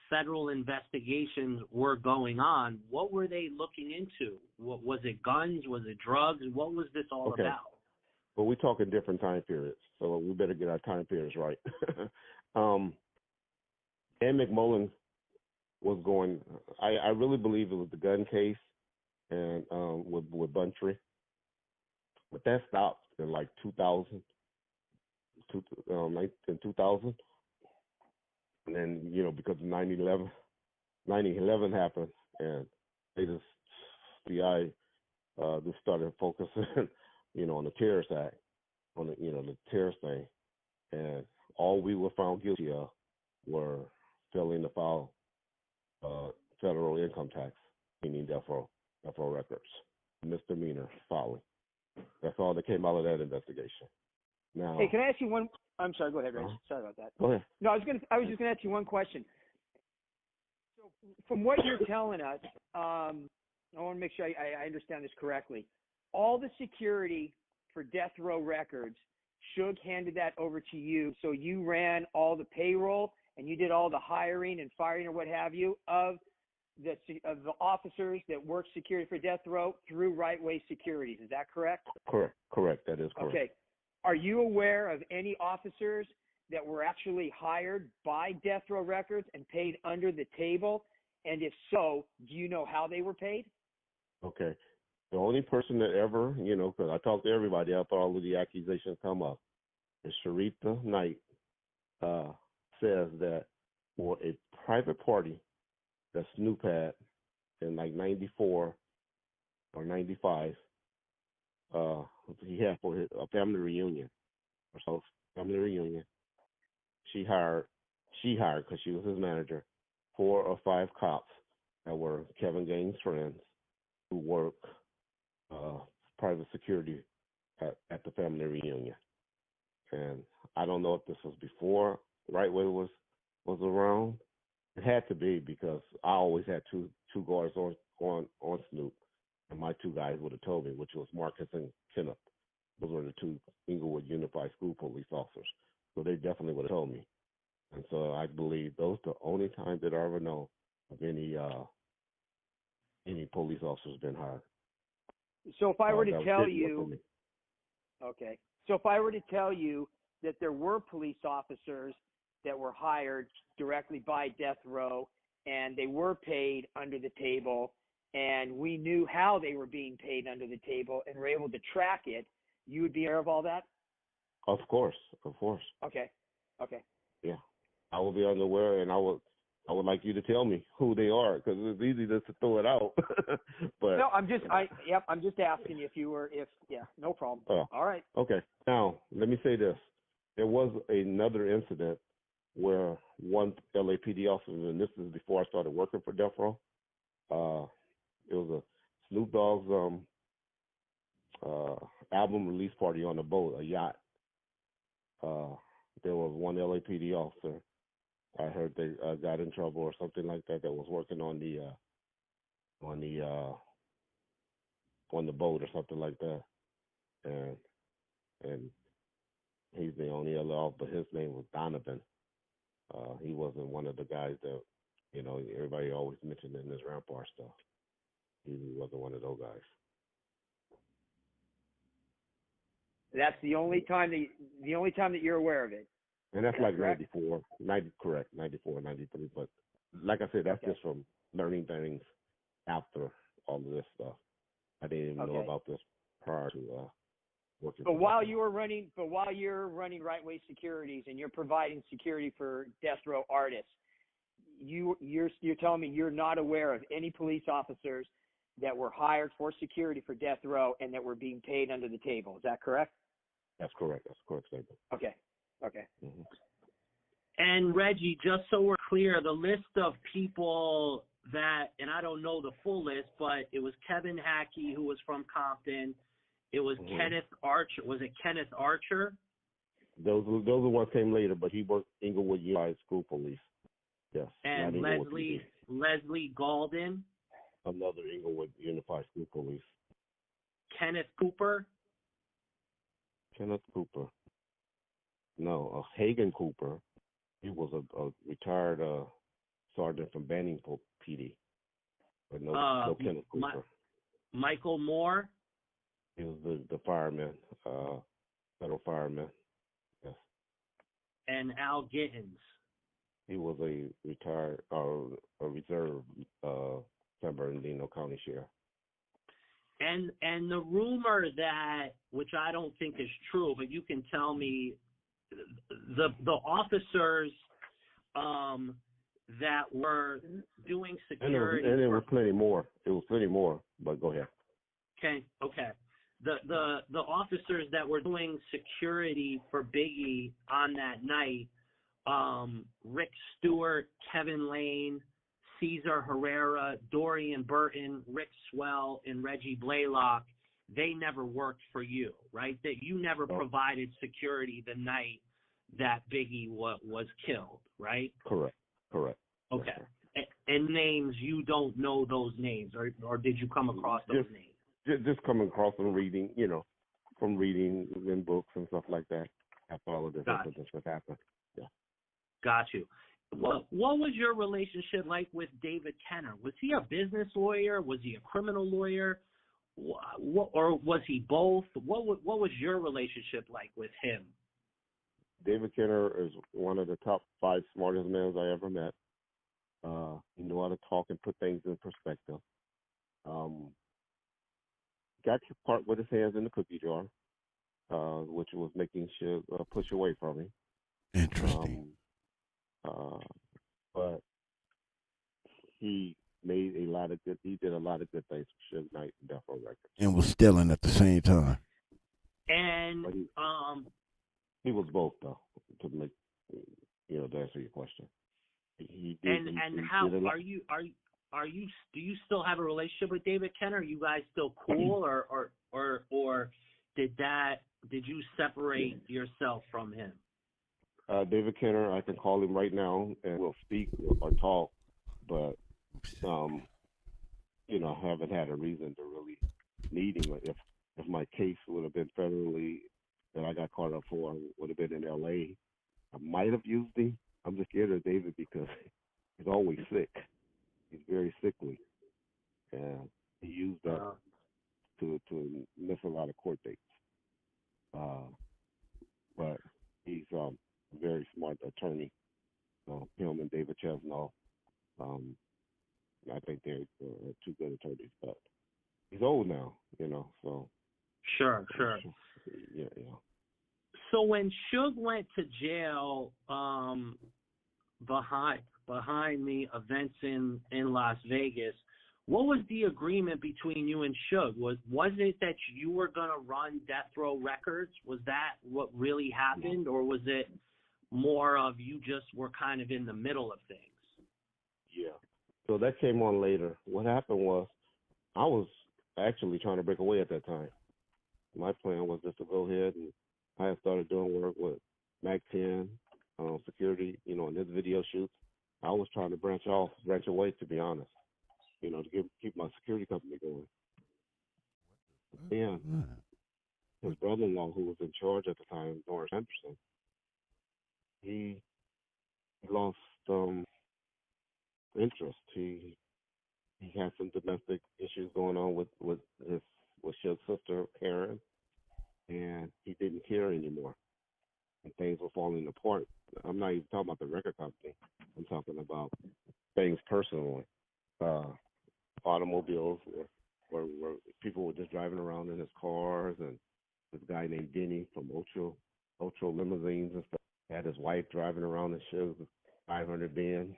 federal investigations were going on, what were they looking into? What was it? Guns? Was it drugs? What was this all about? Well, we're talking different time periods, so we better get our time periods right. Dan McMullen was going. I really believe it was the gun case and with Buntry, but that stopped in like 2000. In 2000, and then because of 9/11 happened, and they just just started focusing, on the terrorist act, on the terrorist thing, and all we were found guilty of were failing to file federal income tax, meaning Deathrow Records, misdemeanor filing. That's all that came out of that investigation. Now, hey, can I ask you one? I'm sorry. Go ahead, Reg. Sorry about that. Go ahead. No, I was just gonna ask you one question. So, from what you're telling us, I want to make sure I understand this correctly. All the security for Deathrow Records, Suge handed that over to you, so you ran all the payroll and you did all the hiring and firing or what have you of the officers that work security for Deathrow through Right Way Securities. Is that correct? Correct. That is correct. Okay. Are you aware of any officers that were actually hired by Deathrow Records and paid under the table? And if so, do you know how they were paid? Okay. The only person that ever, because I talked to everybody after all of the accusations come up, is Sharita Knight, says that for a private party that Snoop had in like 94 or 95, he had for a family reunion. So family reunion, she hired, because she was his manager, 4 or 5 cops that were Kevin Gaines' friends who work private security at the family reunion. And I don't know if this was before Right Way was around. It had to be, because I always had two guards on Snoop, and my 2 guys would have told me, which was Marcus and Kenneth. Those were the 2 Inglewood Unified School police officers. So they definitely would have told me. And so I believe those are the only times that I ever know of any police officers been hired. So if I were to tell you, okay. So if I were to tell you that there were police officers that were hired directly by Deathrow and they were paid under the table, and we knew how they were being paid under the table and were able to track it, you would be aware of all that? Of course. Okay. Yeah, I will be unaware, and I would like you to tell me who they are, because it's easy just to throw it out. But no, I'm just asking you no problem. All right. Okay. Now let me say this: there was another incident where one LAPD officer, and this is before I started working for Deathrow. It was a Snoop Dogg's album release party on a boat, a yacht. There was one LAPD officer. I heard they got in trouble or something like that was working on the boat or something like that, and he's the only LL, but his name was Donovan. He wasn't one of the guys that everybody always mentioned in this Rampart stuff. He wasn't one of those guys. That's the only time that you're aware of it. And that's like correct? 94, 93. But like I said, that's just from learning things after all of this stuff. I didn't even know about this prior to working. But while you're running Right Way Securities and you're providing security for Deathrow artists, you're telling me you're not aware of any police officers that were hired for security for Deathrow and that were being paid under the table. Is that correct? That's correct. That's a correct statement. Okay. Mm-hmm. And Reggie, just so we're clear, the list of people that, and I don't know the full list, but it was Kevin Hackey, who was from Compton. It was Kenneth Archer. Was it Kenneth Archer? Those are the ones came later, but he worked Inglewood Unified School Police. Yes. And Leslie Galden. Another Inglewood Unified School Police. Kenneth Cooper. No, Hagen Cooper. He was a retired sergeant from Banning PD. But no Kenneth Cooper. Michael Moore. He was the fireman, federal fireman. Yes. And Al Gittins. He was a retired a reserve San Bernardino County sheriff. And the rumor that, which I don't think is true, but you can tell me, the officers that were doing security, and there was plenty more. But go ahead. Okay. The officers that were doing security for Biggie on that night Rick Stewart, Kevin Lane, Cesar Herrera, Dorian Burton, Rick Swell, and Reggie Blaylock, they never worked for you, right? That you never provided security the night that Biggie was killed, right? Correct. Okay. And names, you don't know those names, or did you come across those names? Just coming across them reading, from reading in books and stuff like that. After all of this incidents that happened. Yeah. Got you. What was your relationship like with David Kenner? Was he a business lawyer? Was he a criminal lawyer? Or was he both? What was your relationship like with him? David Kenner is one of the top 5 smartest men I ever met. He knew how to talk and put things in perspective. Got your part with his hands in the cookie jar, which was making sure push away from him. Interesting. But he made a lot of good. He did a lot of good things for Suge Knight and Deathrow Records. And was stealing at the same time. And he was both though. To make to answer your question, he did. And how are you? Do you still have a relationship with David Kenner? Are you guys still cool, or did you separate yourself from him? David Kenner, I can call him right now and we'll speak or talk, but I haven't had a reason to really need him. If my case would have been federally that I got caught up for would have been in LA, I might have used him. I'm just scared of David because he's always sick. He's very sickly, and he used that to miss a lot of court dates. But he's a very smart attorney. Him and David Chesnall. I think they're 2 good attorneys, but he's old now, so. Sure. Yeah. So when Suge went to jail behind the events in Las Vegas, what was the agreement between you and Suge? Was it that you were going to run Deathrow Records? Was that what really happened, or was it more of you just were kind of in the middle of things? Yeah. So that came on later. What happened was I was actually trying to break away at that time. My plan was just to go ahead, and I had started doing work with Mac 10, security, in his video shoots. I was trying to branch away, to be honest, to keep my security company going. And his brother-in-law, who was in charge at the time, Norris Henderson, he lost interest. He had some domestic issues going on with Suge's sister Karen, and he didn't care anymore. And things were falling apart. I'm not even talking about the record company. I'm talking about things personally. Automobiles where people were just driving around in his cars, and this guy named Denny from Ocho Limousines and stuff had his wife driving around in Suge's 500 Benz,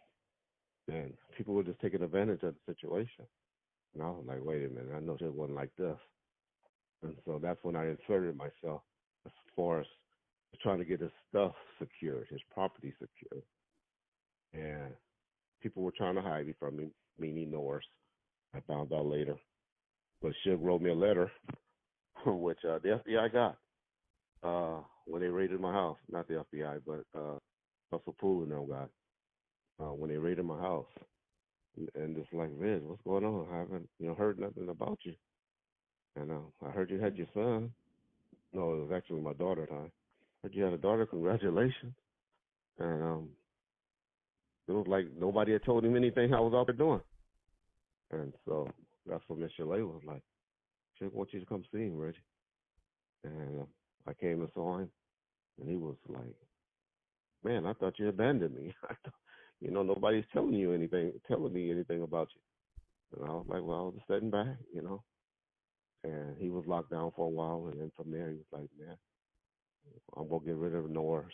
and people were just taking advantage of the situation. And I was like, wait a minute, I know Suge wasn't like this. And so that's when I inserted myself as far as trying to get his stuff secured, his property secured. And people were trying to hide it from me, meaning Norris. I found out later. But Suge wrote me a letter, which the FBI got when they raided my house. Not the FBI, but Russell Poole and them got when they raided my house. And just like, Reg, what's going on? I haven't heard nothing about you. And I heard you had your son. No, it was actually my daughter at the time. Heard you had a daughter. Congratulations. And it was like nobody had told him anything I was out there doing. And so that's when Miss Chalet was like, Suge wants you to come see him, Reggie. And I came and saw him, and he was like, man, I thought you abandoned me. Nobody's telling me anything about you. And I was like, well, I was just sitting back, And he was locked down for a while, and then from there he was like, man, I'm going to get rid of Norris,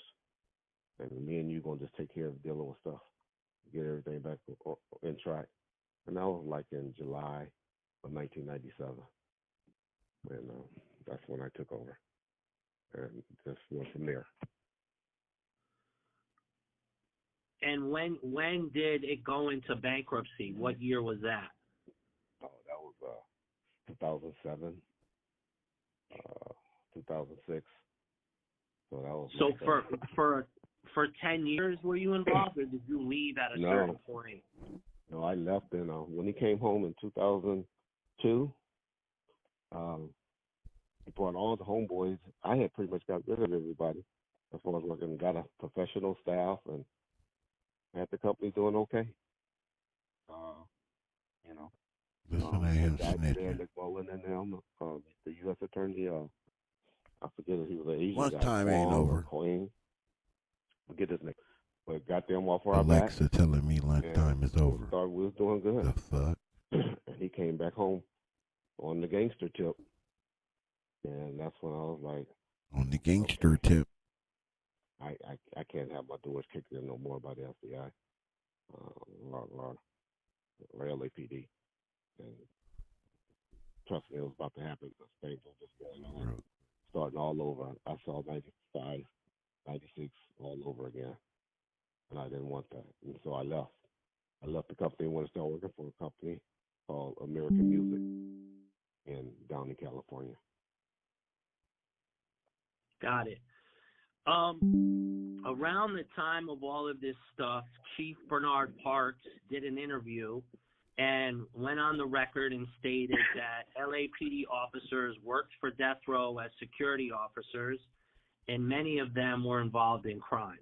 and me and you going to just take care of dealing with stuff, get everything back in track. And that was like in July of 1997. And that's when I took over. And just went from there. And when did it go into bankruptcy? What year was that? Oh, that was 2007, 2006. So that was. So for 10 years were you involved, or did you leave at a certain point? No, I left in when he came home in 2002. He brought all the homeboys. I had pretty much got rid of everybody as far as working. Got a professional staff and had the company doing okay. You know. Listen to him guy snitching. McMullen and them, the U.S. attorney. I forget if he was an Asian Once guy. time ain't over. Queen. Forget his name. But got them off our Alexa back. telling me lunchtime is over. We was doing good. The fuck? And he came back home on the gangster tip. And that's when I was like, on the gangster tip. I can't have my doors kicked in no more by the FBI or LAPD. And trust me, it was about to happen. Things were just going on. Starting all over. I saw 95, 96 all over again. And I didn't want that. And so I left. I left the company and went to start working for a company called American Music down in California. Got it. Around the time of all of this stuff, Chief Bernard Parks did an interview and went on the record and stated that LAPD officers worked for Death Row as security officers, and many of them were involved in crimes.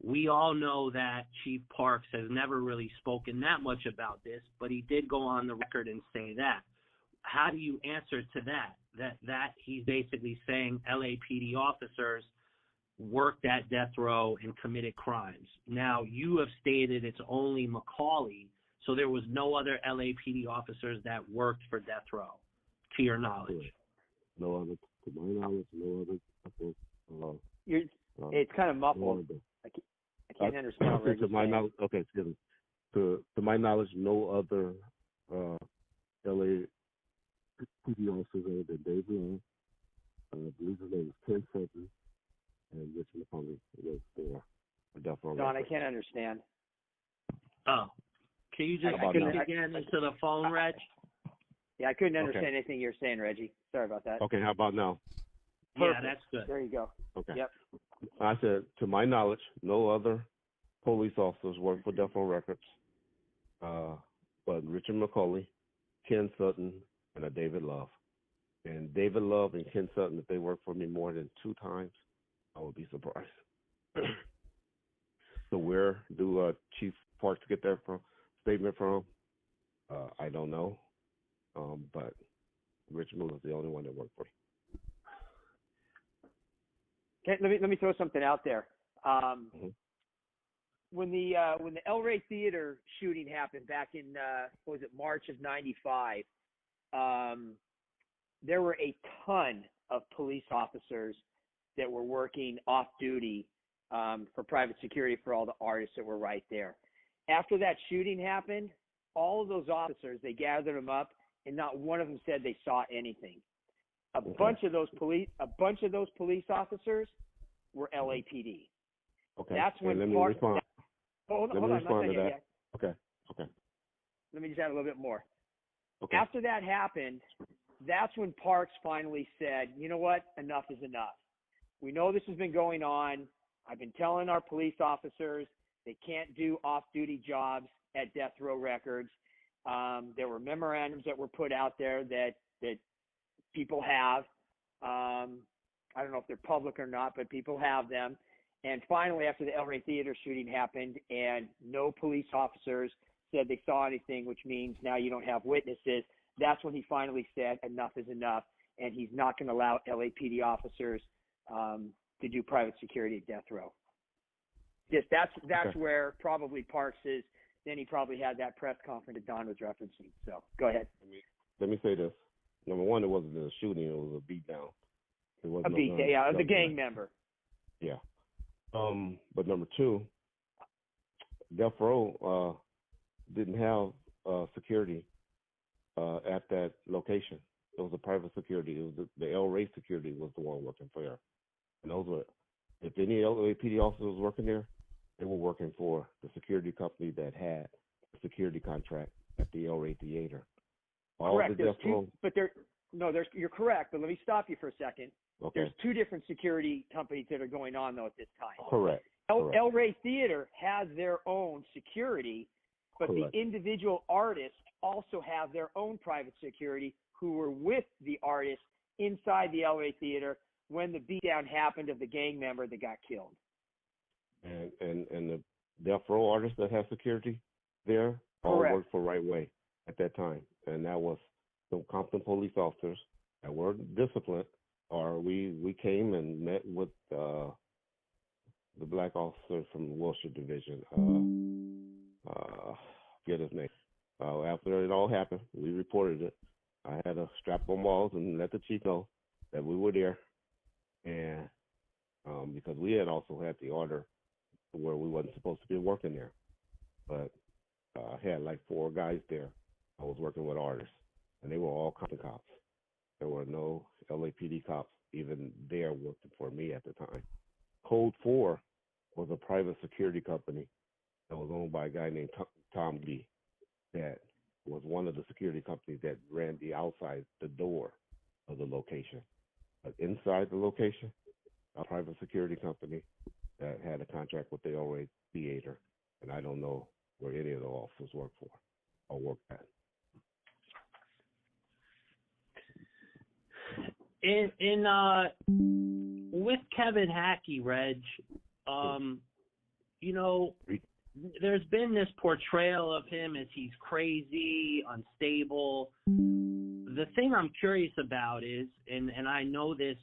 We all know that Chief Parks has never really spoken that much about this, but he did go on the record and say that. How do you answer to that? That he's basically saying LAPD officers worked at Death Row and committed crimes. Now, you have stated it's only McCauley, so there was no other LAPD officers that worked for Death Row, to your knowledge. No other, to my knowledge, no other. It's kind of muffled. I can't understand what Reggie's to my saying. knowledge, okay, excuse me. To my knowledge, no other LAPD officers other than Dave Long. I believe his name is Ken Sutton, and Rich McCauley was for Death Row. Don, I can't understand. Oh. Can you just speak again into the phone, Reg? Yeah, I couldn't understand anything you were saying, Reggie. Sorry about that. Okay, how about now? Yeah, that's good. There you go. Okay. Yep. I said, to my knowledge, no other police officers work for Death Row Records, but Richard McCauley, Ken Sutton, and David Love. And David Love and Ken Sutton, if they work for me more than 2 times, I would be surprised. So where do Chief Parks get that statement from? I don't know. But Richard Miller is the only one that worked for me. Okay, let me throw something out there. When the El Rey Theater shooting happened back in what was it, March of '95, there were a ton of police officers that were working off duty for private security for all the artists that were right there. After that shooting happened, all of those officers, they gathered them up, and not one of them said they saw anything. A bunch of those police officers were LAPD. Okay. That's when let me respond. Hold on, respond to that. yet. Okay. Let me just add a little bit more. Okay. After that happened, that's when Parks finally said, you know what, enough is enough. We know this has been going on. I've been telling our police officers they can't do off-duty jobs at Death Row Records. There were memorandums that were put out there that people have. I don't know if they're public or not, but people have them. And finally, after the El Rey Theater shooting happened and no police officers said they saw anything, which means now you don't have witnesses, that's when he finally said enough is enough, and he's not going to allow LAPD officers to do private security at Death Row. That's where probably Parks is. Then he probably had that press conference that Don was referencing. So go ahead. Let me say this. Number one, it wasn't a shooting; it was a beatdown. It wasn't the gang member. Yeah. But number two, Death Row didn't have security at that location. It was a private security. It was the El Rey security was the one working for there. And those were, if any LAPD officer was working there, they were working for the security company that had a security contract at the El Rey Theater. Correct. You're correct, but let me stop you for a second. Okay. There's two different security companies that are going on, though, at this time. Correct. El Rey Theater has their own security, but Correct. the individual artists also have their own private security who were with the artists inside the El Rey Theater when the beatdown happened of the gang member that got killed. And the Deathrow artists that have security there all Correct. worked for Right Way at that time. And that was some Compton police officers that were disciplined, or we came and met with the black officer from the Wilshire Division. Get his name. After it all happened, we reported it. I had to strap on walls and let the chief know that we were there. And because we had also had the order where we wasn't supposed to be working there. But I had like 4 guys there. I was working with artists, and they were all Compton cops. There were no LAPD cops even there working for me at the time. Code 4 was a private security company that was owned by a guy named Tom Lee, that was one of the security companies that ran the outside, the door of the location. But inside the location, a private security company that had a contract with the El Rey Theater, and I don't know where any of the officers work for or work at. With Kevin Hackey, Reg, you know, there's been this portrayal of him as he's crazy, unstable. The thing I'm curious about is, and I know this,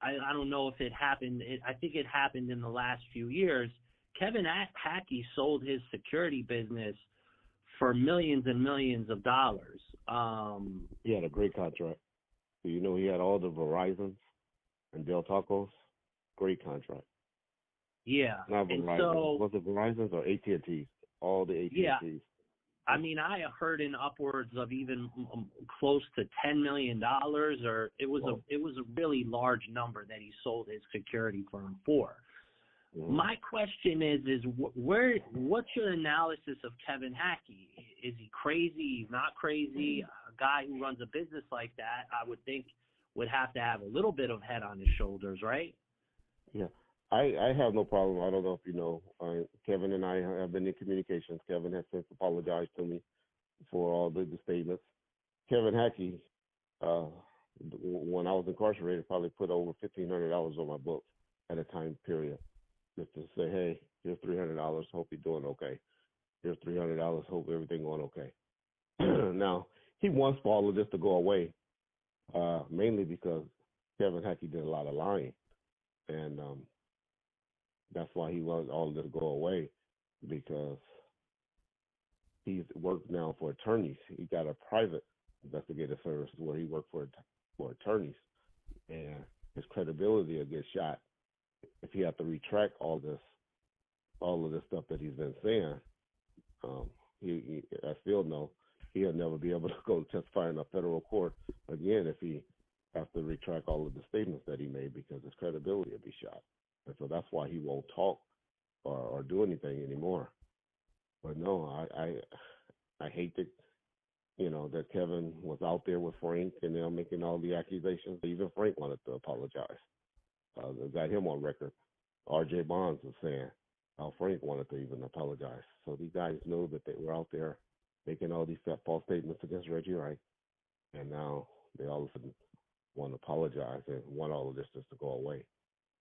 I don't know if it happened, I think it happened in the last few years, Kevin Hackey sold his security business for millions and millions of dollars. He had a great contract. You know, he had all the Verizons and Del Tacos. Great contract. Yeah. Not and Verizon. so, was it Verizons or AT&T? All the AT&Ts. Yeah. I mean, I heard in upwards of even close to $10 million, or it was a really large number that he sold his security firm for. Mm-hmm. My question is what's your analysis of Kevin Hackey? Is he crazy? He's not crazy? A guy who runs a business like that, I would think, would have to have a little bit of head on his shoulders, right? Yeah. I have no problem. I don't know if you know, Kevin and I have been in communications. Kevin has since apologized to me for all the statements. Kevin Hackey, when I was incarcerated, probably put over $1,500 on my books at a time period, just to say, hey, here's $300. Hope you're doing okay. Here's $300. Hope everything going okay. Now, he wants for all of this to go away, mainly because Kevin Hackey did a lot of lying, and that's why he wants all of this to go away, because he's worked now for attorneys. He got a private investigative service where he worked for attorneys, and his credibility will get shot if he has to retract all of this stuff that he's been saying. I still know he'll never be able to go testify in a federal court again if he has to retract all of the statements that he made, because his credibility will be shot. And so that's why he won't talk or do anything anymore. But no, I hate that, that Kevin was out there with Frank and they're making all the accusations. Even Frank wanted to apologize. They got him on record. R.J. Bonds was saying how Frank wanted to even apologize. So these guys knew that they were out there making all these false statements against Reggie Wright. And now they all of a sudden want to apologize and want all of this just to go away.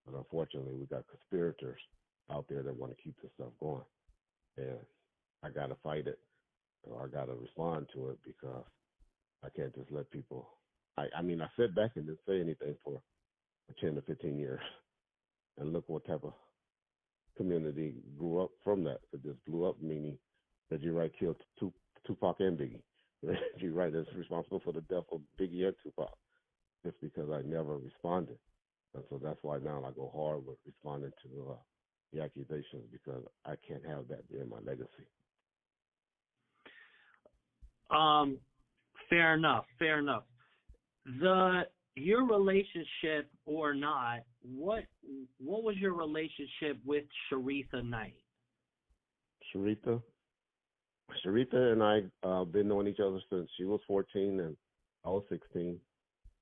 But unfortunately, we got conspirators out there that want to keep this stuff going. And I got to fight it, or I got to respond to it, because I can't just let people. I mean, I sat back and didn't say anything for 10 to 15 years. And look what type of community grew up from that. It just blew up, meaning that Reggie Wright killed Tupac and Biggie. Reggie Wright is responsible for the death of Biggie and Tupac, just because I never responded. And so that's why now I go hard with responding to the accusations, because I can't have that in my legacy. Fair enough. Your relationship or not, what was your relationship with Sharitha Knight? Sharita and I been knowing each other since she was 14 and I was 16.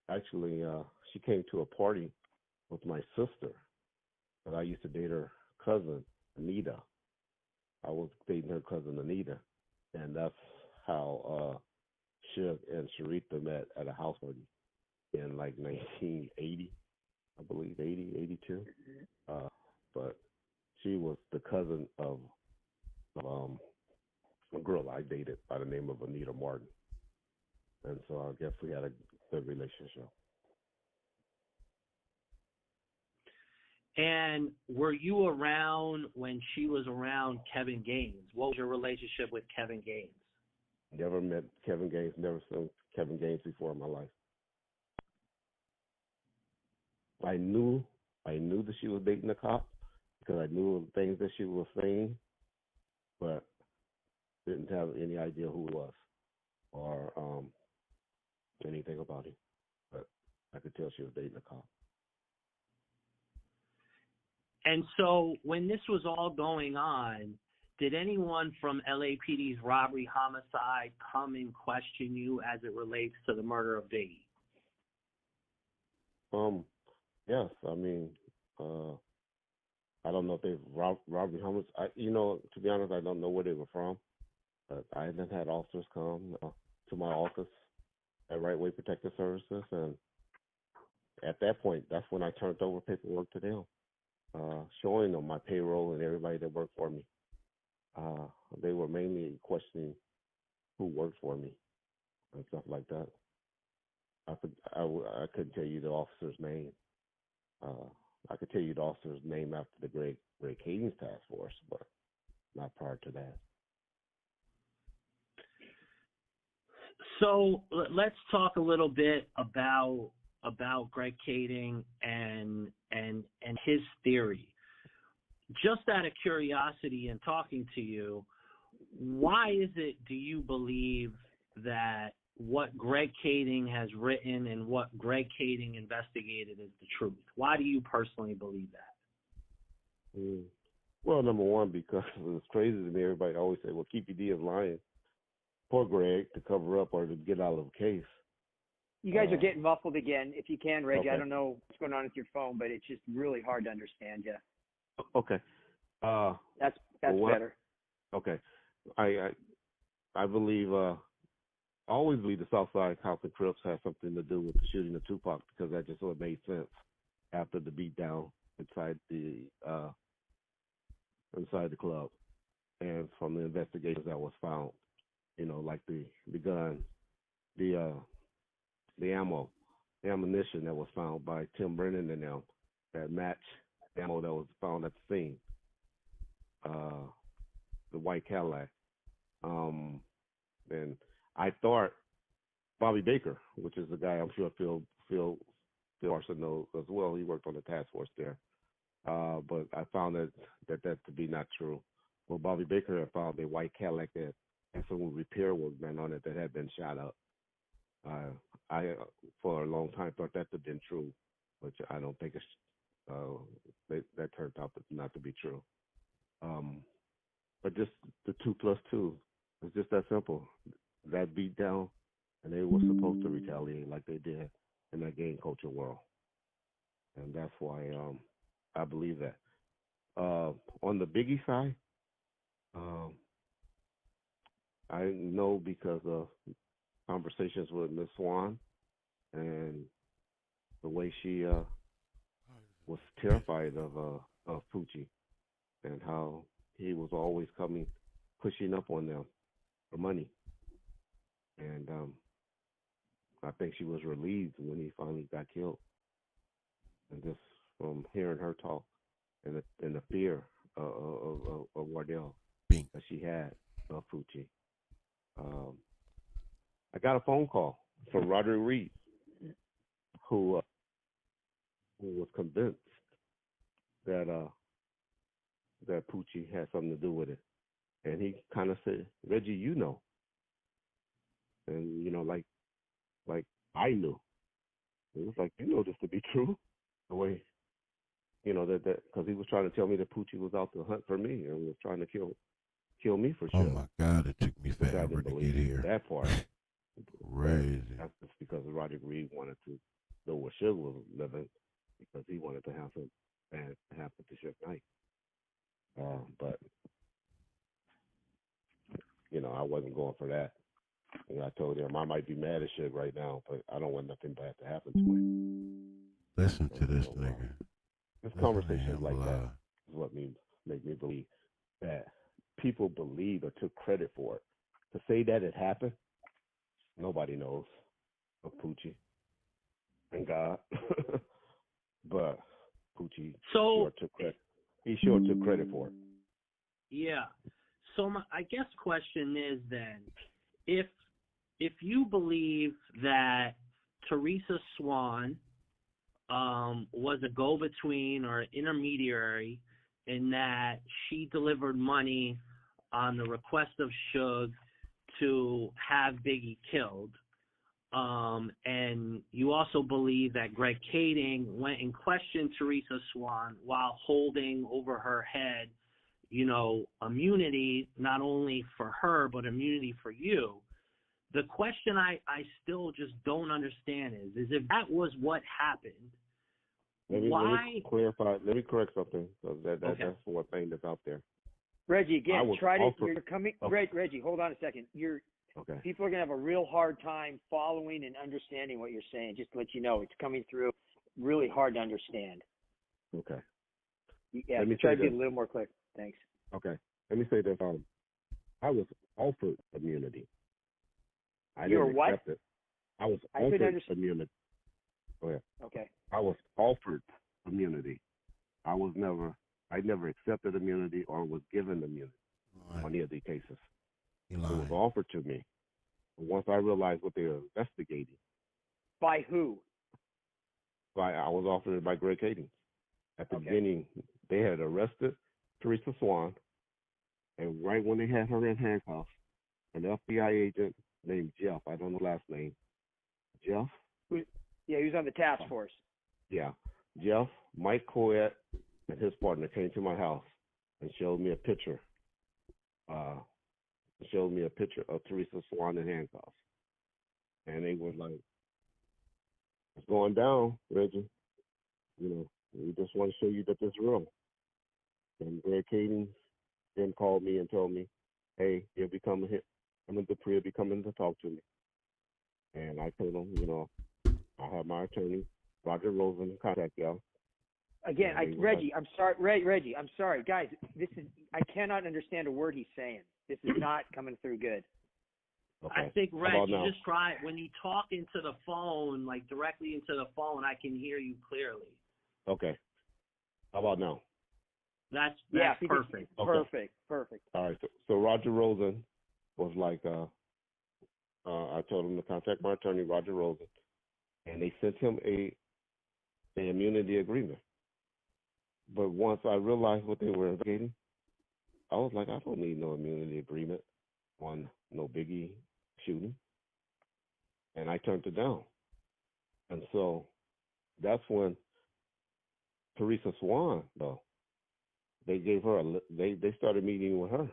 Actually, she came to a party with my sister, but I used to date her cousin, Anita. I was dating her cousin, Anita, and that's how Suge and Sharita met at a house party in like 1980, I believe, 80, 82. But she was the cousin of a girl I dated by the name of Anita Martin. And so I guess we had a good relationship. And were you around when she was around Kevin Gaines? What was your relationship with Kevin Gaines? Never met Kevin Gaines, never seen Kevin Gaines before in my life. I knew that she was dating a cop because I knew the things that she was saying, but didn't have any idea who it was or anything about him. But I could tell she was dating a cop. And so when this was all going on, did anyone from LAPD's robbery homicide come and question you as it relates to the murder of Biggie? Yes. I mean, I don't know if they've robbery homicide. To be honest, I don't know where they were from. But I then had officers come to my office at Right Way Protective Services, and at that point, that's when I turned over paperwork to them, showing them my payroll and everybody that worked for me. They were mainly questioning who worked for me and stuff like that. I couldn't tell you the officer's name. I could tell you the officer's name after the Greg Hayden's task force, but not prior to that. So let's talk a little bit about Greg Kading and his theory. Just out of curiosity and talking to you, why is it, do you believe that what Greg Kading has written and what Greg Kading investigated is the truth? Why do you personally believe that? Well, number one, because it's crazy to me. Everybody always say, well, Keepy D is lying. Poor Greg, to cover up or to get out of the case. You guys are getting muffled again. If you can, Reggie, Okay. I don't know what's going on with your phone, but it's just really hard to understand you. Okay. That's better. Okay. I believe, I always believe the Southside Cops and Crips had something to do with the shooting of Tupac, because that just sort of made sense after the beatdown inside the club, and from the investigations that was found, like the gun, the ammunition that was found by Tim Brennan and them that matched the ammo that was found at the scene, the white Cadillac. And I thought Bobby Baker, which is the guy I'm sure Phil Larson knows as well. He worked on the task force there. But I found that to be not true. Well, Bobby Baker had found a white Cadillac that had some repair work done on it that had been shot up. I for a long time thought that to have been true, but I don't think that turned out not to be true. But just the 2 + 2, it's just that simple. That beat down, and they were supposed to retaliate like they did in that gang culture world, and that's why I believe that. On the Biggie side, I know because of conversations with Miss Swan and the way she was terrified of Poochie, and how he was always pushing up on them for money. And I think she was relieved when he finally got killed. And just from hearing her talk and the fear of Wardell that she had of Poochie. I got a phone call from Roderick Reed, who was convinced that Poochie had something to do with it. And he kind of said, Reggie, you know. And, like I knew. It was like, you know this to be true. The way, that because he was trying to tell me that Poochie was out to hunt for me and was trying to kill kill me for Oh sugar. my God, it took me Which I forever didn't to believe get here. that part. Crazy. That's just because Roderick Reed wanted to know where Suge was living, because he wanted to have something bad happen to Suge Knight. But you know, I wasn't going for that. And I told him I might be mad at Suge right now, but I don't want nothing bad to happen to him. Listen to this nigga. This Listen conversations to like him that lie. is what make me believe that people believe or took credit for it. To say that it happened, nobody knows of Poochie and God. But Poochie sure took credit. He sure took credit for it. Yeah. So I guess question is then, if you believe that Teresa Swan was a go-between or an intermediary, in that she delivered money on the request of Suge to have Biggie killed, and you also believe that Greg Kading went and questioned Teresa Swan while holding over her head, you know, immunity, not only for her, but immunity for you. The question I still just don't understand is if that was what happened, why? Let me clarify. Let me correct something, because that's one thing that's out there. Reggie, again, try to. offered- You're coming. Okay. Reggie, hold on a second. Okay. People are gonna have a real hard time following and understanding what you're saying. Just to let you know, it's coming through really hard to understand. Okay. Yeah, Let me try say to be a this. little more clear. Thanks. Okay. Let me say this. I was offered immunity. I You were didn't what? accept it. I was I couldn't offered understand. immunity. Go ahead. Okay. I was offered immunity. I never accepted immunity or was given immunity on any of the cases. It was offered to me. Once I realized what they were investigating. By who? I was offered it by Greg Kading. At the beginning, they had arrested Teresa Swan, and right when they had her in handcuffs, an FBI agent named Jeff, I don't know the last name, Jeff? Yeah, he was on the task force. Yeah. Jeff, Mike Coet, and his partner came to my house and showed me a picture. Of Teresa Swan in handcuffs. And they were like, it's going down, Reggie. You know, we just want to show you that this is real. And Greg Kading then called me and told me, hey, he'll be coming here. Dupree will be coming to talk to me. And I told him, you know, I have my attorney, Roger Rosen, contact y'all. Again, Reggie, I'm sorry. Reggie, I'm sorry. Guys, I cannot understand a word he's saying. This is not coming through good. Okay. I think, Reg, How about you now? just try, when you talk into the phone, like directly into the phone, I can hear you clearly. Okay. How about now? That's perfect. Okay. Perfect. All right. So Roger Rosen was like, I told him to contact my attorney, Roger Rosen, and they sent him a immunity agreement. But once I realized what they were investigating, I was like, I don't need no immunity agreement on no Biggie shooting. And I turned it down. And so that's when Teresa Swan, though, they gave her they started meeting with her.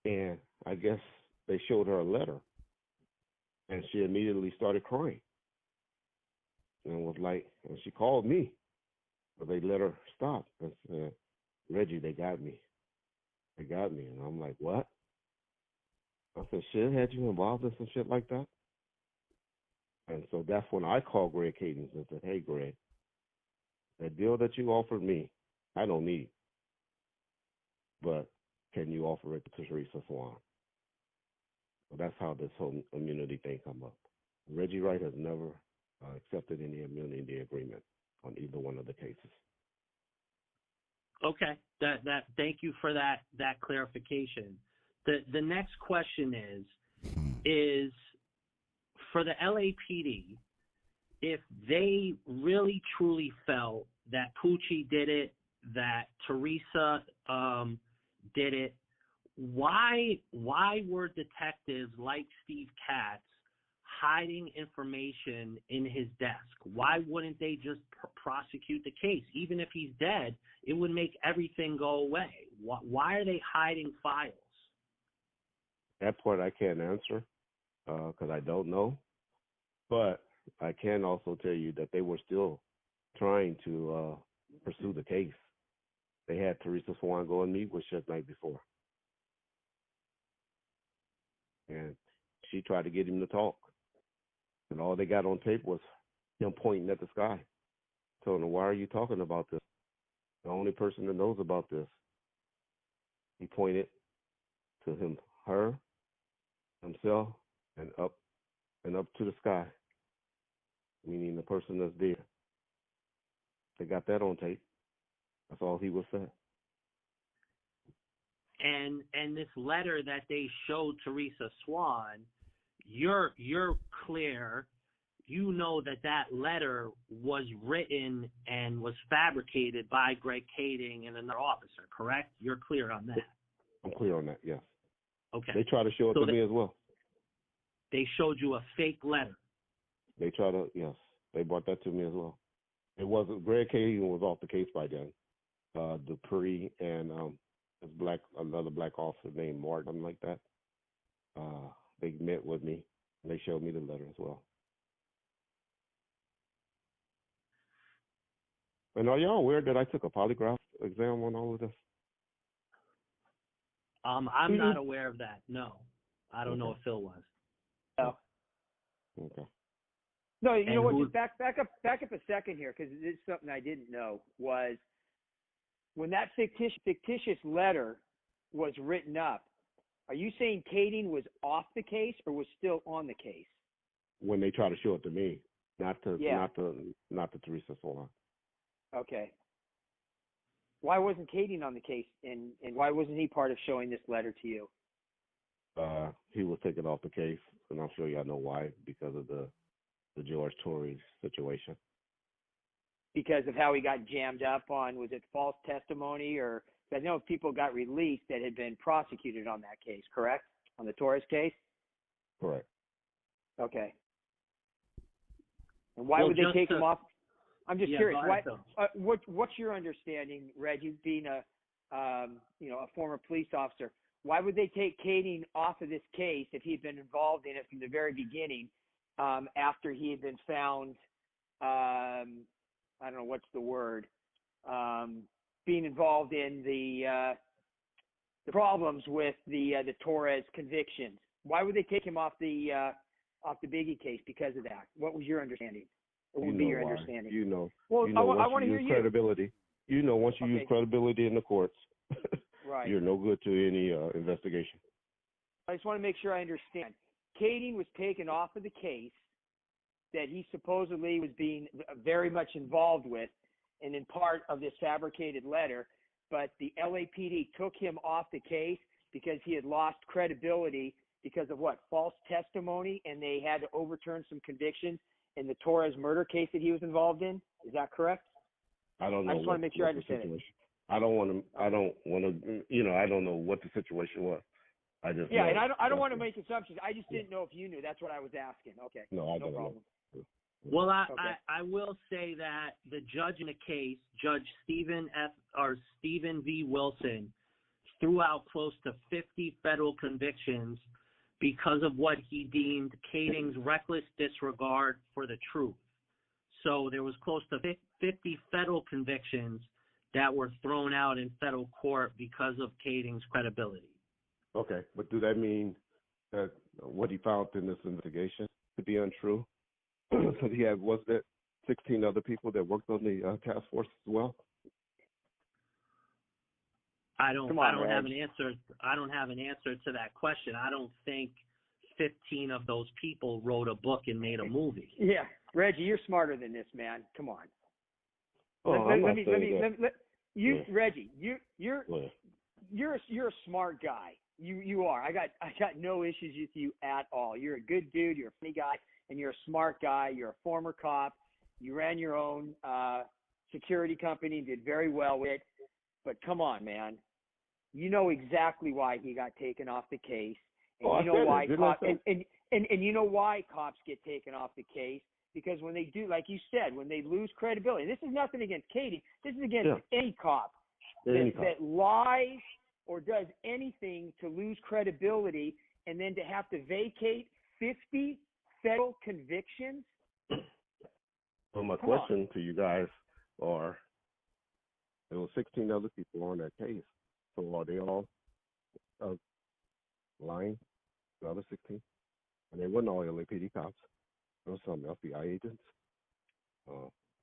And I guess they showed her a letter. And she immediately started crying. And was like, and she called me. But they let her stop and said, Reggie, they got me. They got me. And I'm like, what? I said, shit, had you involved in some shit like that? And so that's when I called Greg Kading and said, hey, Greg, that deal that you offered me, I don't need. But can you offer it to Teresa Swan? So that's how this whole immunity thing come up. Reggie Wright has never accepted any immunity agreement on either one of the cases. Okay. Thank you for that clarification. The next question is for the LAPD, if they really truly felt that Poochie did it, that Teresa did it, why were detectives like Steve Katz hiding information in his desk? Why wouldn't they just prosecute the case? Even if he's dead, it would make everything go away. Why are they hiding files? That part I can't answer because I don't know. But I can also tell you that they were still trying to pursue the case. They had Teresa Swan go and meet with Shep night before. And she tried to get him to talk. And all they got on tape was him pointing at the sky, telling her, why are you talking about this? The only person that knows about this. He pointed to her, himself, and up to the sky, meaning the person that's there. They got that on tape. That's all he was saying. And this letter that they showed Teresa Swan, you're clear. You know that letter was written and was fabricated by Greg Kading and another officer, correct? You're clear on that? I'm clear on that, yes. Okay. They try to show it to me as well. They showed you a fake letter? They try to, yes. They brought that to me as well. It wasn't, Greg Kading was off the case by then. Dupree and another black officer named Martin, something like that. They met with me and they showed me the letter as well. And are y'all aware that I took a polygraph exam on all of this? I'm not aware of that. No, I don't know if Phil was. No. Okay. No, you know what? Just back up a second here, because this is something I didn't know. Was when that fictitious letter was written up, are you saying Kading was off the case or was still on the case? When they try to show it to me, not to Teresa Swan. Okay. Why wasn't Kading on the case, and why wasn't he part of showing this letter to you? He was taken off the case, and I'll show you I know why, because of the George Torrey situation. Because of how he got jammed up on, was it false testimony, or I know people got released that had been prosecuted on that case, correct? On the Torres case? Correct. Okay. And why would they take him off? I'm just curious. What's your understanding, Reggie, being a former police officer? Why would they take Kading off of this case if he'd been involved in it from the very beginning? After he had been found, I don't know what's the word, being involved in the problems with the Torres convictions. Why would they take him off the Biggie case because of that? What was your understanding? What would be your understanding? Well, I want to hear you. Credibility. Once you use credibility in the courts, right, you're no good to any investigation. I just want to make sure I understand. Kading was taken off of the case that he supposedly was being very much involved with and in part of this fabricated letter, but the LAPD took him off the case because he had lost credibility because of what? False testimony, and they had to overturn some convictions in the Torres murder case that he was involved in. Is that correct? I don't know. I just want to make sure I understand it. I don't want to, I don't know what the situation was. I just and I don't want to make assumptions. I just didn't know if you knew. That's what I was asking. Okay. No, I don't problem. know. Well, I will say that the judge in the case, Judge Stephen V. Wilson, threw out close to 50 federal convictions because of what he deemed Kading's reckless disregard for the truth. So there was close to 50 federal convictions that were thrown out in federal court because of Kading's credibility. Okay, but do that mean that what he found in this investigation could be untrue? Because he had, was that 16 other people that worked on the task force as well? I don't have an answer. I don't have an answer to that question. I don't think 15 of those people wrote a book and made a movie. Yeah, Reggie, you're smarter than this, man. Come on. Reggie, you're a smart guy. You are. I got no issues with you at all. You're a good dude. You're a funny guy, and you're a smart guy. You're a former cop. You ran your own security company and did very well with it. But come on, man. You know exactly why he got taken off the case, and you know why. And you know why cops get taken off the case? Because when they do, like you said, when they lose credibility, and this is nothing against Katie, this is against any cop that lies or does anything to lose credibility and then to have to vacate 50 federal convictions. So my question to you guys are, there were 16 other people on that case. So are they all lying, the other 16? And they weren't all LAPD cops. There were some FBI agents,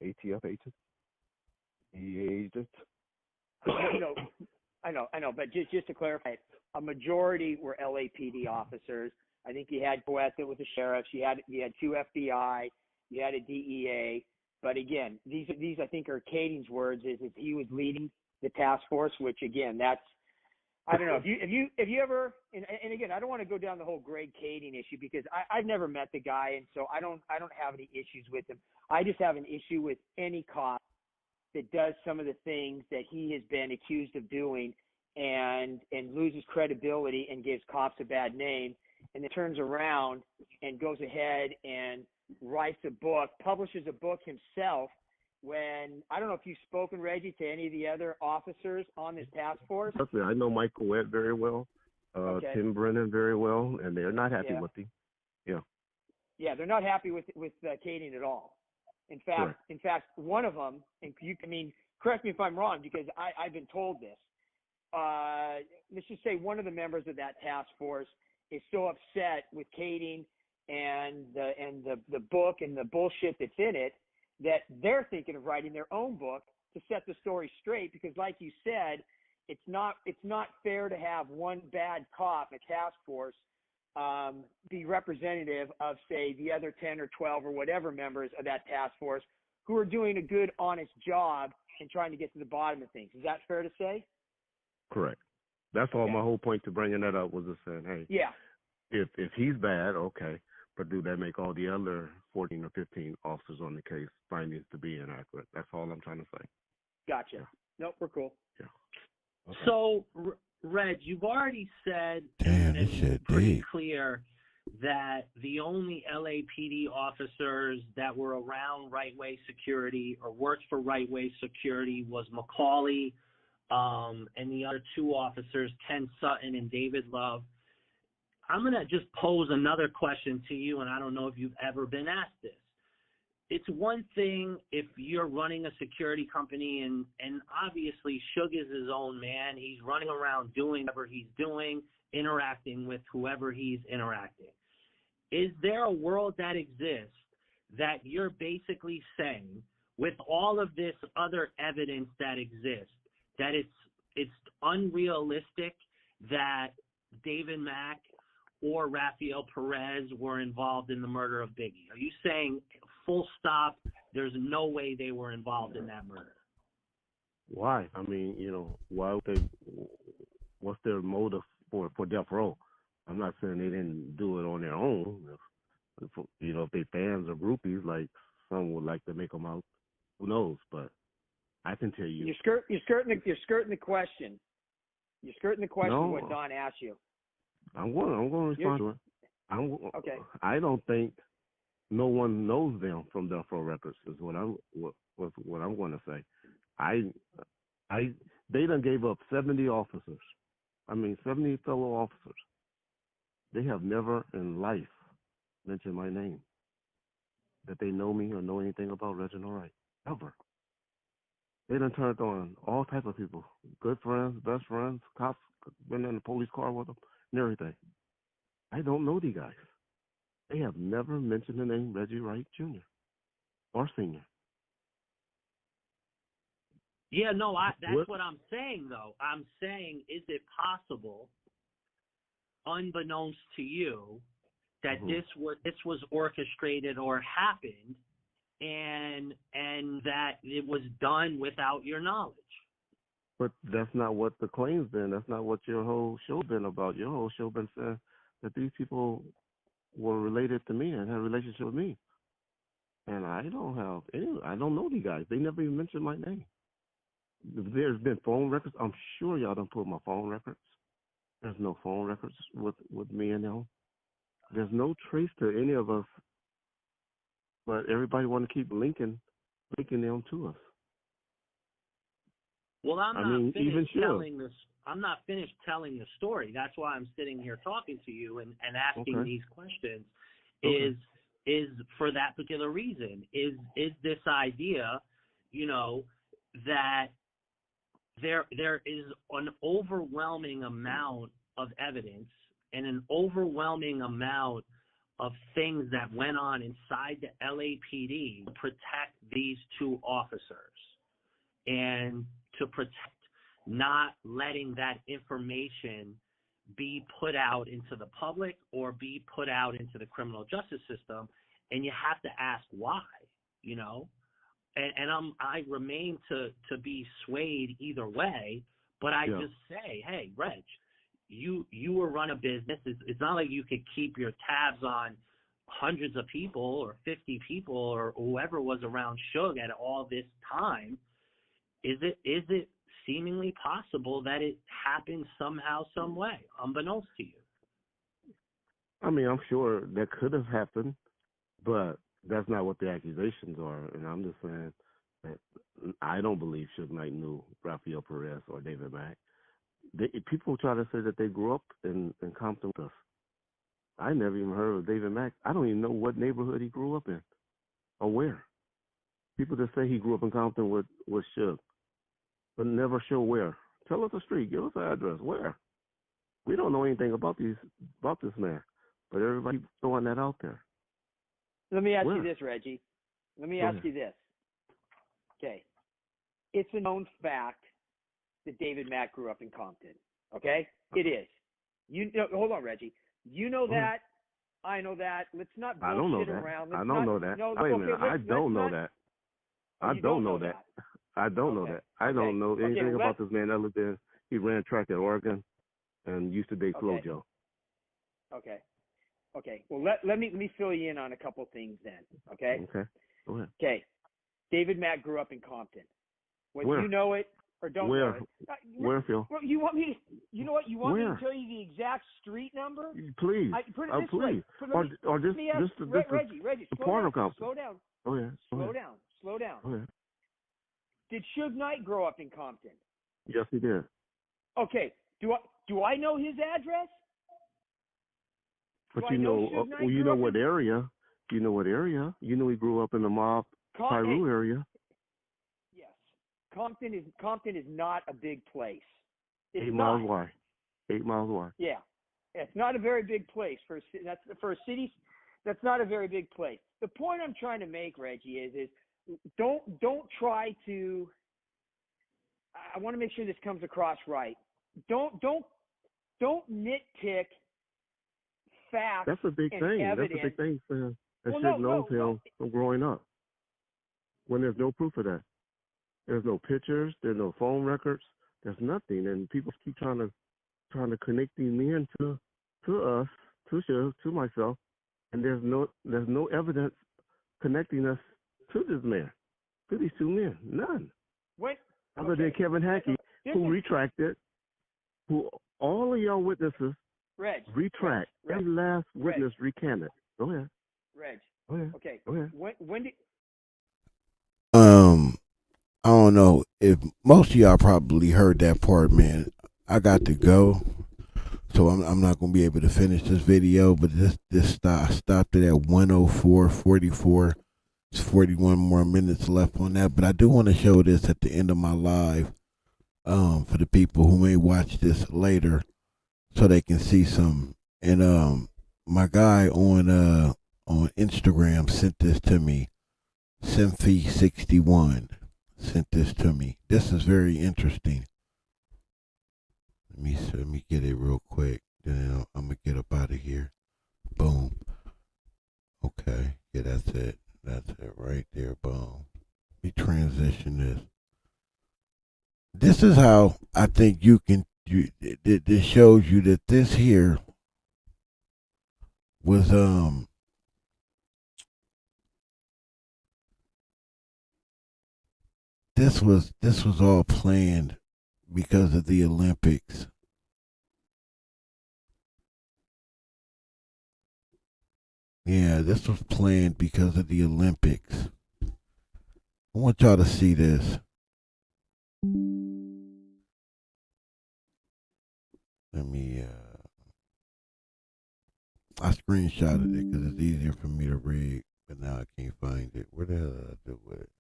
ATF agents, DEA agents. I know, but just to clarify, a majority were LAPD officers. I think you had Boeth with the sheriffs. You had 2 FBI. You had a DEA. But again, these I think are Kading's words. Is he was leading the task force, which again, that's, I don't know if you ever, and again, I don't want to go down the whole Greg Kading issue because I've never met the guy, and so I don't have any issues with him. I just have an issue with any cop that does some of the things that he has been accused of doing and loses credibility and gives cops a bad name, and then turns around and goes ahead and writes a book, publishes a book himself. When I don't know if you've spoken, Reggie, to any of the other officers on this task force. I know Michael Webb very well, Tim Brennan very well, and they're not happy with him. Yeah, they're not happy with Kading at all. In fact, one of them, and correct me if I'm wrong because I've been told this. Let's just say one of the members of that task force is so upset with Kading and the book and the bullshit that's in it that they're thinking of writing their own book to set the story straight because, like you said, it's not fair to have one bad cop, a task force, be representative of, say, the other 10 or 12 or whatever members of that task force who are doing a good, honest job and trying to get to the bottom of things. Is that fair to say? Correct. That's all. My whole point to bringing that up was just saying, hey, if he's bad, okay, but do that make all the other 14 or 15 officers on the case findings to be inaccurate? That's all I'm trying to say. Gotcha. Yeah. Nope, we're cool. Yeah. Okay. So, Reg, you've already said and pretty clear that the only LAPD officers that were around Right Way Security or worked for Right Way Security was McCauley and the other 2 officers, Ken Sutton and David Love. I'm going to just pose another question to you, and I don't know if you've ever been asked this. It's one thing if you're running a security company, and obviously Suge is his own man. He's running around doing whatever he's doing, interacting with whoever he's interacting. Is there a world that exists that you're basically saying, with all of this other evidence that exists, that it's unrealistic that David Mack or Rafael Perez were involved in the murder of Biggie? Are you saying full stop, there's no way they were involved in that murder? Why? I mean, why would they, what's their motive for death row? I'm not saying they didn't do it on their own. If they fans or groupies, like some would like to make them out, who knows? But I can tell you. You're skirting the question. You're skirting the question of what Don asked you. I'm going to respond to it. Okay. I don't think no one knows them from Deathrow Records is what I'm going to say. They done gave up 70 officers. 70 fellow officers. They have never in life mentioned my name, that they know me or know anything about Reginald Wright, ever. They done turned on all type of people, good friends, best friends, cops, been in the police car with them, and everything. I don't know these guys. They have never mentioned the name Reggie Wright Jr. or Sr. Yeah, no, that's what I'm saying, though. I'm saying, is it possible, unbeknownst to you, that this was orchestrated or happened, and that it was done without your knowledge? But that's not what the claim's been. That's not what your whole show been about. Your whole show been saying that these people were related to me and had a relationship with me. And I don't know these guys. They never even mentioned my name. There's been phone records. I'm sure y'all done pulled my phone records. There's no phone records with me and them. there's no trace to any of us, but everybody want to keep linking them to us. Well, I'm I not mean, even finished sure. telling this. I'm not finished telling the story. That's why I'm sitting here talking to you and asking Okay. these questions. Okay. Is for that particular reason. Is this idea, you know, that there is an overwhelming amount of evidence and an overwhelming amount of things that went on inside the LAPD to protect these two officers and to protect not letting that information be put out into the public or be put out into the criminal justice system. And you have to ask why, you know? And I remain to be swayed either way, but I just say, hey, Reg, you will run a business. It's not like you could keep your tabs on hundreds of people or 50 people or whoever was around Suge at all this time. Is it seemingly possible that it happened somehow, some way, unbeknownst to you? I mean, I'm sure that could have happened, but that's not what the accusations are. And I'm just saying that I don't believe Suge Knight knew Rafael Perez or David Mack. People try to say that they grew up in Compton with us. I never even heard of David Mack. I don't even know what neighborhood he grew up in or where. People just say he grew up in Compton with Suge, but never show where. Tell us the street. Give us the address. Where? We don't know anything about this man, but everybody throwing that out there. Let me ask Where? you this, Reggie. Let me Go ask ahead. you this. Okay. It's a known fact that David Mack grew up in Compton. Okay? It is. Hold on, Reggie. You know that. I know that. Let's not bullshit I don't know that. around. I Let's don't not, know that. No, Wait a okay, minute. I don't know that. I you don't know that. I don't know that. I don't know anything about this man other than he ran track at Oregon and used to date Flojo. Okay. Okay. Well, let me fill you in on a couple things then. Okay. Okay. Go ahead. Okay. David Mack grew up in Compton. Whether Where? you know it or don't Where? know it. Where, Phil? Well, you want me to? You know what? You want me Where? to tell you the exact street number? Please. Put it this way. Please. Or just Reggie, the slow part down. of Compton. Slow down. Go ahead. Slow down. Go ahead. Did Suge Knight grow up in Compton? Yes, he did. Okay. Do I know his address? But Do you I know, Suge Knight you grew know up what in- area? You know what area? You know he grew up in the mob Piru area. Yes. Compton is not a big place. It's 8 not. miles wide. 8 miles wide. Yeah. It's not a very big place for a city. That's not a very big place. The point I'm trying to make, Reggie, is don't try to. I want to make sure this comes across right. Don't nitpick facts. That's a big and thing. evidence. That's a big thing for that Well, shit knows him from growing up. When there's no proof of that. There's no pictures, there's no phone records, there's nothing, and people keep trying to connect these men to us, to Suge, to myself, and there's no evidence connecting us to this man, to these two men, none. What? Other than Kevin Hackey, who retracted, who all of y'all witnesses retract. Every last witness recanted. Go ahead. Reg. Go ahead. Okay. Go ahead. When did? I don't know if most of y'all probably heard that part, man. I got to go, so I'm not gonna be able to finish this video. But this stopped it at 104:44. There's 41 more minutes left on that. But I do want to show this at the end of my live, for the people who may watch this later, so they can see some. And my guy on Instagram sent this to me. Symphy61 sent this to me. This is very interesting. Let me get it real quick. Then I'm gonna get up out of here. Boom. Okay. Yeah, that's it. That's it right there. Boom. Let me transition this. This is how I think this shows you that this here was this was all planned because of the Olympics. Yeah, this was planned because of the Olympics. I want y'all to see this. Let me, I screenshotted it because it's easier for me to read, but now I can't find it. Where the hell did I do with it?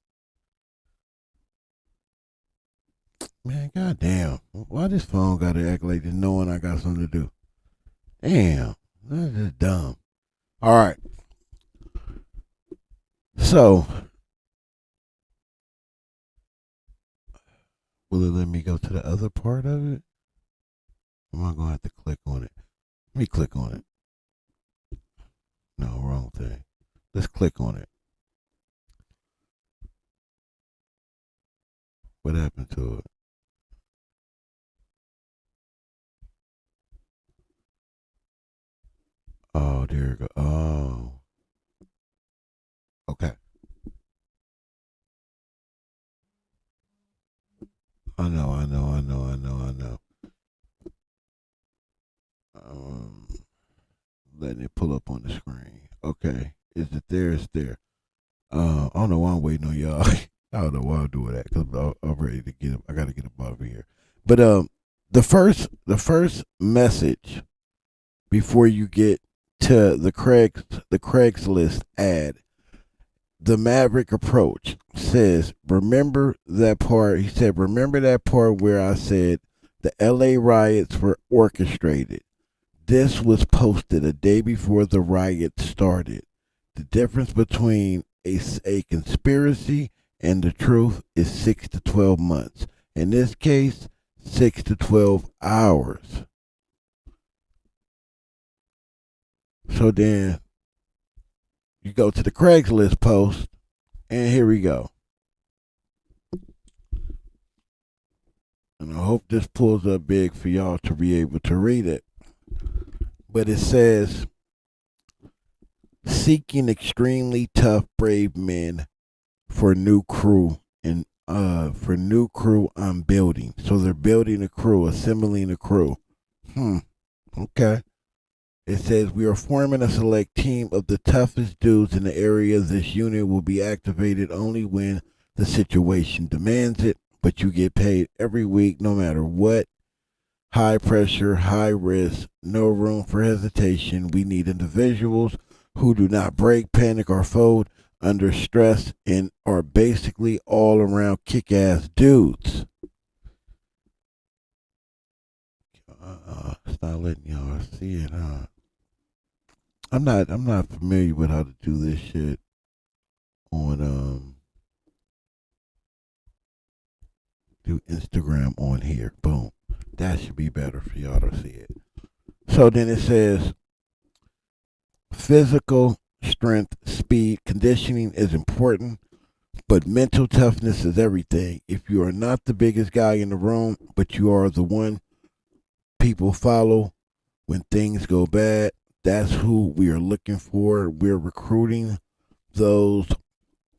Man, goddamn. Why this phone gotta act like this knowing I got something to do? Damn. That's just dumb. Alright. So, will it let me go to the other part of it? Am I gonna have to click on it? Let me click on it. No, wrong thing. Let's click on it. What happened to it? Oh, there you go. Oh. Okay. I know. Letting it pull up on the screen. Okay. Is it there? It's there. I don't know why I'm waiting on y'all. I don't know why I'm doing that because I'm ready to get up. I got to get up out of here. But the first message before you get to the Craigslist ad, the Maverick approach says, remember that part. He said, remember that part where I said the LA riots were orchestrated. This was posted a day before the riot started. The difference between a conspiracy and the truth is 6 to 12 months. In this case, 6 to 12 hours. So then you go to the Craigslist post, and here we go. And I hope this pulls up big for y'all to be able to read it. But it says, seeking extremely tough, brave men for new crew and for new crew I'm building. So they're building a crew, assembling a crew. Okay. It says, we are forming a select team of the toughest dudes in the area. This unit will be activated only when the situation demands it, but you get paid every week no matter what. High pressure, high risk, no room for hesitation. We need individuals who do not break, panic, or fold under stress and are basically all around kick-ass dudes. It's not letting y'all see it, huh? I'm not familiar with how to do this shit on do Instagram on here. Boom. That should be better for y'all to see it. So then it says physical strength, speed, conditioning is important, but mental toughness is everything. If you are not the biggest guy in the room, but you are the one people follow when things go bad, that's who we are looking for. We're recruiting those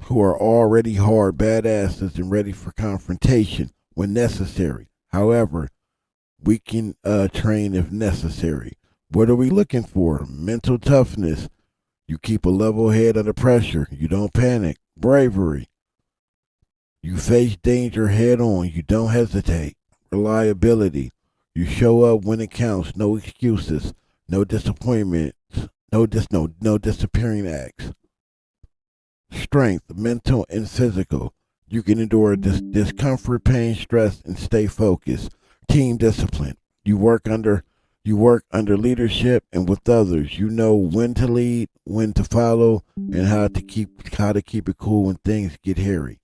who are already hard badasses and ready for confrontation when necessary. However, we can train if necessary. What are we looking for? Mental toughness. You keep a level head under pressure. You don't panic. Bravery. You face danger head on. You don't hesitate. Reliability. You show up when it counts. No excuses. No disappointments. No disappearing acts. Strength, mental and physical. You can endure discomfort, pain, stress, and stay focused. Team discipline. You work under leadership and with others. You know when to lead, when to follow, and how to keep it cool when things get hairy.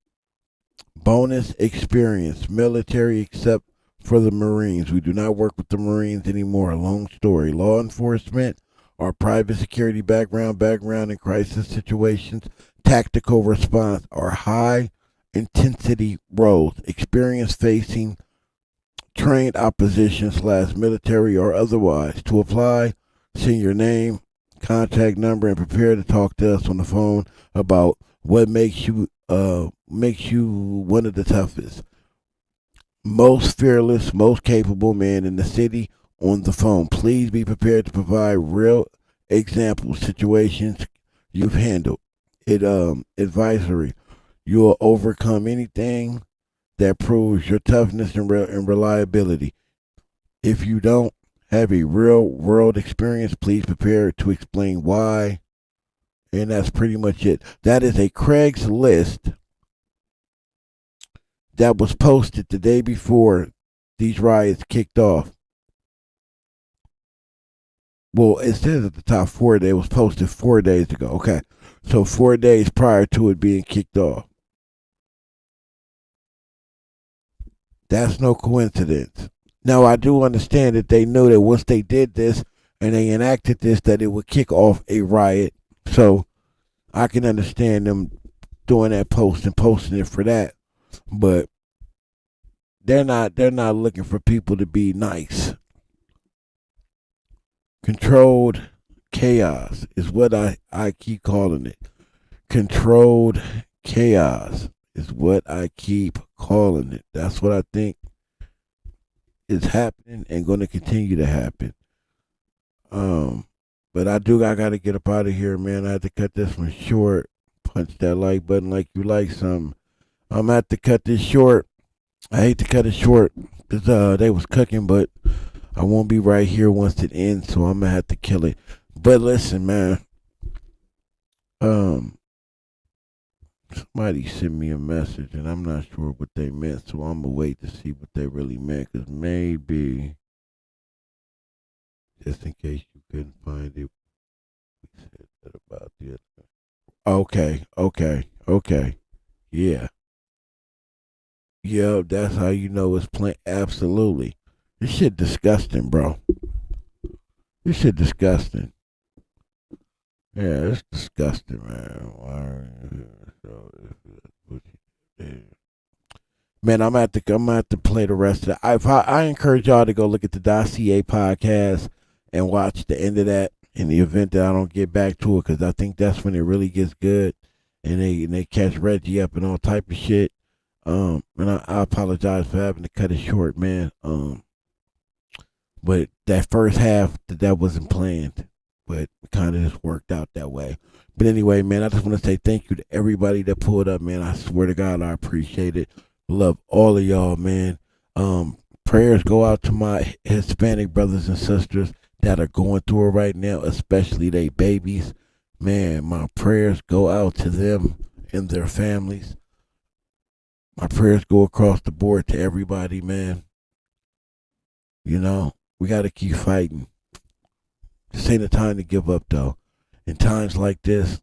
Bonus experience, military except for the Marines. We do not work with the Marines anymore. Long story. Law enforcement or private security background in crisis situations, tactical response are high intensity roles. Experience facing trained opposition / military or otherwise. To apply, send your name, contact number, and prepare to talk to us on the phone about what makes you one of the toughest, most fearless, most capable man in the city on the phone. Please be prepared to provide real example, situations you've handled. Advisory. You'll overcome anything that proves your toughness and reliability. If you don't have a real world experience, please prepare to explain why. And that's pretty much it. That is a Craigslist that was posted the day before these riots kicked off. Well, it says at the top 4 days. It was posted 4 days ago. Okay. So 4 days prior to it being kicked off. That's no coincidence. Now, I do understand that they knew that once they did this and they enacted this, that it would kick off a riot. So I can understand them doing that post and posting it for that. But they're not looking for people to be nice. Controlled chaos is what I keep calling it. Controlled chaos is what I keep calling it. That's what I think is happening and going to continue to happen. But I got to get up out of here, man. I had to cut this one short. Punch that like button like you like something. I'm going to have to cut this short. I hate to cut it short because they was cooking, but I won't be right here once it ends, so I'm going to have to kill it. But listen, man. Somebody sent me a message, and I'm not sure what they meant, so I'm going to wait to see what they really meant, because maybe, just in case you couldn't find it, we said that about the other. Okay. Yeah. Yeah, that's how you know it's plain. Absolutely. This shit disgusting, bro. This shit disgusting. Yeah, it's disgusting, man. Man, I'm at to play the rest of that. I encourage y'all to go look at the Dossier podcast and watch the end of that in the event that I don't get back to it, because I think that's when it really gets good, and they catch Reggie up and all type of shit. And I apologize for having to cut it short, man. But that first half that wasn't planned, but it kind of just worked out that way. But anyway, man, I just want to say thank you to everybody that pulled up, man. I swear to God, I appreciate it. Love all of y'all, man. Prayers go out to my Hispanic brothers and sisters that are going through it right now, especially they babies. Man, my prayers go out to them and their families. My prayers go across the board to everybody, man. You know, we got to keep fighting. This ain't the time to give up, though. In times like this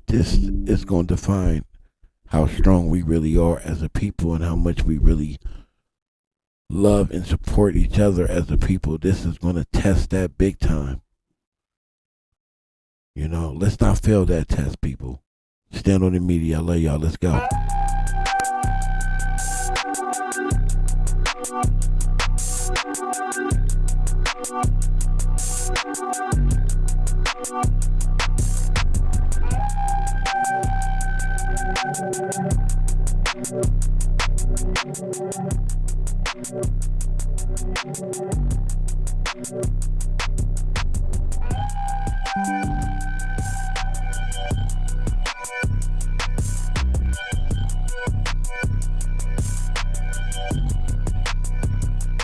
is going to define how strong we really are as a people and how much we really love and support each other as a people. This is going to test that big time. You know, let's not fail that test, people. Stand on the media. I love y'all. Let's go.